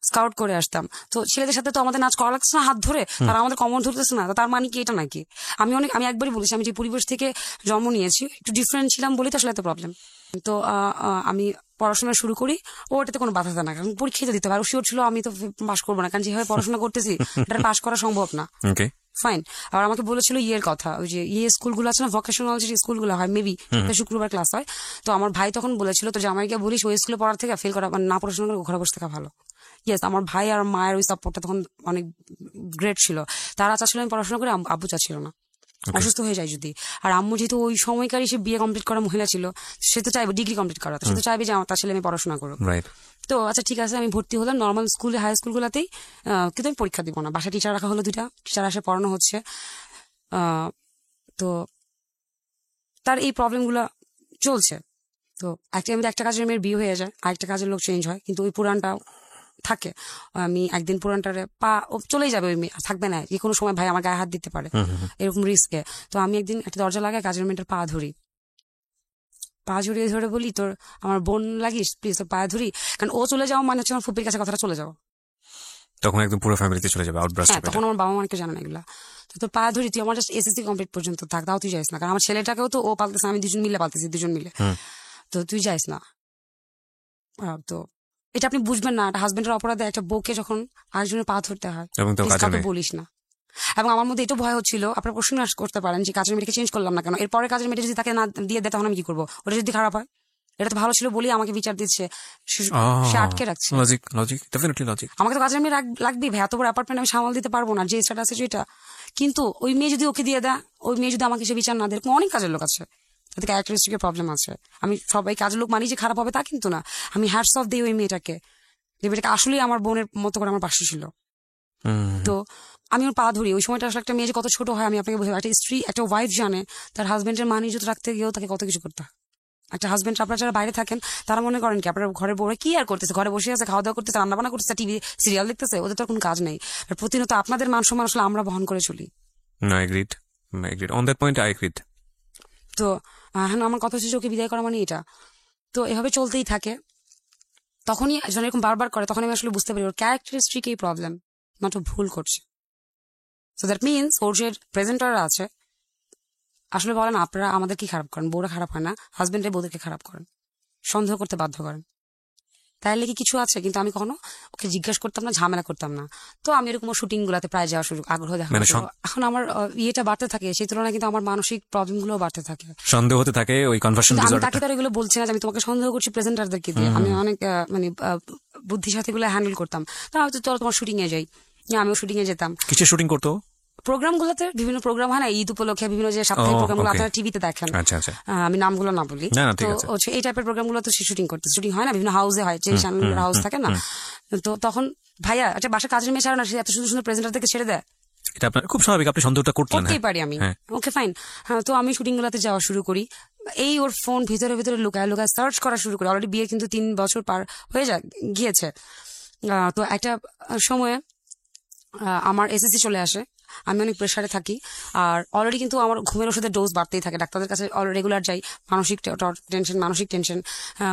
স্কাউট করে আসতাম। তো ছেলেদের সাথে তো আমাদের নাচ করা লাগছে না হাত ধরে, তারা আমাদের কমন ধরতেছে না, তার মানে কি এটা নাকি? আমি একবারই বলেছি আমি যে পরিবেশ থেকে জন্ম নিয়েছি, একটু ডিফারেন্ট ছিলাম বলেই তো আসলে এত প্রবলেম। তো আমি পড়াশোনা শুরু করি, ও এটাতে কোনো বাধা দেয় না, কারণ পরীক্ষা তো দিতে হবে, আর শিওর ছিল আমি তো পাস করবো না, কারণ যেভাবে পড়াশোনা করতেছি এটা পাস করা সম্ভব না। ওকে, ফাইন। আবার আমাকে বলেছিল ইয়ের কথা, ওই যে স্কুলগুলো আছে না, ভোকেশনাল যে স্কুলগুলো হয়, মেবি শুক্রবার ক্লাস হয়। তো আমার ভাই তখন বলেছিল তো জামাইকে বলিস ওই স্কুলে পড়ার থেকে ফেল করা, না পড়াশোনা করে ঘরে বসে থাকা ভালো। ইয়েস, আমার ভাই আর মায়ের ওই সাপোর্টটা তখন অনেক গ্রেট ছিল। তারা চাচ্ছিল আমি পড়াশোনা করে, আব্বু চাচ্ছিল না অসুস্থ হয়ে যায় যদি। আর আম্মু যেহেতু ওই সময়কারই সে বিয়ে কমপ্লিট করা মহিলা ছিল, সে তো চাইবে ডিগ্রি কমপ্লিট করা, সে তো চাইবে যে আমার তার ছেলে আমি পড়াশোনা করুক। তো আচ্ছা ঠিক আছে, আমি ভর্তি হলাম নর্মাল স্কুলে, হাই স্কুলগুলোতেই, কিন্তু আমি পরীক্ষা দিব না। বাসায় টিচার রাখা হলো, 2টা টিচার আসে, পড়ানো হচ্ছে। তো তার এই প্রবলেমগুলো চলছে। তো একটা কাজের মেয়ের বিয়ে হয়ে যায়, আরেকটা কাজের লোক চেঞ্জ হয়, কিন্তু ওই পুরানটা থাকে। আমি একদিন পুরানটারে চলেই যাবে, ওই মেয়ে থাকবে না, যে কোনো সময় ভাই আমার গায়ে হাত দিতে পারে, এরকম রিস্কে। তো আমি একদিন একটা দরজা লাগায় কাজের মেয়েটার পা জড়িয়ে ধরে বলি তোর আমার বোন লাগিস প্লিজ, তোর পা ধরি, কারণ ও চলে যাও মানে হচ্ছে আমার ফুপির কাছে কথাটা চলে যাও, তখন একদম পুরো ফ্যামিলিতে চলে যাবে আউটব্রাস্ট। হ্যাঁ, তখন আমার বাবা মাকে জানে না এগুলা। তো তোর পা ধরি, তুই আমার জাস্ট এসএসসি কমপ্লিট পর্যন্ত থাক, তাও তুই যাইস না, কারণ আমার ছেলেটাকেও তো ও পালতেছে, আমি দুজন মিলে পালতেছি, তো তুই যাইস না। তো এটা আপনি বুঝবেন না, একটা হাজবেন্ডের অপরাধে একটা বউকে যখন আরেকজনের পা ধরতে হয়, কাউকে বলিস না। এবং আমার মধ্যে এটা ভয় হচ্ছিল, আপনার প্রশ্ন করতে পারেন যে কাজের মেয়েটাকে চেঞ্জ করলাম না কেন, এরপরে কাজের মেয়েটা যদি তাকে না দিয়ে দেয় তখন আমি কি করবো? ওটা যদি খারাপ হয়, এটা তো ভালো ছিল বলেই আমাকে বিচার দিচ্ছে, সে আটকে রাখছে। আমাকে তো কাজের মেয়ে লাগবেই ভাই, এত বড় অ্যাপার্টমেন্ট আমি সামাল দিতে পারবো না, যে স্ট্যাটাস আছে সেটা। কিন্তু ওই মেয়ে যদি ওকে দিয়ে দেয়, ওই মেয়ে যদি আমাকে সে বিচার না দেয়, অনেক কাজের লোক আছে তাদের ক্যারেক্টারিস্টিকের প্রবলেম আছে। আমি সবাই কাজের লোক মানি যে খারাপ হবে তা কিন্তু না, আমি হ্যাটস অফ দিই ওই মেয়েটাকে, যে মেয়েটাকে আসলেই আমার বোনের মতো করে আমার পাশে ছিল। তো আমি ওর পা ধরি, ওই সময়টা আসলে একটা মেয়ে যে কত ছোট হয় আমি আপনাকে বলতে, একটা স্ত্রী, একটা ওয়াইফ জানে তার হাজবেন্ডের মান ইজ্জত রাখতে গিয়েও তাকে কত কিছু করতে হয়। একটা হাজবেন্ড, আপনারা যারা বাইরে থাকেন তারা মনে করেন কি আপনার ঘরে বউরা কি আর করতেছে, ঘরে বসে আছে, খাওয়া দাওয়া করতেছে, রান্না বান্না করতেছে, টিভি সিরিয়াল দেখতেছে, ওদের তো কোনো কাজ নেই। প্রতিনিয়ত আপনাদের মান সম্মান আসলে আমরা বহন করে চলি। তো এখন আমার কথা হচ্ছে ওকে বিদায় করা মানে এটা। তো এভাবে চলতেই থাকে। তখনই যখন এরকম বারবার করে তখন আমি আসলে বুঝতে পারি ওর ক্যারেক্টারিস্টিক এই প্রবলেম, নট ভুল করছে। সো দ্যাট মিনস ওর যে প্রেজেন্টাররা আছে আসলে বলেন আপনারা আমাদের কি খারাপ করেন, বউরা খারাপ হয় না, হাজবেন্ডের বউদেরকে খারাপ করেন, সন্দেহ করতে বাধ্য করেন। তাইলে কি কিছু আছে, কিন্তু আমি কখনো ওকে জিজ্ঞাসা করতাম না, ঝামেলা করতাম না। তো আমি এরকম শুটিং গুলাতে প্রায় যাওয়া শুরু, আগ্রহ দেখা। এখন আমার ইয়েটা বাড়তে থাকে, সেই তুলনায় কিন্তু আমার মানসিক প্রবলেম গুলো বাড়তে থাকে, সন্দেহ হতে থাকে, ওই কনভার্সন আমি তাকে তো এগুলো বলছি না যে আমি তোমাকে সন্দেহ করছি প্রেজেন্টারদেরকে দিয়ে, আমি অনেক মানে বুদ্ধির সাথে এগুলো হ্যান্ডেল করতাম। তা হয়তো তোরা তোমার শুটিং এ যাই, আমিও শুটিং এ যেতাম। কিসের শুটিং করতো? প্রোগ্রাম গুলোতে, বিভিন্ন প্রোগ্রাম হয় না ঈদ উপলক্ষে, বিভিন্ন যে সাপ্তাহিক প্রোগ্রাম গুলো আপনারা টিভিতে দেখেন, আমি নামগুলো না বলি, তো এই টাইপের প্রোগ্রাম গুলো তো সে শুটিং করতে, শুটিং হয় না বিভিন্ন হাউসে হয়, যে চ্যানেলের হাউস থাকে না, তো তখন ভাইয়া একটা বাসার কাজের মেয়ে ছাড়া না, সে এত সুন্দর সুন্দর প্রেজেন্টারদেরকে ছেড়ে দেয়, এটা আপনার খুব স্বাভাবিক, আপনি সন্দেহটা করতেই পারি আমি। ওকে ফাইন, হ্যাঁ, তো আমি শুটিং গুলাতে যাওয়া শুরু করি, এই ওর ফোন ভিতরে ভিতরে লুকায় লুকায় সার্চ করা শুরু করি। অলরেডি বিয়ে কিন্তু 3 বছর পার হয়ে গিয়েছে। তো একটা সময়ে আমার এসএসসি চলে আসে, আমি অনেক প্রেশারে থাকি, আর অলরেডি কিন্তু আমার ঘুমের ওষুধের ডোজ বাড়তেই থাকে, ডাক্তারদের কাছে রেগুলার যাই, মানসিক টেনশন।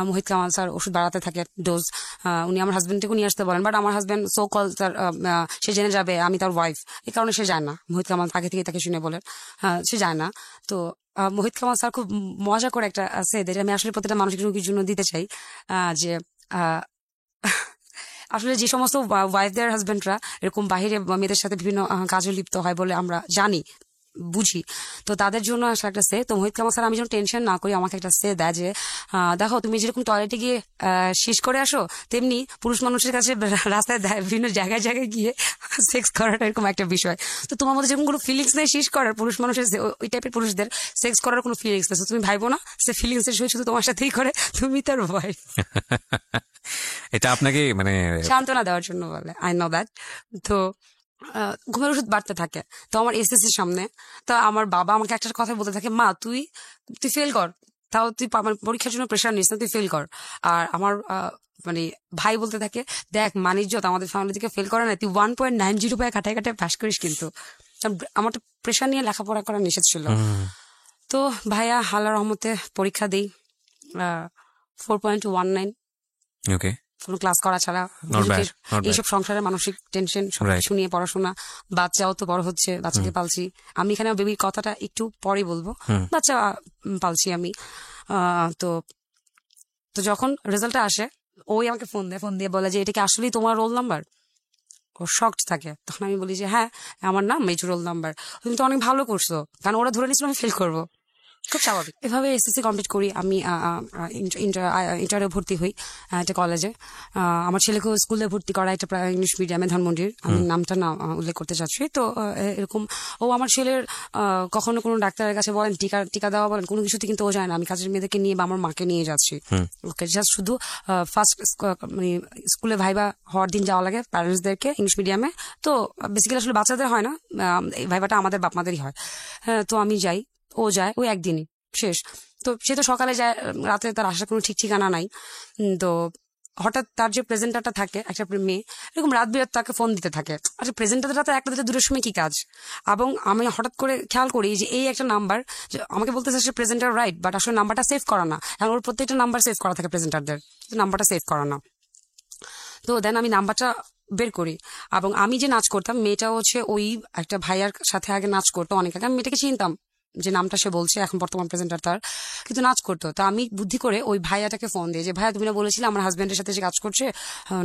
মোহিত কামাল স্যার ওষুধ বাড়াতে থাকে ডোজ, উনি আমার হাজবেন্ডকে নিয়ে আসতে বলেন, বাট আমার হাজবেন্ড সো কল তার সে জেনে যাবে আমি তার ওয়াইফ, এই কারণে সে যায় না। মোহিত কামাল আগে থেকে তাকে শুনে বলেন, সে যায় না। তো মোহিত কামাল স্যার খুব মজা করে একটা আছে, আমি আসলে প্রতিটা মানসিক রোগীর জন্য দিতে চাই, যে আসলে যে সমস্ত ওয়াইফদের হাজবেন্ডরা এরকম বাহিরে মেয়েদের সাথে বিভিন্ন কাজে লিপ্ত হয় বলে আমরা জানি, বুঝি, তো তাদের জন্য আসলে একটা সে, তো মোহিত কামাল স্যার আমি যেন টেনশন না করি, আমাকে একটা সে দেয় যে দেখো তুমি যেরকম টয়লেটে গিয়ে শেষ করে আসো, তেমনি পুরুষ মানুষের কাছে রাস্তায় বিভিন্ন জায়গায় জায়গায় গিয়ে সেক্স করাটা এরকম একটা বিষয়। তো তোমার মধ্যে যেরকম কোনো ফিলিংস নেই শেষ করার, পুরুষ মানুষের ওই টাইপের পুরুষদের সেক্স করার কোনো ফিলিংস নেই, তুমি ভাইবো না সে ফিলিংস এর শুধু তোমার সাথেই করে, তুমি তার ওয়াইফ। এটা আপনাকে মানে সান্ত্বনা দেওয়ার জন্য বলে, আই নো দ্যাট। তো ঘুমের ওষুধ বাড়তে থাকে, তো আমার এসএসসির সামনে, তো আমার বাবা আমাকে একটা কথা বলতে থাকে, মা তুই ফেল কর, তাও তুই পরীক্ষার জন্য প্রেশার নিস না, তুই ফেল কর। আর আমার মানে ভাই বলতে থাকে, দেখ মানিজ্জত আমাদের ফ্যামিলি থেকে ফেল করে না, তুই 1.90 পায় কাটায় কাটায় পাস করিস, কিন্তু আমার তো প্রেশার নিয়ে লেখাপড়া করা নিষেধ ছিল। তো ভাইয়া আল্লাহর রহমতে পরীক্ষা দিই 4.19, ওকে, কোনো ক্লাস করা ছাড়া। এইসব সংসারের মানসিক টেনশন শুনিয়ে পড়াশোনা, বাচ্চাও তো বড় হচ্ছে, বাচ্চাকে পালছি আমি, এখানে বেবির কথাটা একটু পরে বলবো, বাচ্চা পালছি আমি। তো যখন রেজাল্টটা আসে, ওই আমাকে ফোন দিয়ে বলে যে এটা কি আসলেই তোমার রোল নাম্বার? ও শকড থাকে। তখন আমি বলি যে হ্যাঁ আমার নাম মেজর রোল নাম্বার। তুমি তো অনেক ভালো করছো, কারণ ওরা ধরে নিচ্ছিল আমি ফেল করবো, খুব স্বাভাবিক। এভাবে এসএসসি কমপ্লিট করি, আমি ইন্টারে ভর্তি হই একটা কলেজে। আমার ছেলেকেও স্কুলে ভর্তি করা একটা ইংলিশ মিডিয়ামে, ধানমন্ডির, আমি নামটা না উল্লেখ করতে চাচ্ছি। তো এরকম ও আমার ছেলের কখনো কোনো ডাক্তারের কাছে বলেন টিকা দেওয়া বলেন, কোনো কিছুতে কিন্তু ও যায় না, আমি কাজের মেয়েদেরকে নিয়ে বা আমার মাকে নিয়ে যাচ্ছি। ওকে জাস্ট শুধু ফার্স্ট মানে স্কুলে ভাইবা হওয়ার দিন যাওয়া লাগে প্যারেন্টসদেরকে ইংলিশ মিডিয়ামে, তো বেসিক্যালি আসলে বাচ্চাদের হয় না, এই ভাইবাটা আমাদের বাপ মাদেরই হয়। তো আমি যাই, ও যায়, ওই একদিনই শেষ। তো সে তো সকালে যায়, রাতে তার আসার কোনো ঠিক ঠিকানা নাই। তো হঠাৎ তার যে প্রেজেন্টারটা থাকে, একটা মেয়ে এরকম রাত বিরাত তাকে ফোন দিতে থাকে। আচ্ছা প্রেজেন্টারটা তো একটা দুটো দূরের সময় কি কাজ, এবং আমি হঠাৎ করে খেয়াল করি যে এই একটা নাম্বার, আমাকে বলতেছে সে প্রেজেন্টার রাইট, বাট আসলে নাম্বারটা সেভ করা না, এবং ওর প্রত্যেকটা নাম্বার সেভ করা থাকে প্রেজেন্টারদের, নাম্বারটা সেভ করা না। তো দেন আমি নাম্বারটা বের করি, এবং আমি যে নাচ করতাম, মেয়েটা হচ্ছে ওই একটা ভাইয়ার সাথে আগে নাচ করতো অনেক আগে, আমি মেয়েটাকে চিনতাম, যে নামটা সে বলছে এখন বর্তমান প্রেজেন্টার তার, কিন্তু নাচ করতো। তো আমি বুদ্ধি করে ওই ভাইয়াটাকে ফোন দিই যে ভাইয়া তুমি না বলেছিলে আমার হাজবেন্ডের সাথে যে কাজ করছে,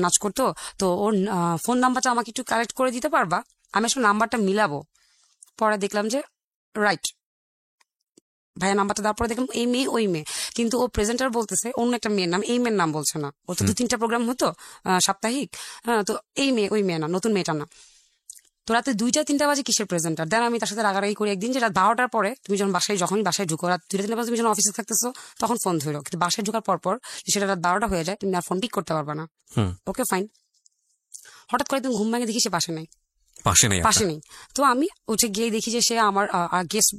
নাচ করতো, তো ওর ফোন নাম্বারটা আমাকে একটু কালেক্ট করে দিতে পারবা? আমি আসলে নাম্বারটা মিলাবো, পরে দেখলাম যে রাইট, ভাইয়া নাম্বারটা দেওয়ার পরে দেখলাম এই মেয়ে ওই মেয়ে, কিন্তু ও প্রেজেন্টার বলতেছে অন্য একটা মেয়ের নাম, এই মেয়ের নাম বলছে না। ও তো 2-3টা প্রোগ্রাম হতো সাপ্তাহিক, তো এই মেয়ে ওই মেয়ে না, নতুন মেয়েটা না। তো রাতে 2-3টা বাজে কিসের প্রেজেন্টার? দেন আমি তার সাথে রাগারাগি করি একদিন, যে রাত 12টার পরে তুমি যখন যখনই বাসায় ঢুকো, রাত 2-3টা বাজে তুমি যখন অফিসে থাকতেছো তখন ফোন ধরো, কিন্তু বাসায় ঢুকার পর সেটা রাত 12টা হয়ে যায়, তুমি আর ফোন পিক করতে পারবা না। Okay fine. হঠাৎ করে তুমি ঘুম ভাঙে দেখি সে পাশে নেই। তো আমি উঠে গিয়ে দেখি যে সে আমার গেস্ট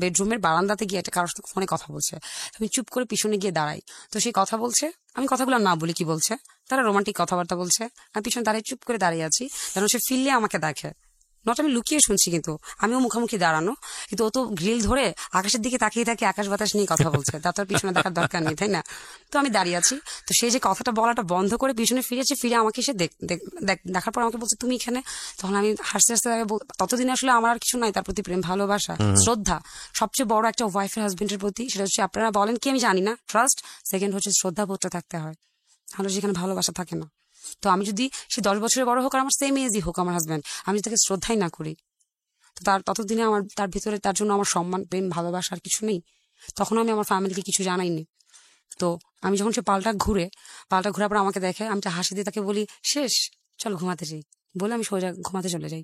বেডরুমের বারান্দাতে গিয়ে একটা কারোর সাথে ফোনে কথা বলছে। আমি চুপ করে পিছনে গিয়ে দাঁড়াই, তো সে কথা বলছে, আমি কথাগুলো না বলি কি বলছে, তারা রোমান্টিক কথাবার্তা বলছে, আমি পিছনে দাঁড়িয়ে চুপ করে দাঁড়িয়ে আছি, যেন সে ফিরলে আমাকে দেখে। নট আমি লুকিয়ে শুনছি, কিন্তু আমিও মুখোমুখি দাঁড়ানো, কিন্তু ও তো গ্রিল ধরে আকাশের দিকে তাকিয়ে থাকে, আকাশ বাতাস নিয়ে কথা বলছে, তার তো পিছনে দেখার দরকার নেই, তাই না? তো আমি দাঁড়িয়ে আছি, তো সে যে কথাটা বলাটা বন্ধ করে পিছনে ফিরেছে, ফিরে আমাকে সে দেখার পর আমাকে বলছে তুমি এখানে। তখন আমি হাসতে হাসতে ততদিনে আসলে আমার আর কিছু নাই তার প্রতি, প্রেম, ভালোবাসা, শ্রদ্ধা, সবচেয়ে বড় একটা ওয়াইফের হাজবেন্ডের প্রতি, সেটা হচ্ছে আপনারা বলেন কি আমি জানি না, ট্রাস্ট, সেকেন্ড হচ্ছে শ্রদ্ধা বোধটা থাকতে হয়। তাহলে সেখানে ভালোবাসা থাকে না। তো আমি যদি সে 10 বছরের বড় হোক আর আমার সেম এজই হোক আমার হাজব্যান্ড, আমি যদি তাকে শ্রদ্ধাই না করি, তো তার ততদিনে আমার তার ভিতরে তার জন্য আমার সম্মান প্রেম ভালোবাসা আর কিছু নেই। তখন আমি আমার ফ্যামিলিকে কিছু জানাইনি। তো আমি যখন সে পাল্টা ঘোরার পর আমাকে দেখে, আমি তো হাসি দিয়ে তাকে বলি শেষ, চল ঘুমাতে যাই, বলে আমি সোজা ঘুমাতে চলে যাই।